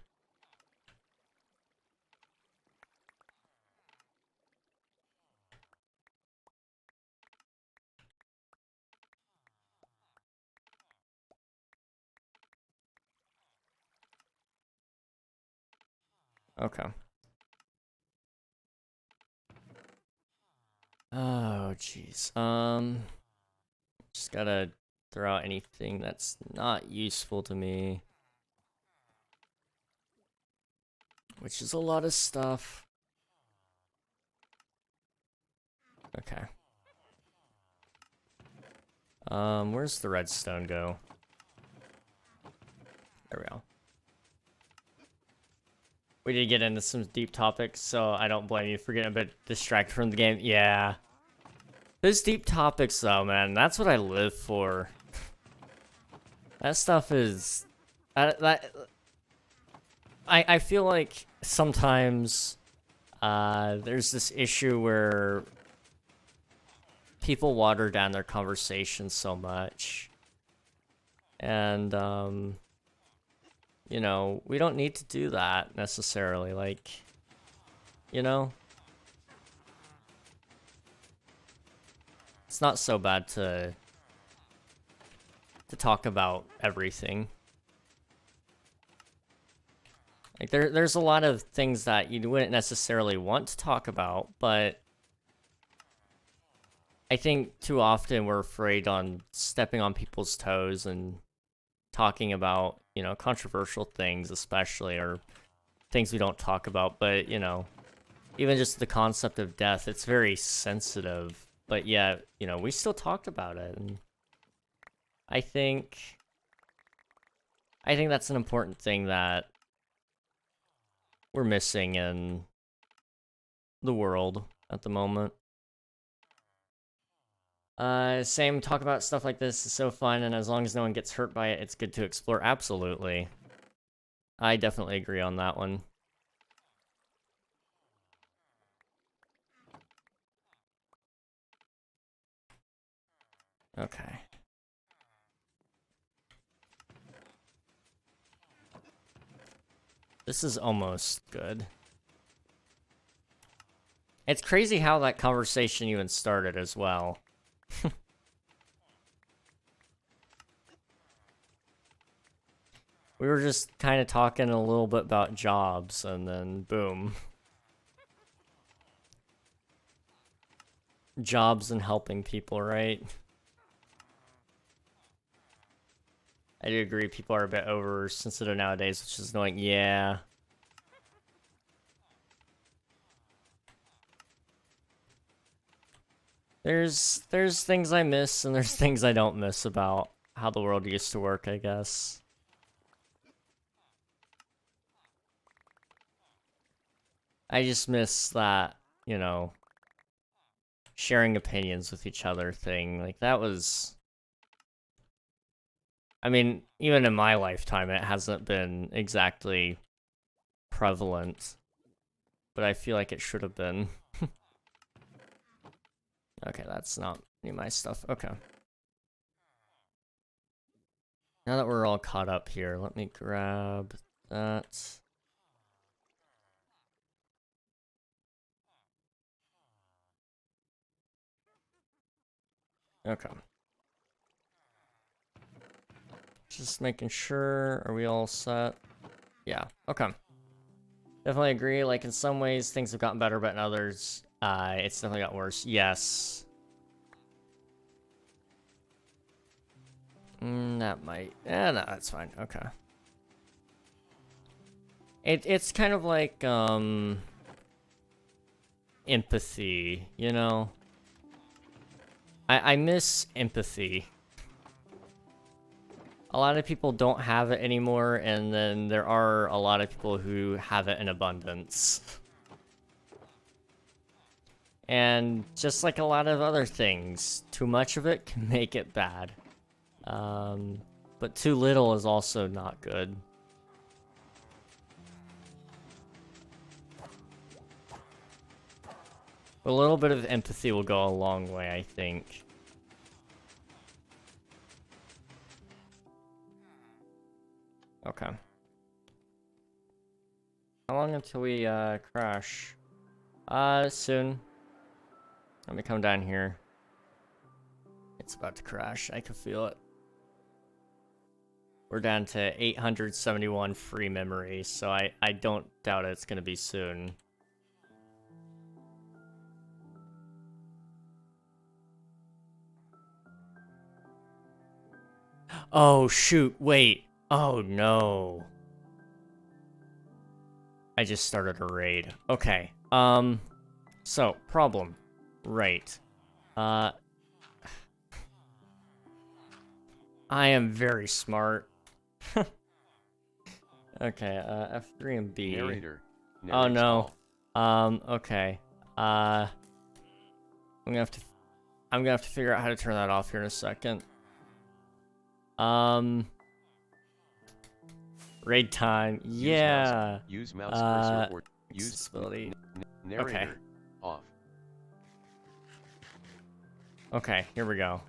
Okay. Oh, jeez. Just gotta throw out anything that's not useful to me. Which is a lot of stuff. Okay. Where's the redstone go? There we go. We did get into some deep topics, so I don't blame you for getting a bit distracted from the game. Yeah. Those deep topics, though, man, that's what I live for. That stuff is... I feel like sometimes there's this issue where people water down their conversations so much. And, you know, we don't need to do that necessarily. Like, you know? It's not so bad to talk about everything. Like, there's a lot of things that you wouldn't necessarily want to talk about, but I think too often we're afraid on stepping on people's toes and talking about, you know, controversial things, especially, or things we don't talk about. But, you know, even just the concept of death, it's very sensitive, but yet, you know, we still talked about it. And I think that's an important thing that we're missing in the world at the moment. Same, talk about stuff like this is so fun, and as long as no one gets hurt by it, it's good to explore. Absolutely. I definitely agree on that one. Okay. This is almost good. It's crazy how that conversation even started as well. We were just kind of talking a little bit about jobs, and then boom. Jobs and helping people, right? I do agree, people are a bit oversensitive nowadays, which is annoying. Yeah. There's things I miss, and there's things I don't miss about how the world used to work, I guess. I just miss that, you know, sharing opinions with each other thing. Like, that was... I mean, even in my lifetime, it hasn't been exactly prevalent. But I feel like it should have been. Okay, that's not any of my stuff. Okay. Now that we're all caught up here, let me grab that. Okay. Just making sure. Are we all set? Yeah. Okay. Definitely agree. Like, in some ways, things have gotten better, but in others, it's definitely gotten worse. Yes. That might... no, that's fine. Okay. It's kind of like, empathy, you know? I miss empathy. A lot of people don't have it anymore, and then there are a lot of people who have it in abundance. And just like a lot of other things, too much of it can make it bad. But too little is also not good. A little bit of empathy will go a long way, I think. Okay. How long until we, crash? Soon. Let me come down here. It's about to crash. I can feel it. We're down to 871 free memory, so I don't doubt it's gonna be soon. Oh, shoot, wait. Oh, no. I just started a raid. Okay, so, problem. Right. I am very smart. Okay, F3 and B. Narrator. Oh, no. All. Okay. I'm gonna have to figure out how to turn that off here in a second. Raid time. Yeah. Use mouse cursor or use accessibility. narrator. Okay. Off. Okay, here we go.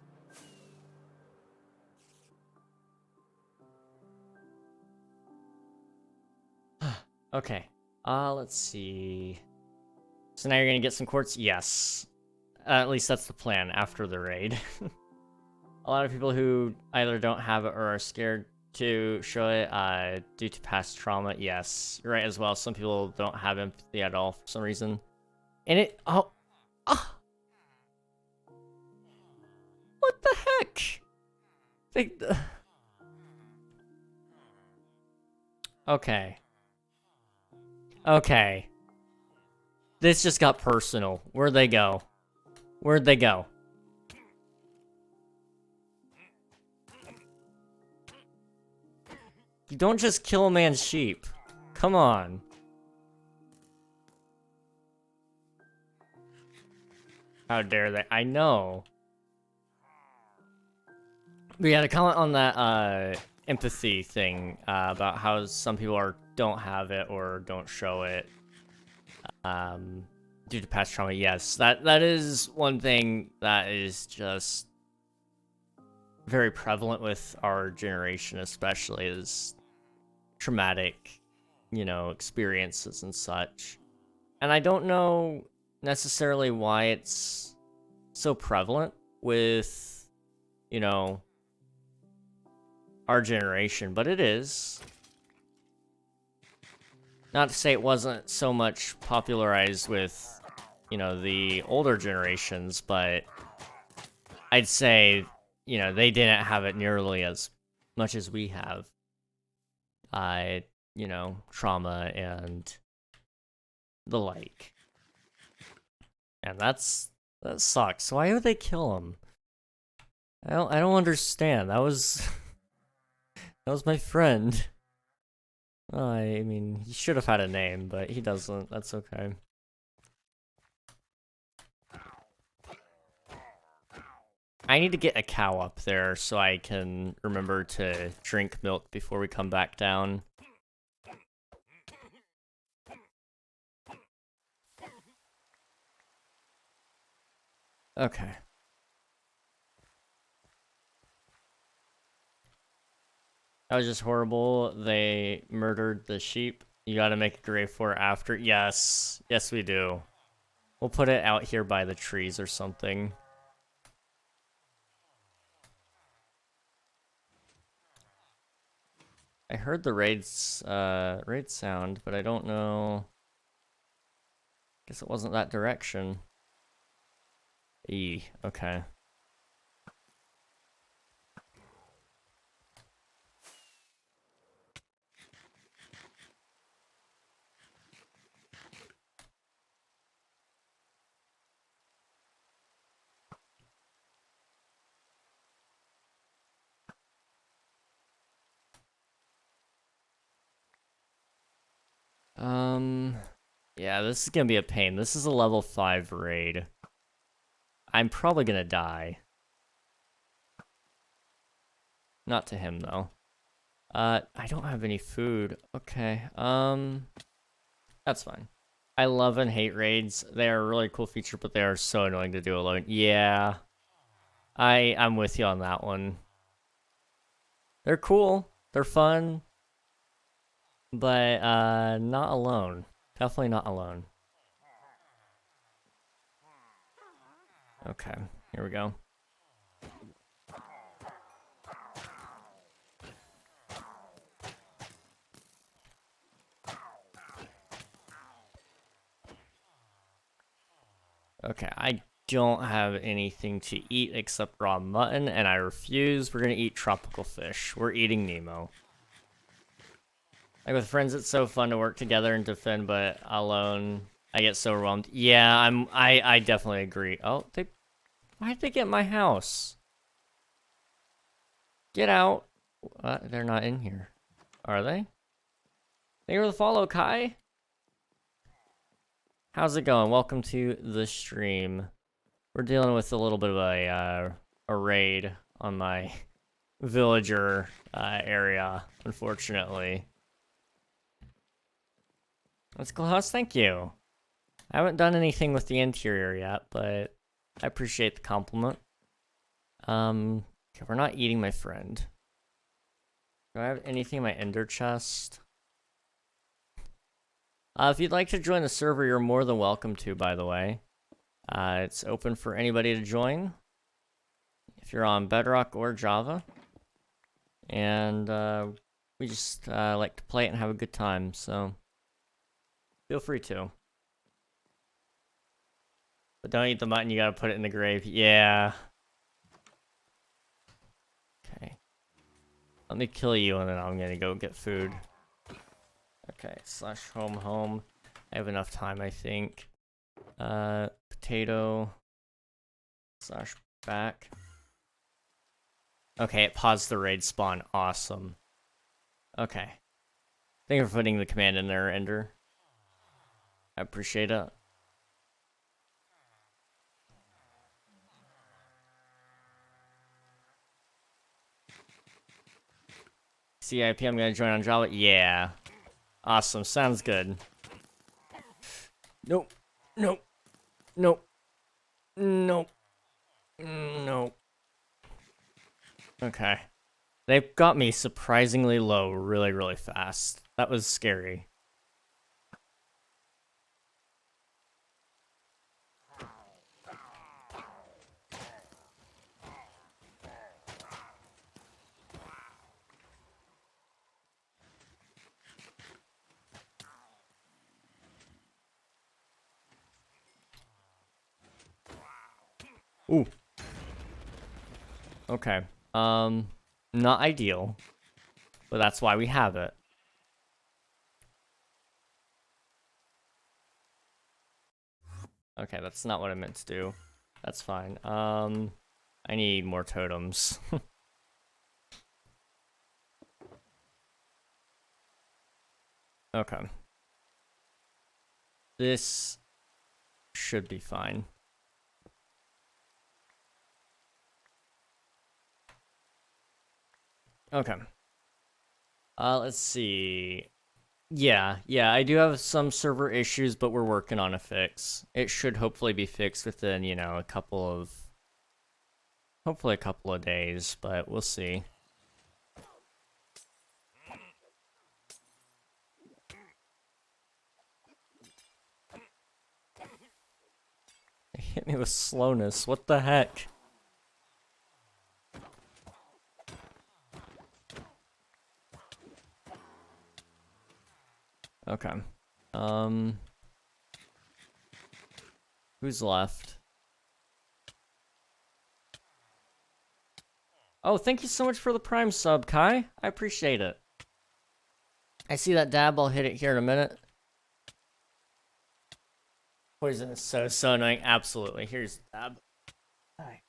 Okay. Let's see. So now you're gonna get some quartz? Yes. At least that's the plan after the raid. A lot of people who either don't have it or are scared to show it due to past trauma. Yes, you're right as well. Some people don't have empathy at all for some reason. And it... oh... ah! What the heck? Okay. Okay. This just got personal. Where'd they go? Where'd they go? You don't just kill a man's sheep. Come on. How dare they? I know. But yeah, to comment on that empathy thing about how some people don't have it or don't show it due to past trauma. Yes, that is one thing that is just very prevalent with our generation, especially, is traumatic, you know, experiences and such. And I don't know necessarily why it's so prevalent with, you know, our generation, but it is. Not to say it wasn't so much popularized with, you know, the older generations, but I'd say, you know, they didn't have it nearly as much as we have. You know, trauma and the like. And that sucks. Why would they kill him? I don't understand. That was that was my friend. I mean, he should have had a name, but he doesn't. That's okay. I need to get a cow up there so I can remember to drink milk before we come back down. Okay. That was just horrible. They murdered the sheep. You gotta make a grave for it after. Yes. Yes, we do. We'll put it out here by the trees or something. I heard the raid sound, but I don't know. Guess it wasn't that direction. Okay. Yeah, this is gonna be a pain. This is a level 5 raid. I'm probably gonna die. Not to him, though. I don't have any food. Okay, that's fine. I love and hate raids. They are a really cool feature, but they are so annoying to do alone. Yeah. I'm with you on that one. They're cool. They're fun. But, not alone. Definitely not alone. Okay, here we go. Okay, I don't have anything to eat except raw mutton, and I refuse. We're gonna eat tropical fish. We're eating Nemo. Like with friends, it's so fun to work together and defend, but alone, I get so overwhelmed. Yeah, I definitely agree. Oh, why'd they get my house? Get out. They're not in here. Are they? Thank you for the follow, Kai. How's it going? Welcome to the stream. We're dealing with a little bit of a raid on my villager area, unfortunately. Let's go, Klaus, thank you. I haven't done anything with the interior yet, but I appreciate the compliment. Okay, we're not eating my friend. Do I have anything in my ender chest? If you'd like to join the server, you're more than welcome to, by the way. It's open for anybody to join. If you're on Bedrock or Java. And we just like to play it and have a good time, so feel free to. But don't eat the mutton, you gotta put it in the grave. Yeah. Okay. Let me kill you and then I'm gonna go get food. Okay, / home. I have enough time, I think. Potato. / back. Okay, it paused the raid spawn. Awesome. Okay. Thank you for putting the command in there, Ender. I appreciate it. CIP, I'm gonna join on Java. Yeah. Awesome, sounds good. Nope. Nope. Nope. Nope. Nope. Okay. They got me surprisingly low really, really fast. That was scary. Ooh. Okay. Not ideal. But that's why we have it. Okay, that's not what I meant to do. That's fine. I need more totems. Okay. This should be fine. Okay. Let's see. Yeah, I do have some server issues, but we're working on a fix. It should hopefully be fixed within, you know, hopefully a couple of days, but we'll see. It hit me with slowness. What the heck? Okay. Who's left? Oh, thank you so much for the Prime sub, Kai. I appreciate it. I see that dab. I'll hit it here in a minute. Poison is so annoying. Absolutely. Here's dab. Hi.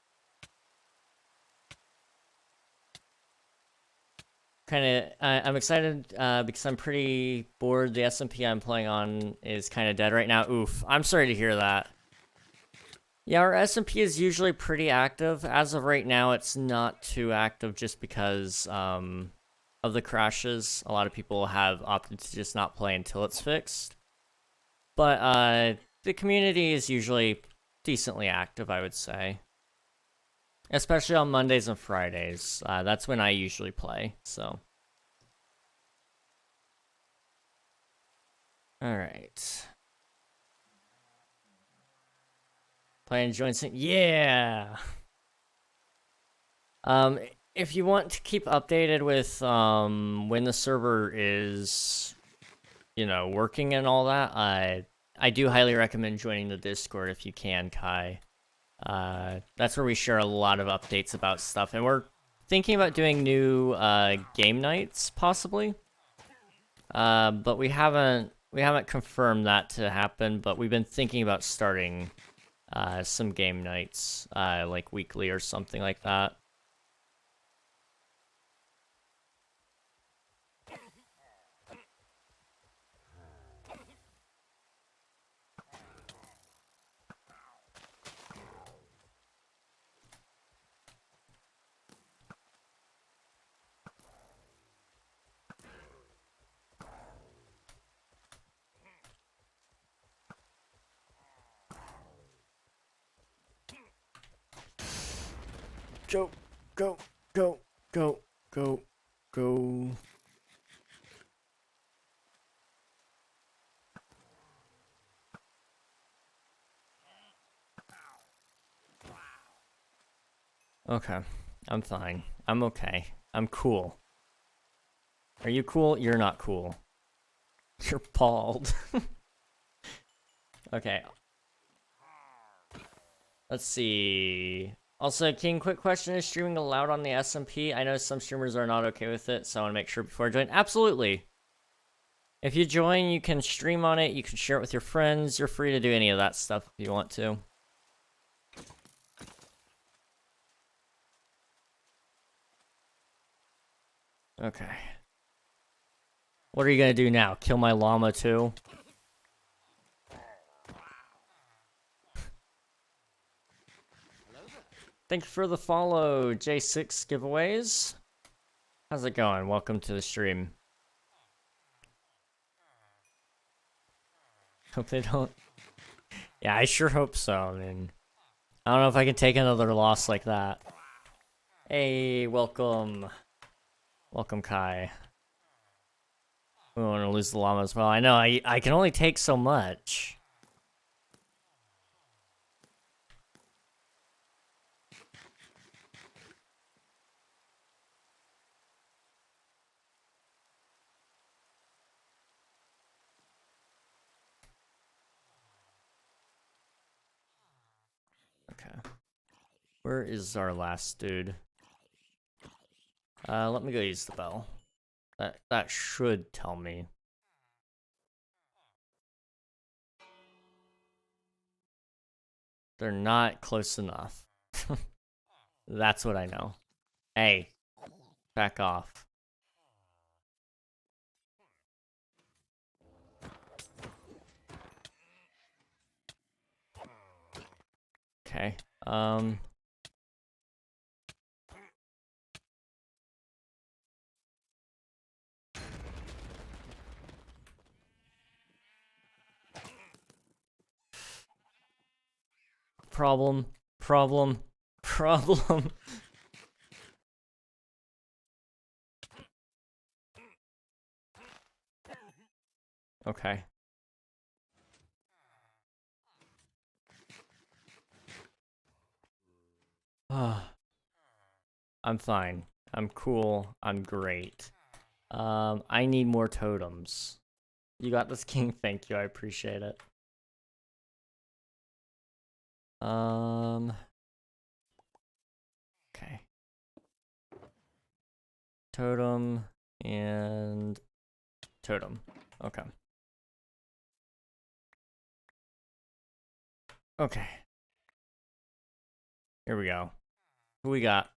I'm excited because I'm pretty bored. The SMP I'm playing on is kind of dead right now. Oof. I'm sorry to hear that. Yeah, our SMP is usually pretty active. As of right now, it's not too active just because of the crashes. A lot of people have opted to just not play until it's fixed. But the community is usually decently active, I would say. Especially on Mondays and Fridays. That's when I usually play, so. Alright. Playing joints. Yeah! If you want to keep updated with when the server is, you know, working and all that, I do highly recommend joining the Discord if you can, Kai. That's where we share a lot of updates about stuff, and we're thinking about doing new game nights possibly. But we haven't confirmed that to happen, but we've been thinking about starting some game nights like weekly or something like that. Go, go, go, go, go, go. Okay, I'm fine. I'm okay. I'm cool. Are you cool? You're not cool. You're bald. Okay. Let's see. Also, King, quick question. Is streaming allowed on the SMP? I know some streamers are not okay with it, so I want to make sure before I join. Absolutely. If you join, you can stream on it. You can share it with your friends. You're free to do any of that stuff if you want to. Okay. What are you gonna do now? Kill my llama too? Thank you for the follow, J6 giveaways. How's it going? Welcome to the stream. Hope they don't. Yeah, I sure hope so. I mean, I don't know if I can take another loss like that. Hey, welcome. Welcome, Kai. We want to lose the llama as well. I know, I can only take so much. Okay. Where is our last dude? Let me go use the bell. That should tell me. They're not close enough. That's what I know. Hey, back off. Okay. Problem. Okay. I'm fine. I'm cool. I'm great. I need more totems. You got this, King. Thank you. I appreciate it. Okay. Totem and totem. Okay. Okay. Here we go. Who we got?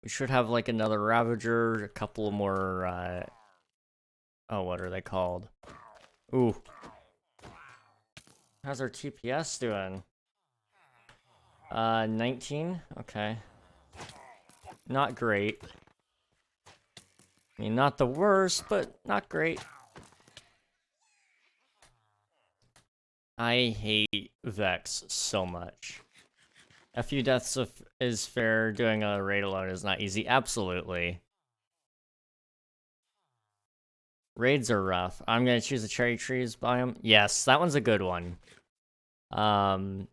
We should have like another Ravager, a couple more, oh, what are they called? Ooh. How's our TPS doing? 19? Okay. Not great. I mean, not the worst, but not great. I hate Vex so much. A few deaths is fair, doing a raid alone is not easy. Absolutely. Raids are rough. I'm gonna choose the cherry trees biome. Yes, that one's a good one.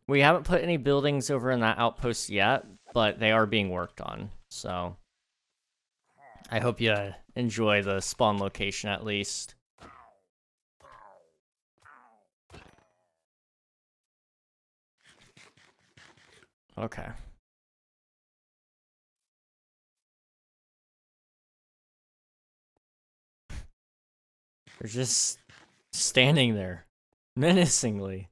We haven't put any buildings over in that outpost yet, but they are being worked on, so I hope you enjoy the spawn location at least. Okay. They're just standing there, menacingly.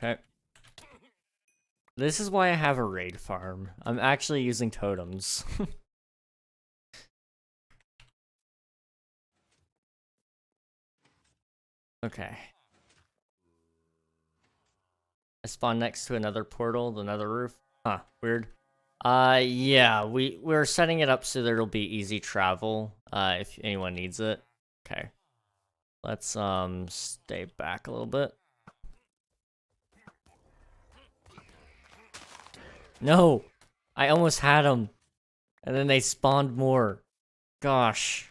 Okay. This is why I have a raid farm. I'm actually using totems. Okay. I spawned next to another portal, the nether roof. Huh, weird. Yeah, we're setting it up so there'll be easy travel, if anyone needs it. Okay. Let's, stay back a little bit. No! I almost had them. And then they spawned more. Gosh.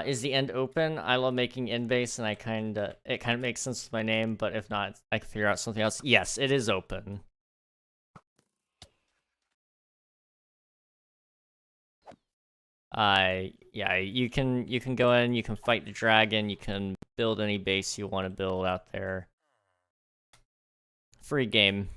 Is the end open? I love making end base, and it kind of makes sense with my name, but if not, I can figure out something else. Yes, it is open. Yeah, you can go in, you can fight the dragon, you can build any base you want to build out there. Free game.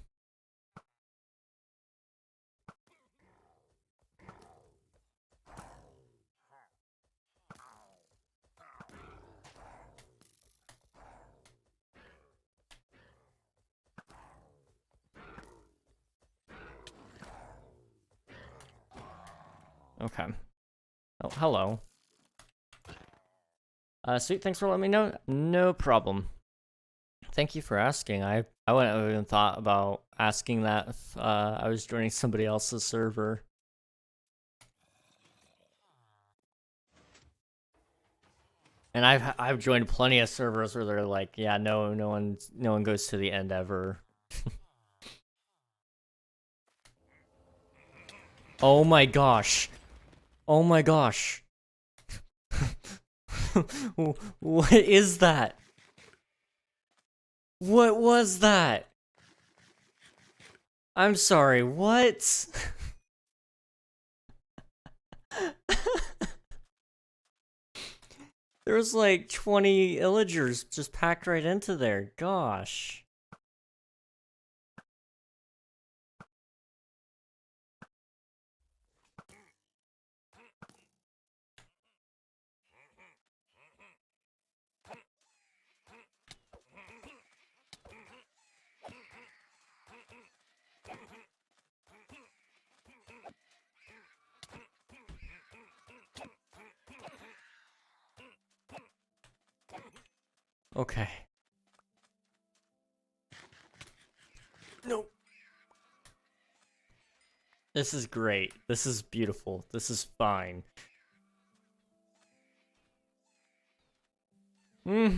Okay. Oh, hello. Sweet, thanks for letting me know. No problem. Thank you for asking. I wouldn't have even thought about asking that if I was joining somebody else's server. And I've joined plenty of servers where they're like, yeah, no one goes to the end ever. Oh my gosh. Oh my gosh. What is that? What was that? I'm sorry, what? There was like 20 illagers just packed right into there. Gosh. Okay. No. This is great. This is beautiful. This is fine. Okay,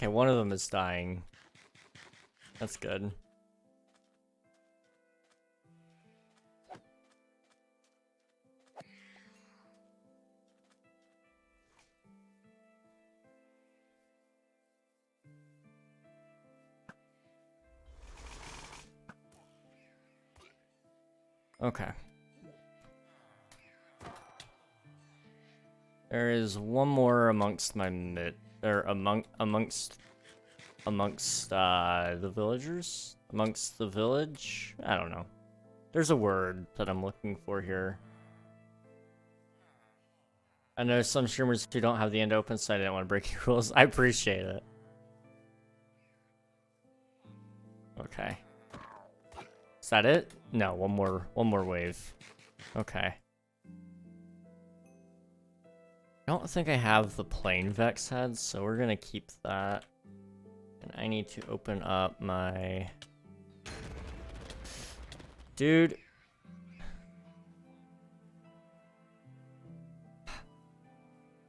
one of them is dying. That's good. Okay. There is one more amongst my amongst the villagers? Amongst the village? I don't know. There's a word that I'm looking for here. I know some streamers who don't have the end open, so I didn't want to break your rules. I appreciate it. Okay. Is that it? No, one more wave. Okay. I don't think I have the plain Vex heads, so we're gonna keep that. And I need to open up my... Dude.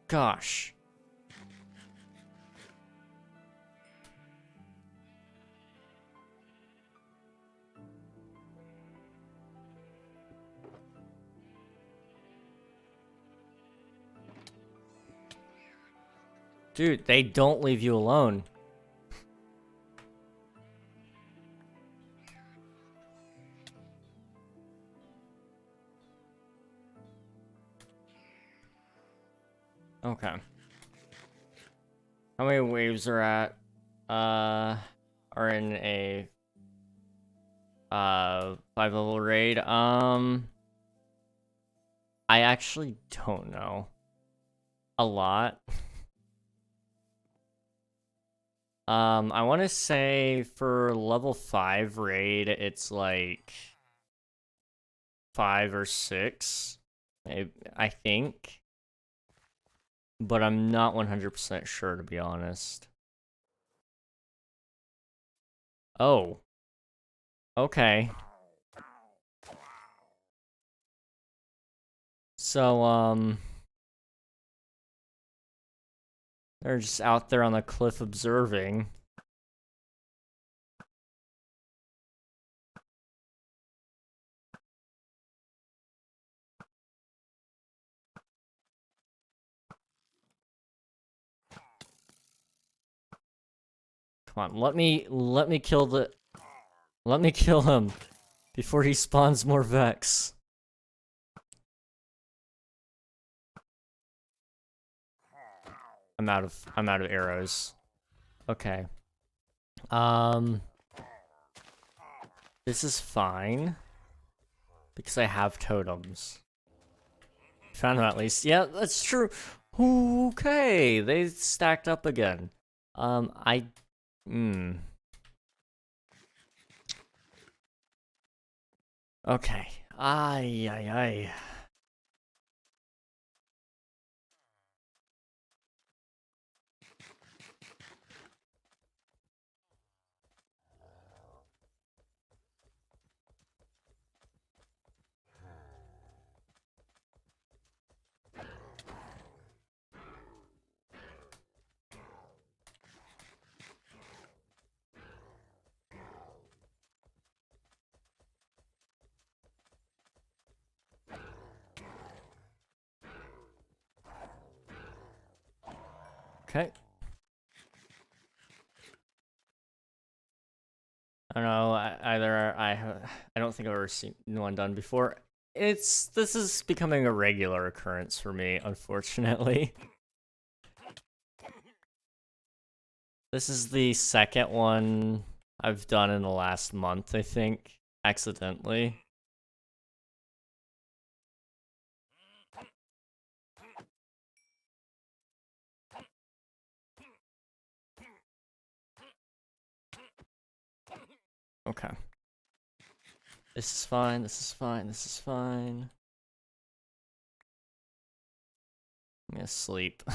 Gosh. Dude, they don't leave you alone. Okay. How many waves are at? Are in a 5-level raid? I actually don't know. A lot. I want to say for level 5 raid, it's like 5 or 6, maybe, I think. But I'm not 100% sure, to be honest. Oh. Okay. So, they're just out there on the cliff observing. Come on, let me kill him before he spawns more Vex. I'm out of arrows. Okay. This is fine because I have totems. Found them at least. Yeah, that's true. Okay, they stacked up again. Okay. Ay. Okay. I don't know. I don't think I've ever seen one done before. This is becoming a regular occurrence for me, unfortunately. This is the second one I've done in the last month, I think, accidentally. Okay. This is fine, this is fine, this is fine. I'm gonna sleep. I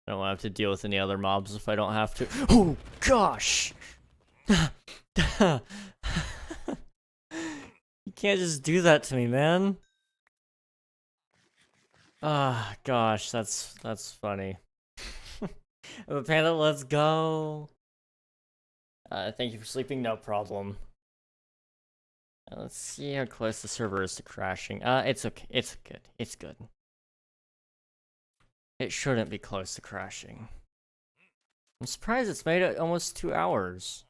don't want to have to deal with any other mobs if I don't have to. Oh, gosh! You can't just do that to me, man. Ah, gosh, that's funny. But Panda, let's go. Thank you for sleeping, no problem. Let's see how close the server is to crashing. It's okay, it's good, it's good. It shouldn't be close to crashing. I'm surprised it's made it almost 2 hours.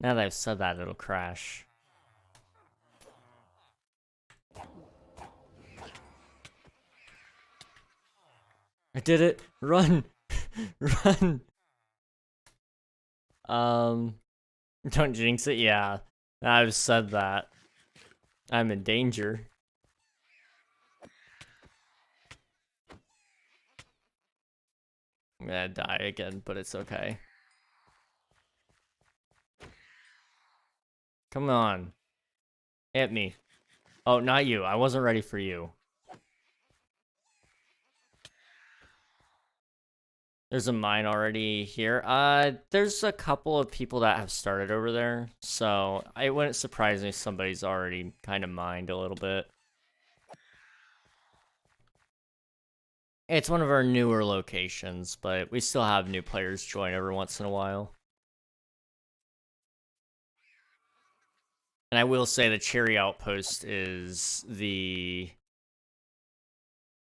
Now that I've said that, it'll crash. I did it! Run! Run! Don't jinx it, yeah. I've said that. I'm in danger. I'm gonna die again, but it's okay. Come on. Hit me. Oh, not you. I wasn't ready for you. There's a mine already here. There's a couple of people that have started over there, so it wouldn't surprise me if somebody's already kind of mined a little bit. It's one of our newer locations, but we still have new players join every once in a while. And I will say the Cherry Outpost is the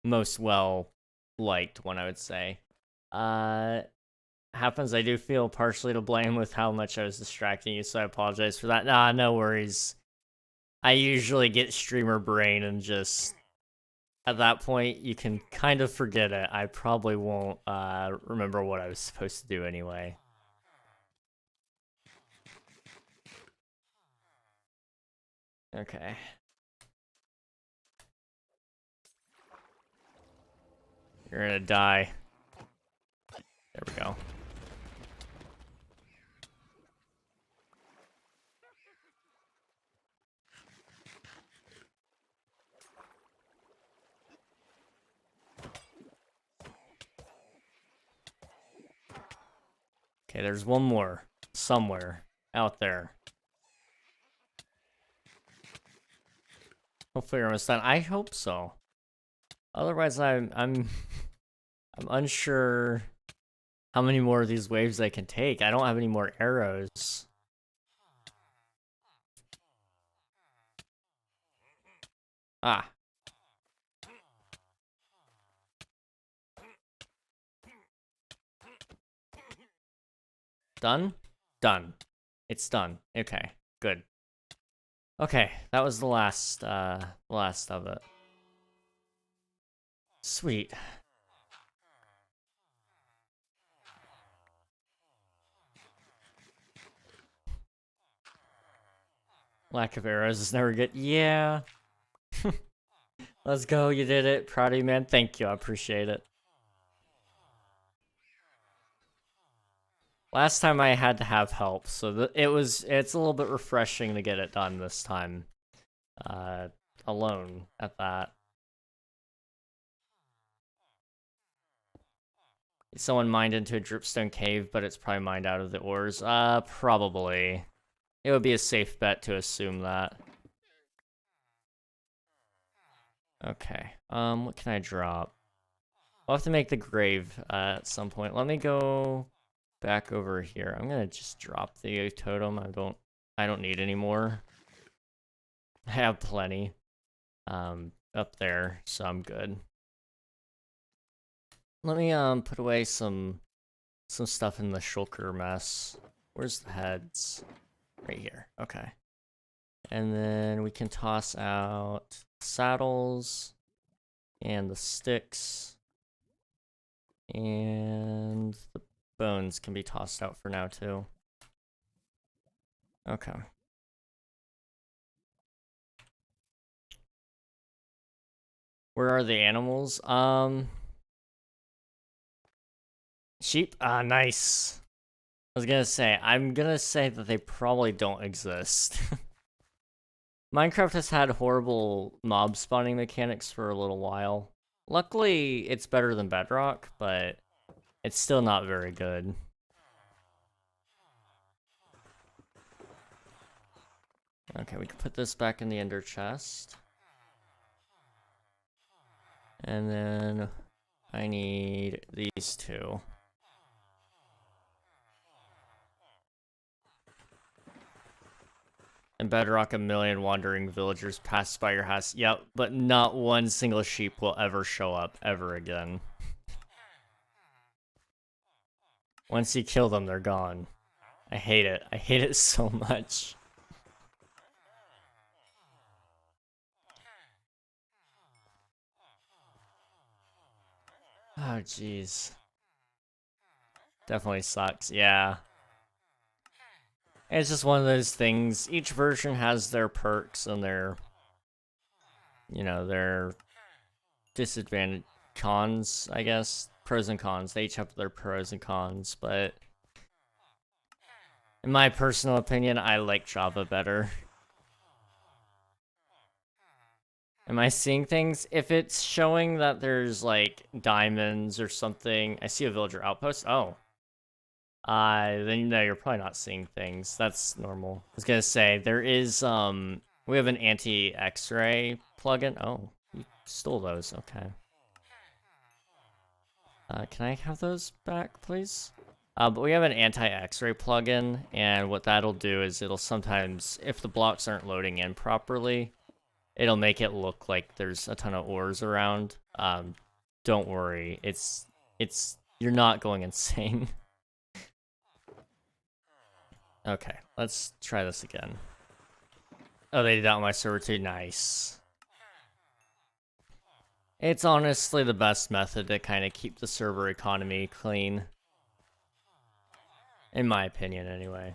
most well-liked one, I would say. Happens I do feel partially to blame with how much I was distracting you, so I apologize for that. Nah, no worries. I usually get streamer brain and just... At that point, you can kind of forget it. I probably won't remember what I was supposed to do anyway. Okay. You're gonna die. There we go. Okay, there's one more. Somewhere. Out there. Hopefully you're almost done. I hope so. Otherwise, I'm unsure how many more of these waves I can take. I don't have any more arrows. Ah. Done? Done. It's done. Okay, good. Okay, that was the last of it. Sweet. Lack of arrows is never good. Yeah. Let's go, you did it. Proud of you, man. Thank you, I appreciate it. Last time I had to have help, so it's a little bit refreshing to get it done this time. Alone at that. Someone mined into a dripstone cave, but it's probably mined out of the ores. Probably. It would be a safe bet to assume that. Okay, what can I drop? I'll have to make the grave at some point. Let me go back over here. I'm gonna just drop the totem. I don't need any more. I have plenty up there, so I'm good. Let me put away some stuff in the shulker mess. Where's the heads? Right here. Okay. And then we can toss out saddles and the sticks. And the bones can be tossed out for now too. Okay. Where are the animals? Sheep? Ah, nice. I was gonna say, I'm gonna say that they probably don't exist. Minecraft has had horrible mob spawning mechanics for a little while. Luckily, it's better than Bedrock, but it's still not very good. Okay, we can put this back in the ender chest. And then I need these two. And bedrock, a million wandering villagers pass by your house. Yep, but not one single sheep will ever show up ever again. Once you kill them, they're gone. I hate it. I hate it so much. Oh, jeez. Definitely sucks, yeah. It's just one of those things. Each version has their perks and their, you know, their disadvantage cons, I guess. Pros and cons. They each have their pros and cons, but in my personal opinion, I like Java better. Am I seeing things? If it's showing that there's like diamonds or something, I see a villager outpost. Oh. Then no, you're probably not seeing things. That's normal. I was gonna say, there is, we have an anti-X-ray plugin. Oh, you stole those, okay. Can I have those back, please? But we have an anti-X-ray plugin, and what that'll do is it'll sometimes, if the blocks aren't loading in properly, it'll make it look like there's a ton of ores around. Don't worry, you're not going insane. Okay, let's try this again. Oh, they did that on my server too. Nice. It's honestly the best method to kind of keep the server economy clean. In my opinion, anyway.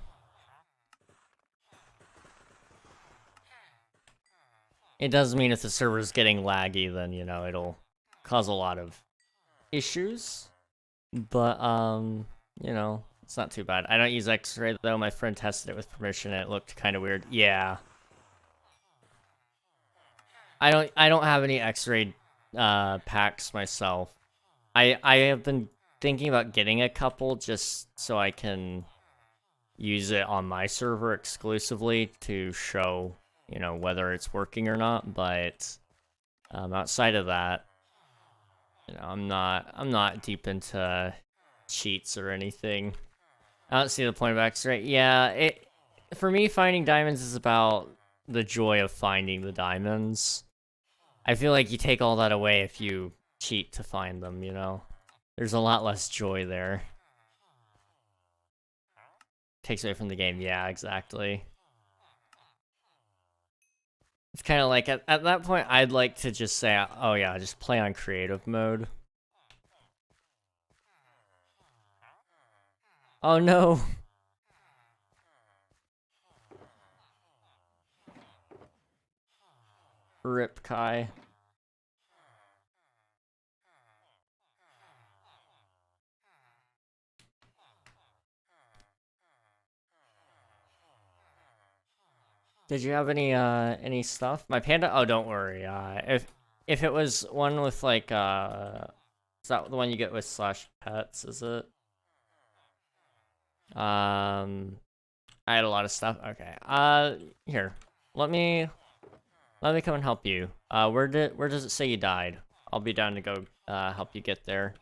It does mean if the server's getting laggy, then, you know, it'll cause a lot of issues. But, you know, it's not too bad. I don't use X-ray, though. My friend tested it with permission, and it looked kind of weird. Yeah. I don't have any X-ray packs myself. I have been thinking about getting a couple just so I can use it on my server exclusively to show, you know, whether it's working or not, but outside of that, you know, I'm not deep into cheats or anything. I don't see the point of X-ray. Yeah, for me, finding diamonds is about the joy of finding the diamonds. I feel like you take all that away if you cheat to find them, you know? There's a lot less joy there. Takes away from the game, yeah, exactly. It's kind of like, at that point, I'd like to just say, oh yeah, just play on creative mode. Oh no! Rip Kai. Did you have any stuff? My panda? Oh, don't worry. If it was one with like, is that the one you get with /pets, is it? I had a lot of stuff. Okay. Here. Let me come and help you. Where does it say you died? I'll be down to go, help you get there.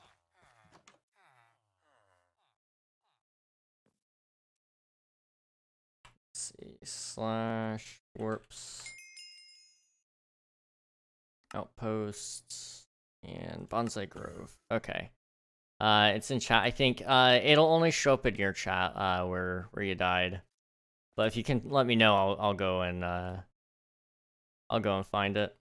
Let's see. /warps. Outposts. And Bonsai Grove. Okay. It's in chat. I think, it'll only show up in your chat, where you died. But if you can let me know, I'll go and, I'll go and find it.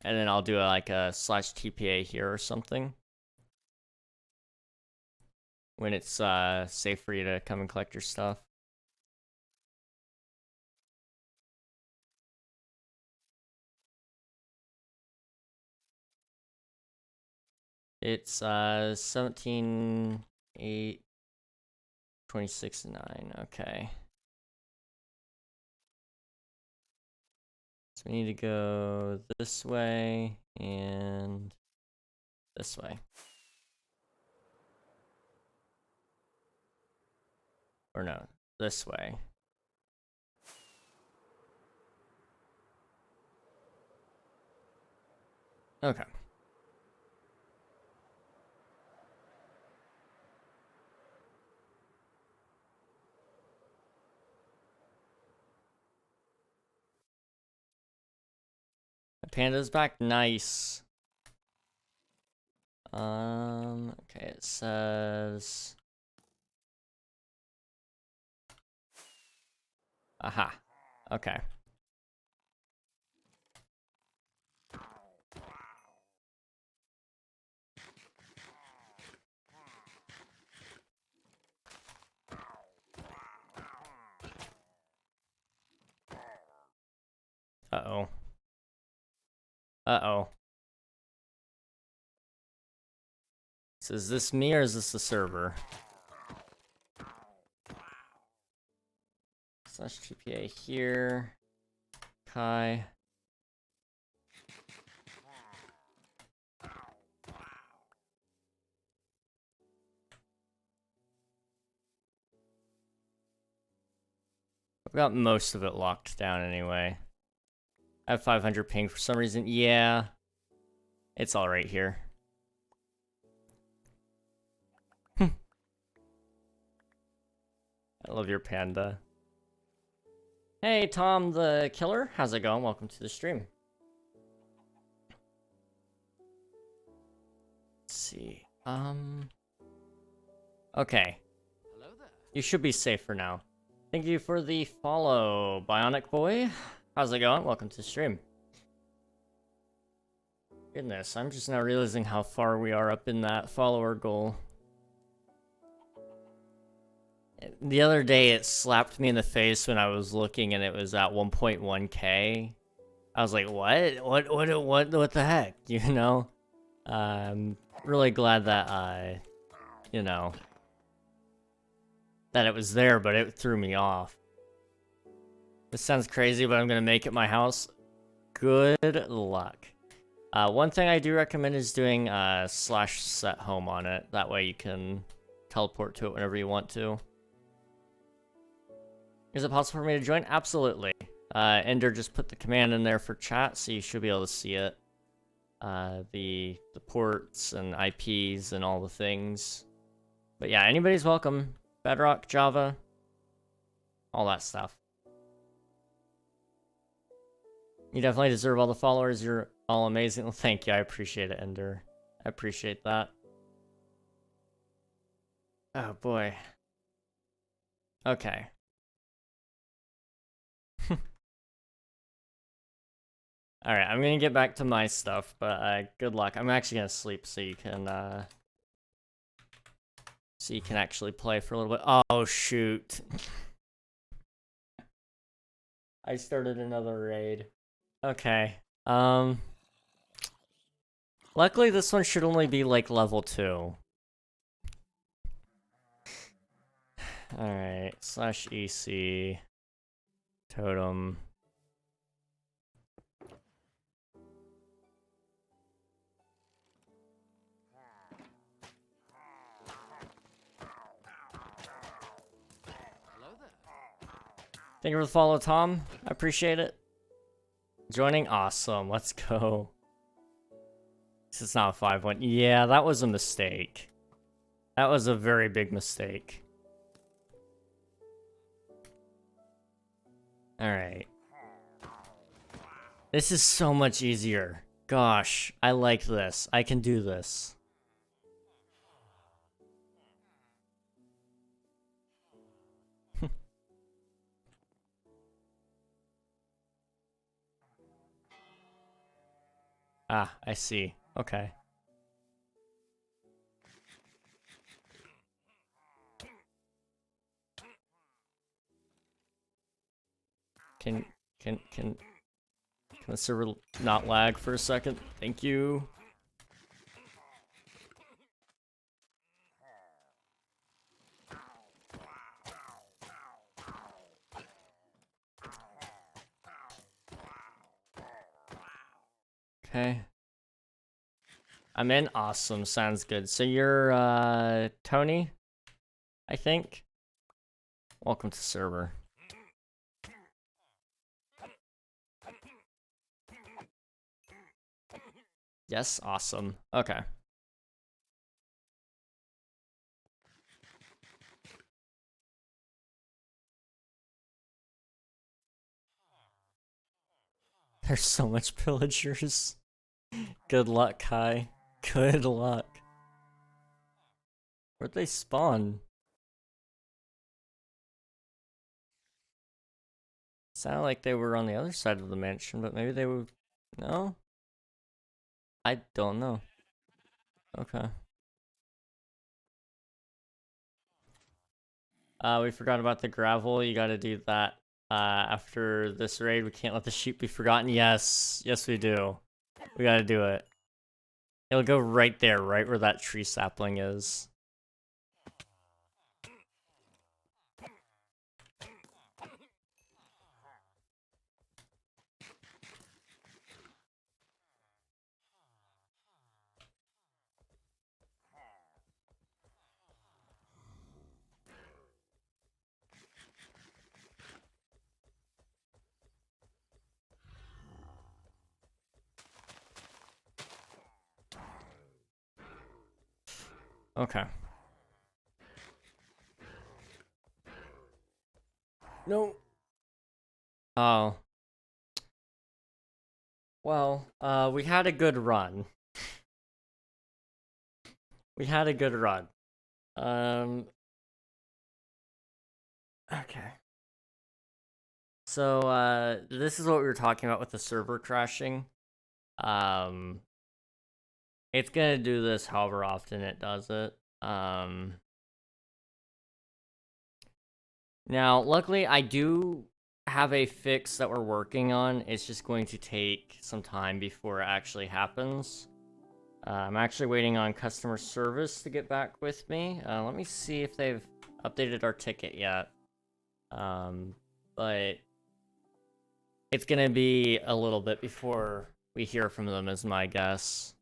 And then I'll do like a /TPA here or something. When it's, safe for you to come and collect your stuff. It's 17/8/26/9. Okay. So we need to go this way and this way. Or no, this way. Okay. The panda's back. Nice. Okay, it says... Aha. Okay. Uh-oh. Uh-oh. So is this me or is this the server? Slash GPA here. Kai. I've got most of it locked down anyway. I have 500 ping for some reason. Yeah. It's all right here. I love your panda. Hey, Tom the Killer. How's it going? Welcome to the stream. Let's see. Okay. Hello there. You should be safe for now. Thank you for the follow, Bionic Boy. How's it going? Welcome to the stream. Goodness, I'm just now realizing how far we are up in that follower goal. The other day, it slapped me in the face when I was looking and it was at 1.1k. I was like, what? What the heck? You know? Really glad that, you know, that it was there, but it threw me off. This sounds crazy, but I'm gonna make it my house. Good luck. One thing I do recommend is doing /set home on it. That way you can teleport to it whenever you want to. Is it possible for me to join? Absolutely. Ender just put the command in there for chat, so you should be able to see it. The ports and IPs and all the things. But yeah, anybody's welcome. Bedrock, Java, all that stuff. You definitely deserve all the followers. You're all amazing. Well, thank you. I appreciate it, Ender. I appreciate that. Oh, boy. Okay. Alright, I'm gonna get back to my stuff, but good luck. I'm actually gonna sleep so you can actually play for a little bit. Oh, shoot. I started another raid. Okay. Luckily this one should only be like level 2. Alright, /EC totem. Hello there. Thank you for the follow, Tom. I appreciate it. Joining, awesome. Let's go. This is not a 5-1. Yeah, that was a mistake. That was a very big mistake. Alright. This is so much easier. Gosh, I like this. I can do this. Ah, I see. Okay. Can the server not lag for a second? Thank you. Okay. I'm in. Awesome. Sounds good. So you're Tony, I think. Welcome to server. Yes, awesome. Okay. There's so much pillagers. Good luck, Kai. Good luck. Where'd they spawn? Sounded like they were on the other side of the mansion, but maybe they were... No? I don't know. Okay. We forgot about the gravel. You gotta do that after this raid. We can't let the sheep be forgotten. Yes. Yes, we do. We gotta do it. It'll go right there, right where that tree sapling is. Okay. No. Oh. Well, we had a good run. We had a good run. Okay. So, this is what we were talking about with the server crashing. It's gonna do this however often it does it. Now, luckily, I do have a fix that we're working on. It's just going to take some time before it actually happens. I'm actually waiting on customer service to get back with me. Let me see if they've updated our ticket yet. But it's gonna be a little bit before we hear from them, is my guess.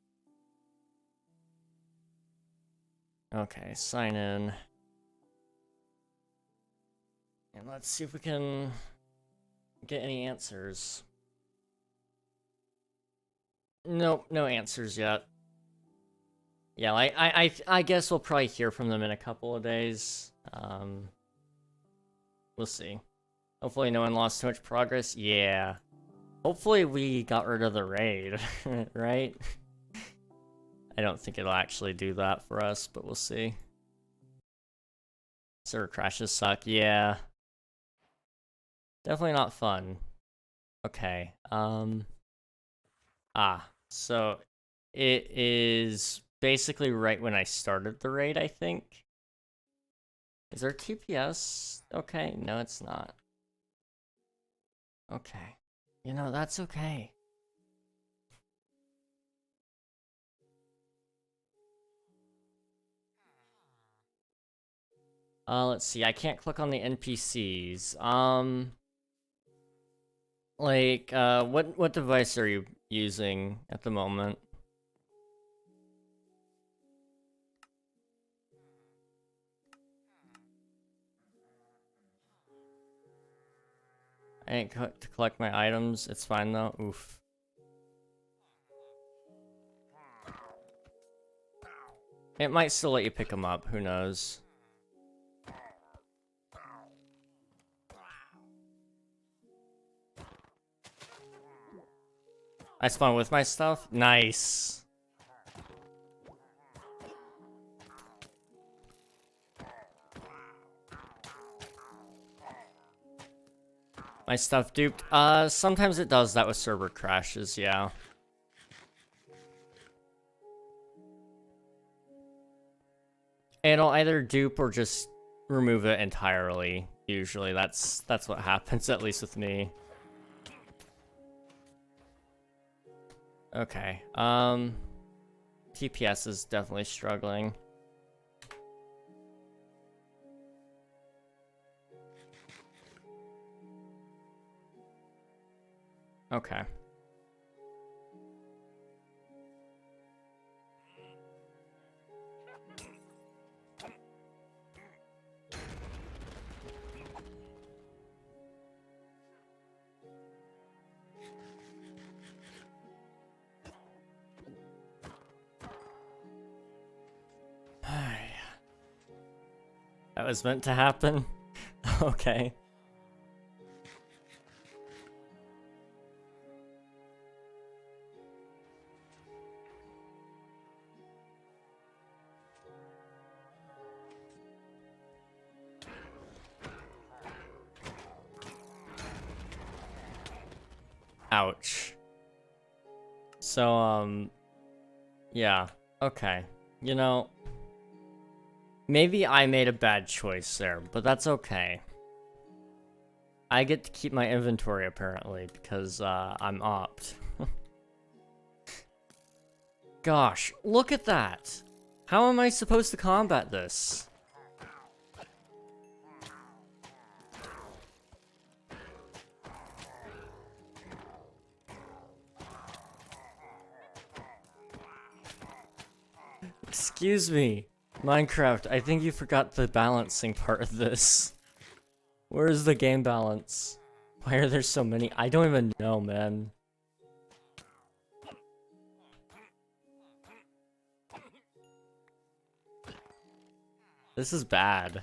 Okay, sign in. And let's see if we can get any answers. Nope, no answers yet. Yeah, I guess we'll probably hear from them in a couple of days. We'll see. Hopefully no one lost too much progress. Yeah. Hopefully we got rid of the raid, right? I don't think it'll actually do that for us, but we'll see. Server crashes suck, yeah. Definitely not fun. Okay, so it is basically right when I started the raid, I think. Is there TPS? Okay, no it's not. Okay. You know, that's okay. Let's see, I can't click on the NPCs. Like, what device are you using at the moment? I ain't to collect my items, it's fine though, oof. It might still let you pick them up, who knows. I spawn with my stuff? Nice. My stuff duped? Sometimes it does that with server crashes, yeah. It'll either dupe or just remove it entirely, usually. That's what happens, at least with me. Okay, TPS is definitely struggling. Okay. That was meant to happen? Okay. Ouch. So, yeah, okay. You know, maybe I made a bad choice there, but that's okay. I get to keep my inventory, apparently, because, I'm opt. Gosh, look at that! How am I supposed to combat this? Excuse me, Minecraft, I think you forgot the balancing part of this. Where is the game balance? Why are there so many? I don't even know, man. This is bad.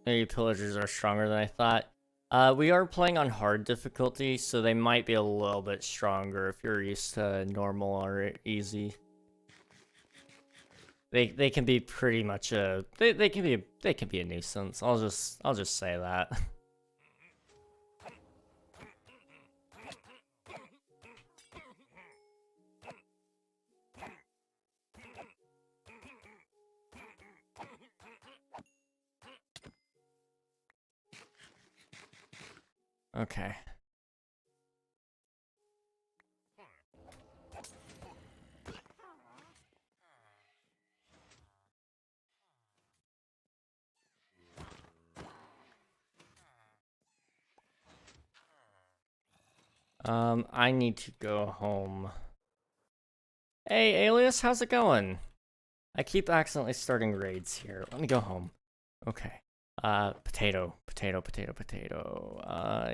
Maybe pillagers are stronger than I thought. We are playing on hard difficulty, so they might be a little bit stronger if you're used to normal or easy. They can be pretty much a they can be a nuisance. I'll just say that. Okay. I need to go home. Hey, Alias, how's it going? I keep accidentally starting raids here. Let me go home. Okay. Potato.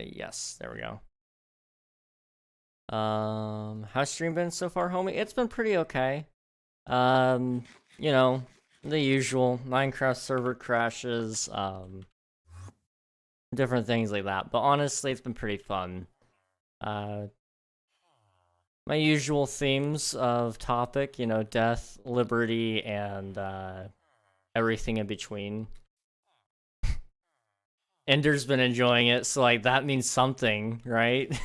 Yes, there we go. How's stream been so far, homie? It's been pretty okay. You know, the usual Minecraft server crashes, different things like that. But honestly, it's been pretty fun. My usual themes of topic, you know, death, liberty, and everything in between. Ender's been enjoying it, so like that means something, right?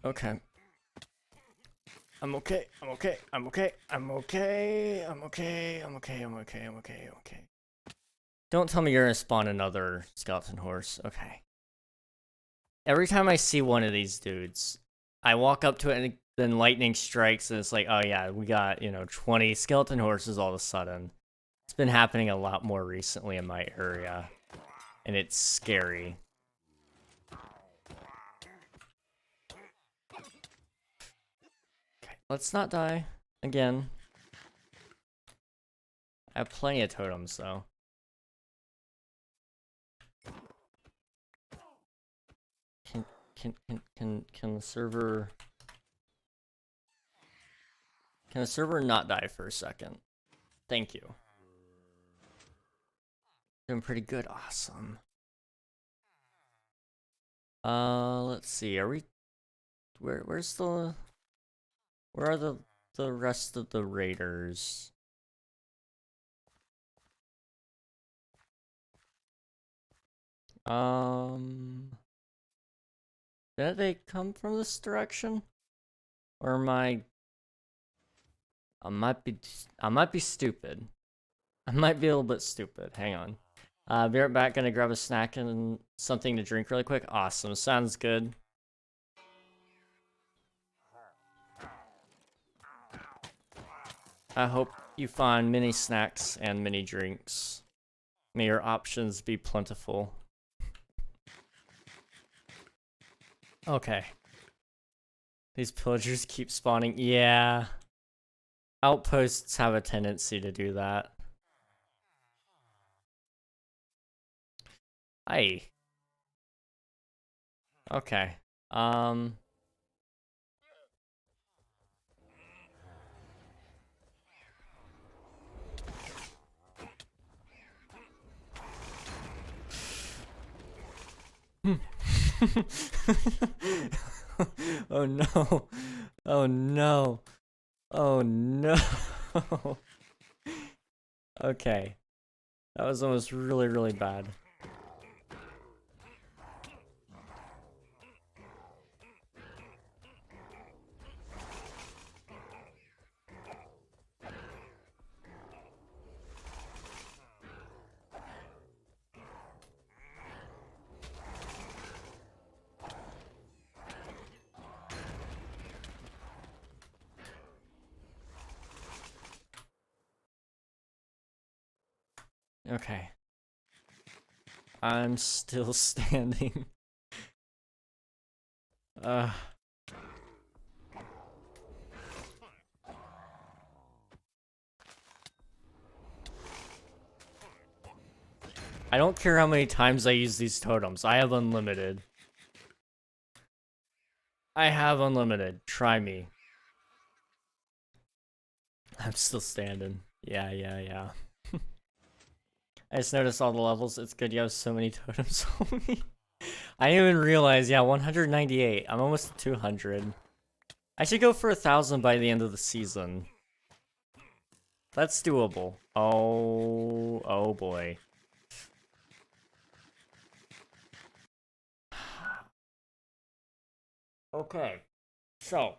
Okay. I'm okay. Don't tell me you're gonna spawn another skeleton horse. Okay. Every time I see one of these dudes, I walk up to it and then lightning strikes and it's like, oh yeah, we got, you know, 20 skeleton horses all of a sudden. It's been happening a lot more recently in my area. And it's scary. Okay, let's not die again. I have plenty of totems though. Can the server not die for a second? Thank you. Doing pretty good. Awesome. Let's see. Are we where are the rest of the raiders? Did they come from this direction? Or am I might be stupid. I might be a little bit stupid. Hang on. Be right back. Gonna grab a snack and something to drink really quick. Awesome. Sounds good. I hope you find many snacks and many drinks. May your options be plentiful. Okay. These pillagers keep spawning. Yeah. Outposts have a tendency to do that. Aye. Okay. Oh no. Oh no. Oh no. Okay. That was almost really, really bad. Okay. I'm still standing. Uh. I don't care how many times I use these totems. I have unlimited. I have unlimited. Try me. I'm still standing. Yeah. I just noticed all the levels. It's good you have so many totems on me. I didn't even realize, yeah, 198. I'm almost at 200. I should go for 1,000 by the end of the season. That's doable. Oh boy. Okay. So.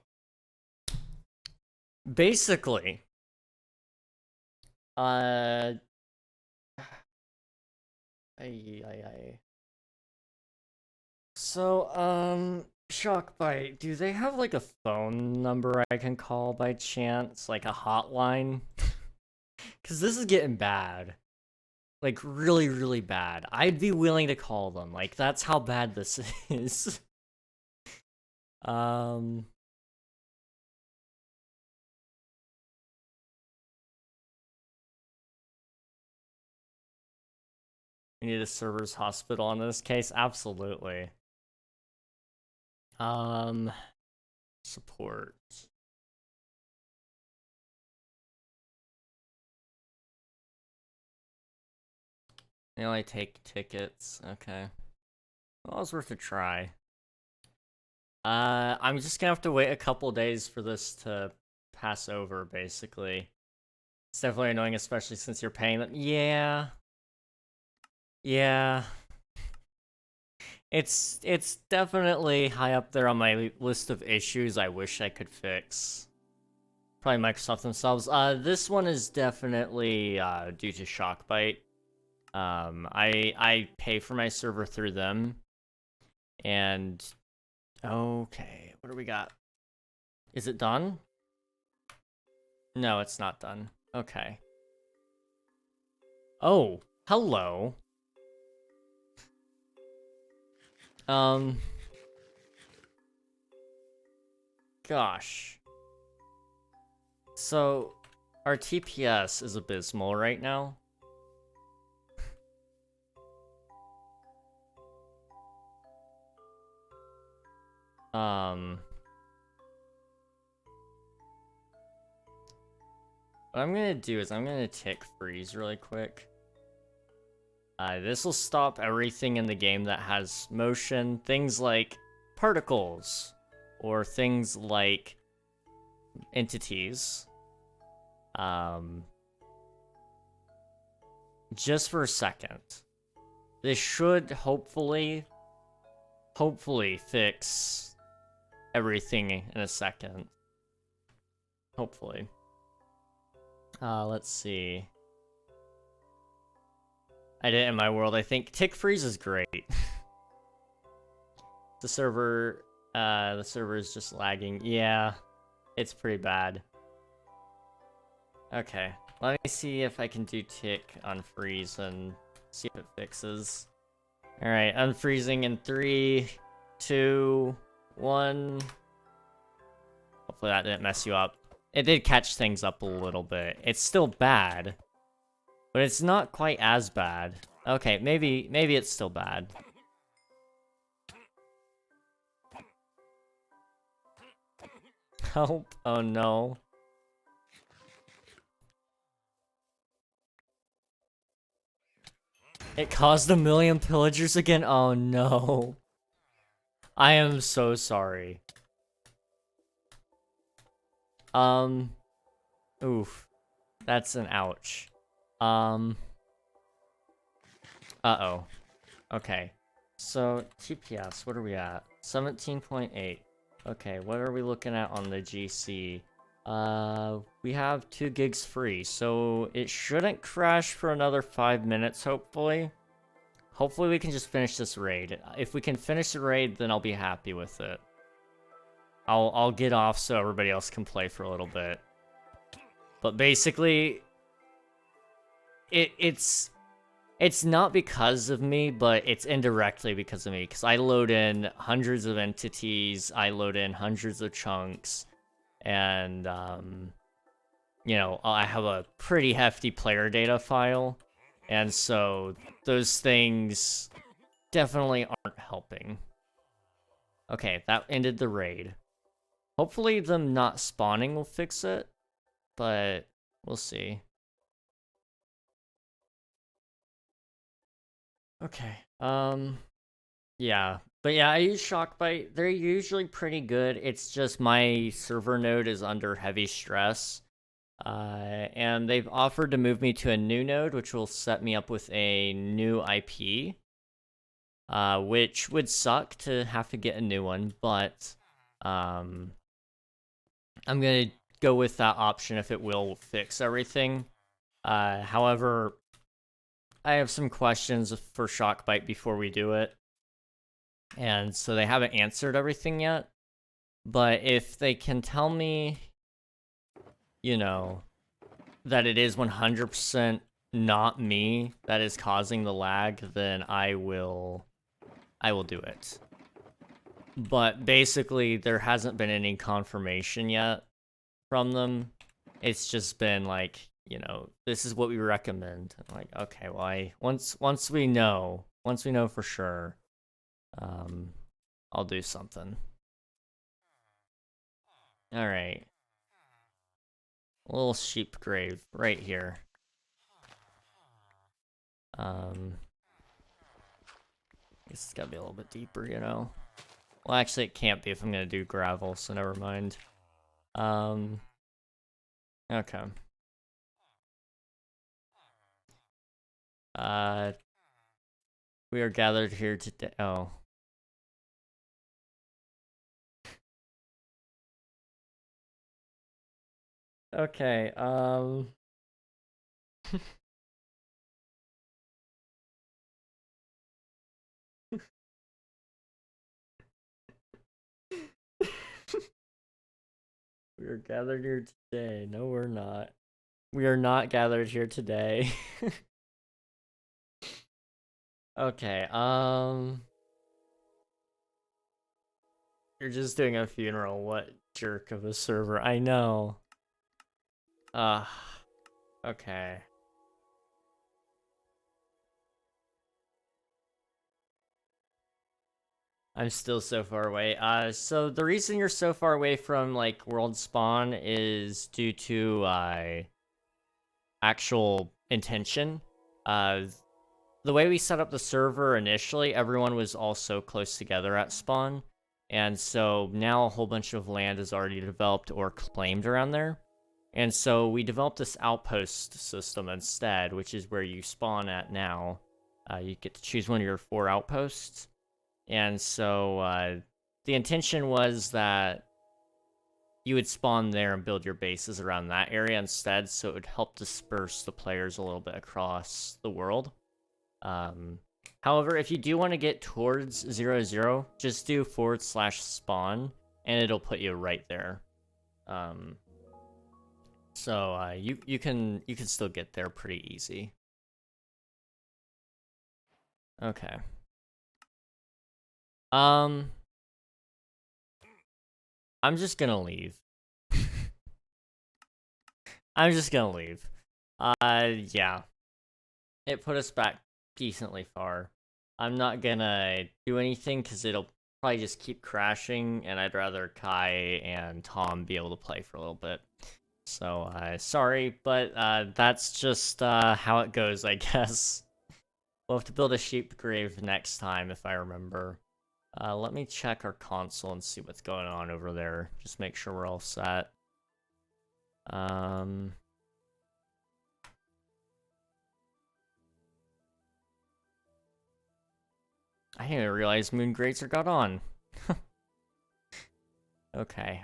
Basically. Ay. So, Shockbite, do they have like a phone number I can call by chance? Like a hotline? Because this is getting bad. Like, really, really bad. I'd be willing to call them. Like, that's how bad this is. We need a server's hospital in this case? Absolutely. Support. They only take tickets. Okay. Well, it was worth a try. I'm just gonna have to wait a couple days for this to pass over, basically. It's definitely annoying, especially since you're paying them. Yeah. Yeah. It's definitely high up there on my list of issues I wish I could fix. Probably Microsoft themselves. This one is definitely due to Shockbite. I pay for my server through them. And okay, what do we got? Is it done? No, it's not done. Okay. Oh, hello. Gosh. So, our TPS is abysmal right now. What I'm gonna do is I'm gonna tick freeze really quick. This will stop everything in the game that has motion. Things like particles. Or things like entities. Just for a second. This should hopefully fix everything in a second. Hopefully. Let's see. I did it in my world, I think. Tick freeze is great. The server is just lagging. Yeah, it's pretty bad. Okay, let me see if I can do tick on freeze and see if it fixes. Alright, unfreezing in 3, 2, 1. Hopefully that didn't mess you up. It did catch things up a little bit. It's still bad, but it's not quite as bad. Okay, maybe it's still bad. Help. Oh no. It caused 1,000,000 pillagers again? Oh no. I am so sorry. Oof. That's an ouch. Uh-oh. Okay. So, TPS, what are we at? 17.8. Okay, what are we looking at on the GC? We have 2 gigs free, so it shouldn't crash for another 5 minutes, hopefully. Hopefully we can just finish this raid. If we can finish the raid, then I'll be happy with it. I'll get off so everybody else can play for a little bit. But basically, it's not because of me, but it's indirectly because of me. Because I load in hundreds of entities, I load in hundreds of chunks, and you know, I have a pretty hefty player data file, and so those things definitely aren't helping. Okay, that ended the raid. Hopefully them not spawning will fix it, but we'll see. Okay, yeah. But yeah, I use Shockbite. They're usually pretty good. It's just my server node is under heavy stress. And they've offered to move me to a new node, which will set me up with a new IP. Which would suck to have to get a new one, but I'm gonna go with that option if it will fix everything. However, I have some questions for Shockbite before we do it. And so they haven't answered everything yet. But if they can tell me, you know, that it is 100% not me that is causing the lag, then I will do it. But basically, there hasn't been any confirmation yet from them. It's just been like, you know, this is what we recommend. I'm like, okay, well, once we know for sure, I'll do something. All right. A little sheep grave right here. I guess it's gotta be a little bit deeper, you know. Well, actually, it can't be if I'm gonna do gravel, so never mind. Okay. We are gathered here today. Oh. Okay, we are gathered here today. No, we're not. We are not gathered here today. Okay, you're just doing a funeral. What jerk of a server. I know. Okay. I'm still so far away. So the reason you're so far away from, like, world spawn is due to, actual intention. The way we set up the server initially, everyone was all so close together at spawn. And so now a whole bunch of land is already developed or claimed around there. And so we developed this outpost system instead, which is where you spawn at now. You get to choose one of your 4 outposts. And so the intention was that you would spawn there and build your bases around that area instead, so it would help disperse the players a little bit across the world. However, if you do want to get towards 0-0, just do /spawn, and it'll put you right there. So you can still get there pretty easy. Okay. I'm just gonna leave. I'm just gonna leave. Yeah. It put us back decently far. I'm not gonna do anything because it'll probably just keep crashing, and I'd rather Kai and Tom be able to play for a little bit. So, sorry, but that's just how it goes, I guess. We'll have to build a sheep grave next time, if I remember. Let me check our console and see what's going on over there. Just make sure we're all set. I didn't even realize Moon Grazer got on. Okay,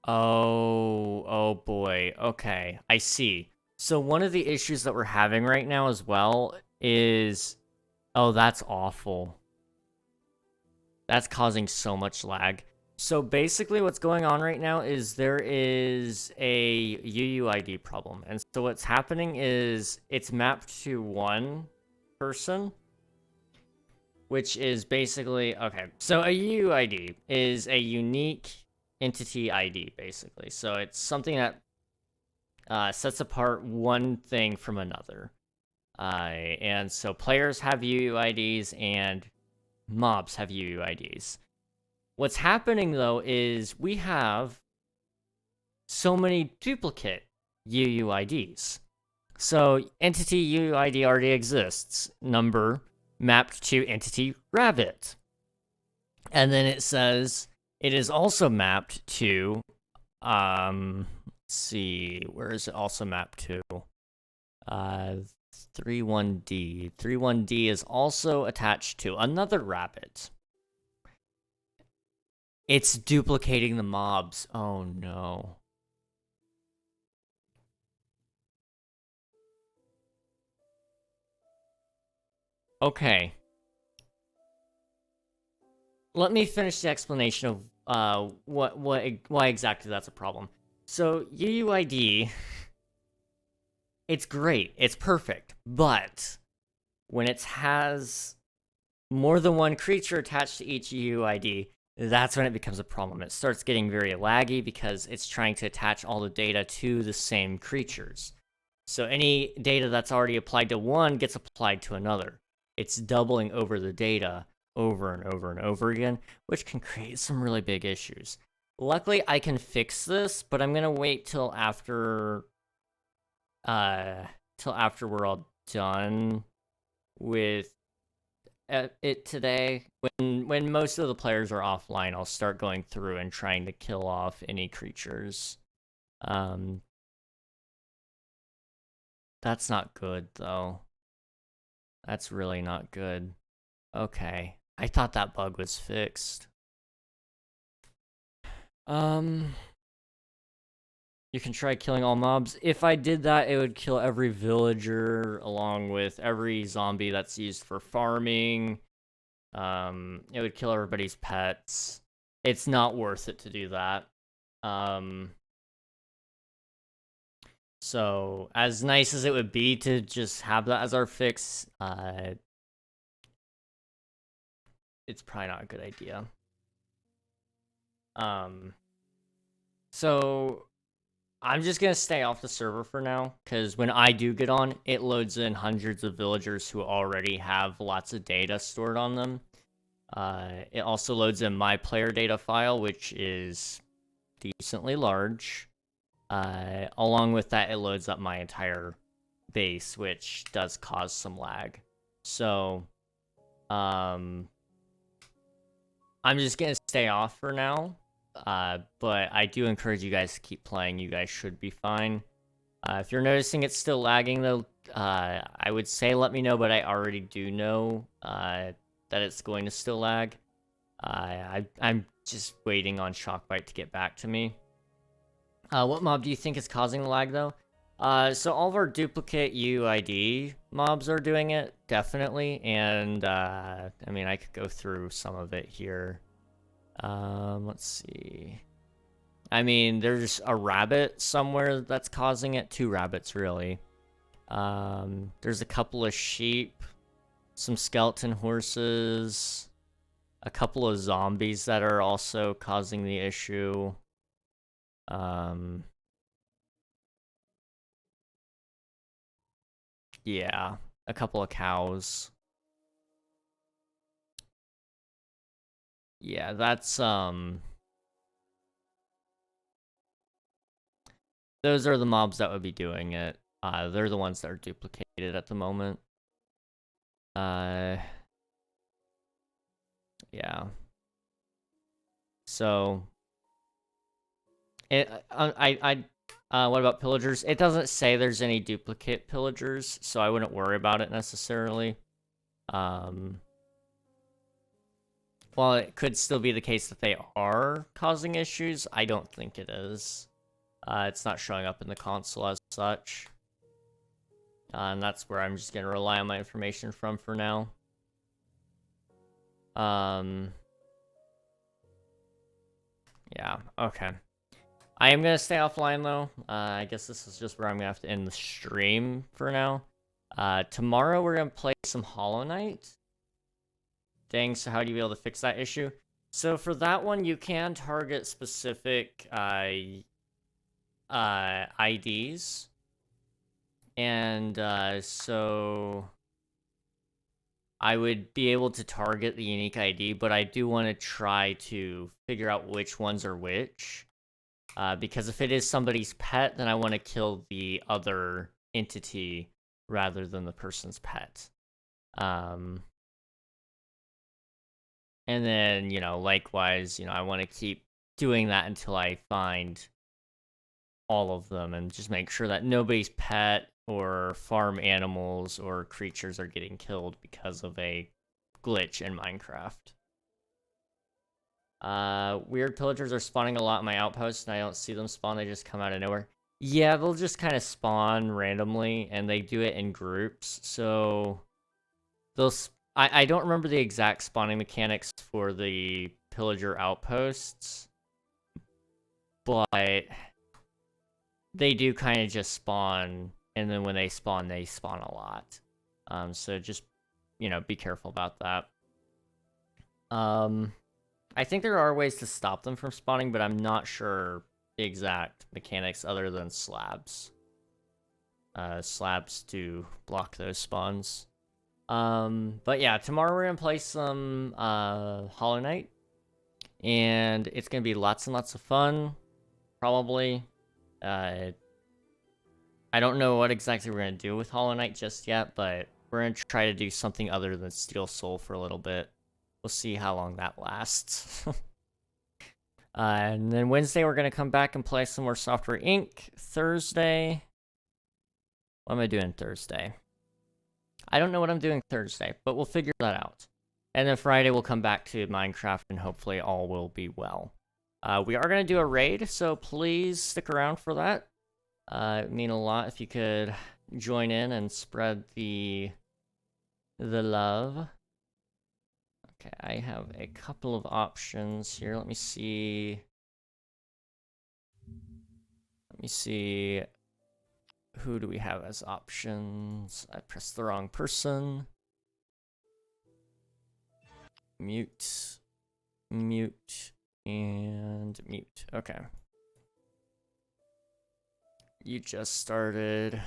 Oh boy. Okay, I see. So one of the issues that we're having right now as well is... Oh, that's awful. That's causing so much lag. So basically what's going on right now is there is a UUID problem. And so what's happening is it's mapped to one person, which is basically... Okay, so a UUID is a unique entity ID, basically. So it's something that sets apart one thing from another. And so players have UUIDs and mobs have UUIDs. What's happening, though, is we have so many duplicate UUIDs. So entity UUID already exists. Number mapped to entity rabbit. And then it says it is also mapped to, let's see, where is it also mapped to? 31D. 31D is also attached to another rabbit. It's duplicating the mobs. Oh no. Okay. Let me finish the explanation of why exactly that's a problem. So UUID, it's great, it's perfect, but when it has more than one creature attached to each UUID, that's when it becomes a problem. It starts getting very laggy because it's trying to attach all the data to the same creatures. So any data that's already applied to one gets applied to another. It's doubling over the data over and over and over again, which can create some really big issues. Luckily, I can fix this, but I'm gonna wait till after we're all done with it today. When most of the players are offline, I'll start going through and trying to kill off any creatures. That's not good, though. That's really not good. Okay. I thought that bug was fixed. You can try killing all mobs. If I did that, it would kill every villager, along with every zombie that's used for farming. It would kill everybody's pets. It's not worth it to do that. So, as nice as it would be to just have that as our fix, it's probably not a good idea. So I'm just gonna stay off the server for now, because when I do get on, it loads in hundreds of villagers who already have lots of data stored on them. It also loads in my player data file, which is decently large. Along with that, it loads up my entire base, which does cause some lag. So, I'm just gonna stay off for now. But I do encourage you guys to keep playing. You guys should be fine. If you're noticing it's still lagging, though, I would say let me know, but I already do know that it's going to still lag. I'm just waiting on Shockbite to get back to me. What mob do you think is causing the lag, though? So all of our duplicate UID mobs are doing it, definitely, and, I mean, I could go through some of it here. Let's see. I mean, there's a rabbit somewhere that's causing it. 2 rabbits, really. There's a couple of sheep, some skeleton horses, a couple of zombies that are also causing the issue. Yeah, a couple of cows. Yeah, that's, those are the mobs that would be doing it. They're the ones that are duplicated at the moment. Yeah. So, what about pillagers? It doesn't say there's any duplicate pillagers, so I wouldn't worry about it necessarily. While it could still be the case that they are causing issues, I don't think it is. It's not showing up in the console as such. And that's where I'm just going to rely on my information from for now. Yeah, okay. I am going to stay offline, though. I guess this is just where I'm going to have to end the stream for now. Tomorrow we're going to play some Hollow Knight. Dang, so how do you be able to fix that issue? So for that one, you can target specific IDs. And so I would be able to target the unique ID, but I do want to try to figure out which ones are which. Because if it is somebody's pet, then I want to kill the other entity rather than the person's pet. And then, likewise, I want to keep doing that until I find all of them and just make sure that nobody's pet or farm animals or creatures are getting killed because of a glitch in Minecraft. Weird pillagers are spawning a lot in my outpost, and I don't see them spawn, they just come out of nowhere. Yeah, they'll just kind of spawn randomly, and they do it in groups, so I don't remember the exact spawning mechanics for the pillager outposts, but they do kind of just spawn, and then when they spawn a lot. So just, be careful about that. I think there are ways to stop them from spawning, but I'm not sure the exact mechanics other than slabs. Slabs to block those spawns. But yeah, tomorrow we're gonna play some Hollow Knight, and it's gonna be lots and lots of fun, probably. I don't know what exactly we're gonna do with Hollow Knight just yet, but we're gonna try to do something other than Steel Soul for a little bit. We'll see how long that lasts. And then Wednesday we're gonna come back and play some more Software Inc. Thursday, what am I doing Thursday? I don't know what I'm doing Thursday, but we'll figure that out. And then Friday we'll come back to Minecraft, and hopefully all will be well. We are going to do a raid, so please stick around for that. It would mean a lot if you could join in and spread the love. Okay, I have a couple of options here. Let me see. Who do we have as options? I pressed the wrong person. Mute, and mute. Okay. You just started.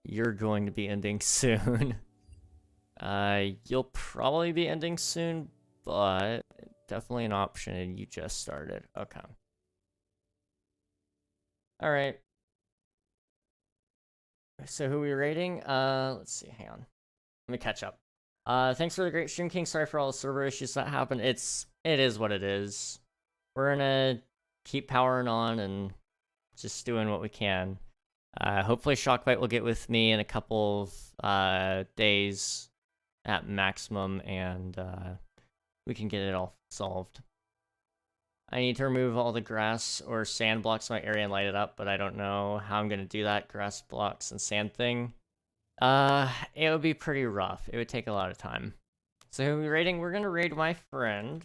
You're going to be ending soon. You'll probably be ending soon, but definitely an option, and you just started. Okay. Alright. So who are we rating? Let's see, hang on. Let me catch up. Thanks for the great stream, King. Sorry for all the server issues that happened. It is what it is. We're gonna keep powering on and just doing what we can. Hopefully Shockbite will get with me in a couple of days at maximum, and we can get it all solved. I need to remove all the grass or sand blocks in my area and light it up, but I don't know how I'm gonna do that grass blocks and sand thing. It would be pretty rough. It would take a lot of time. So who are we raiding? We're gonna raid my friend.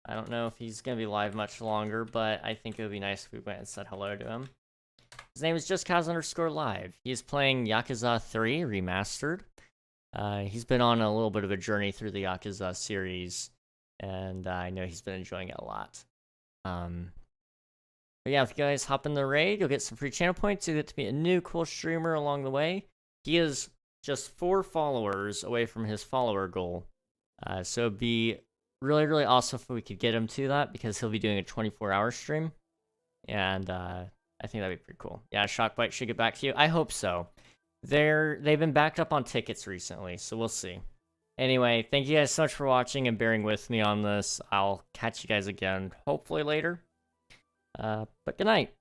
I don't know if he's gonna be live much longer, but I think it would be nice if we went and said hello to him. His name is JustCaz_live. He's playing Yakuza 3 Remastered. He's been on a little bit of a journey through the Yakuza series, and I know he's been enjoying it a lot. But yeah, if you guys hop in the raid, you'll get some free channel points. You'll get to meet a new cool streamer along the way. He is just 4 followers away from his follower goal. So it'd be really, really awesome if we could get him to that, because he'll be doing a 24-hour stream. And I think that'd be pretty cool. Yeah, Shockbite should get back to you. I hope so. They've been backed up on tickets recently, so we'll see. Anyway, thank you guys so much for watching and bearing with me on this. I'll catch you guys again, hopefully later. But good night.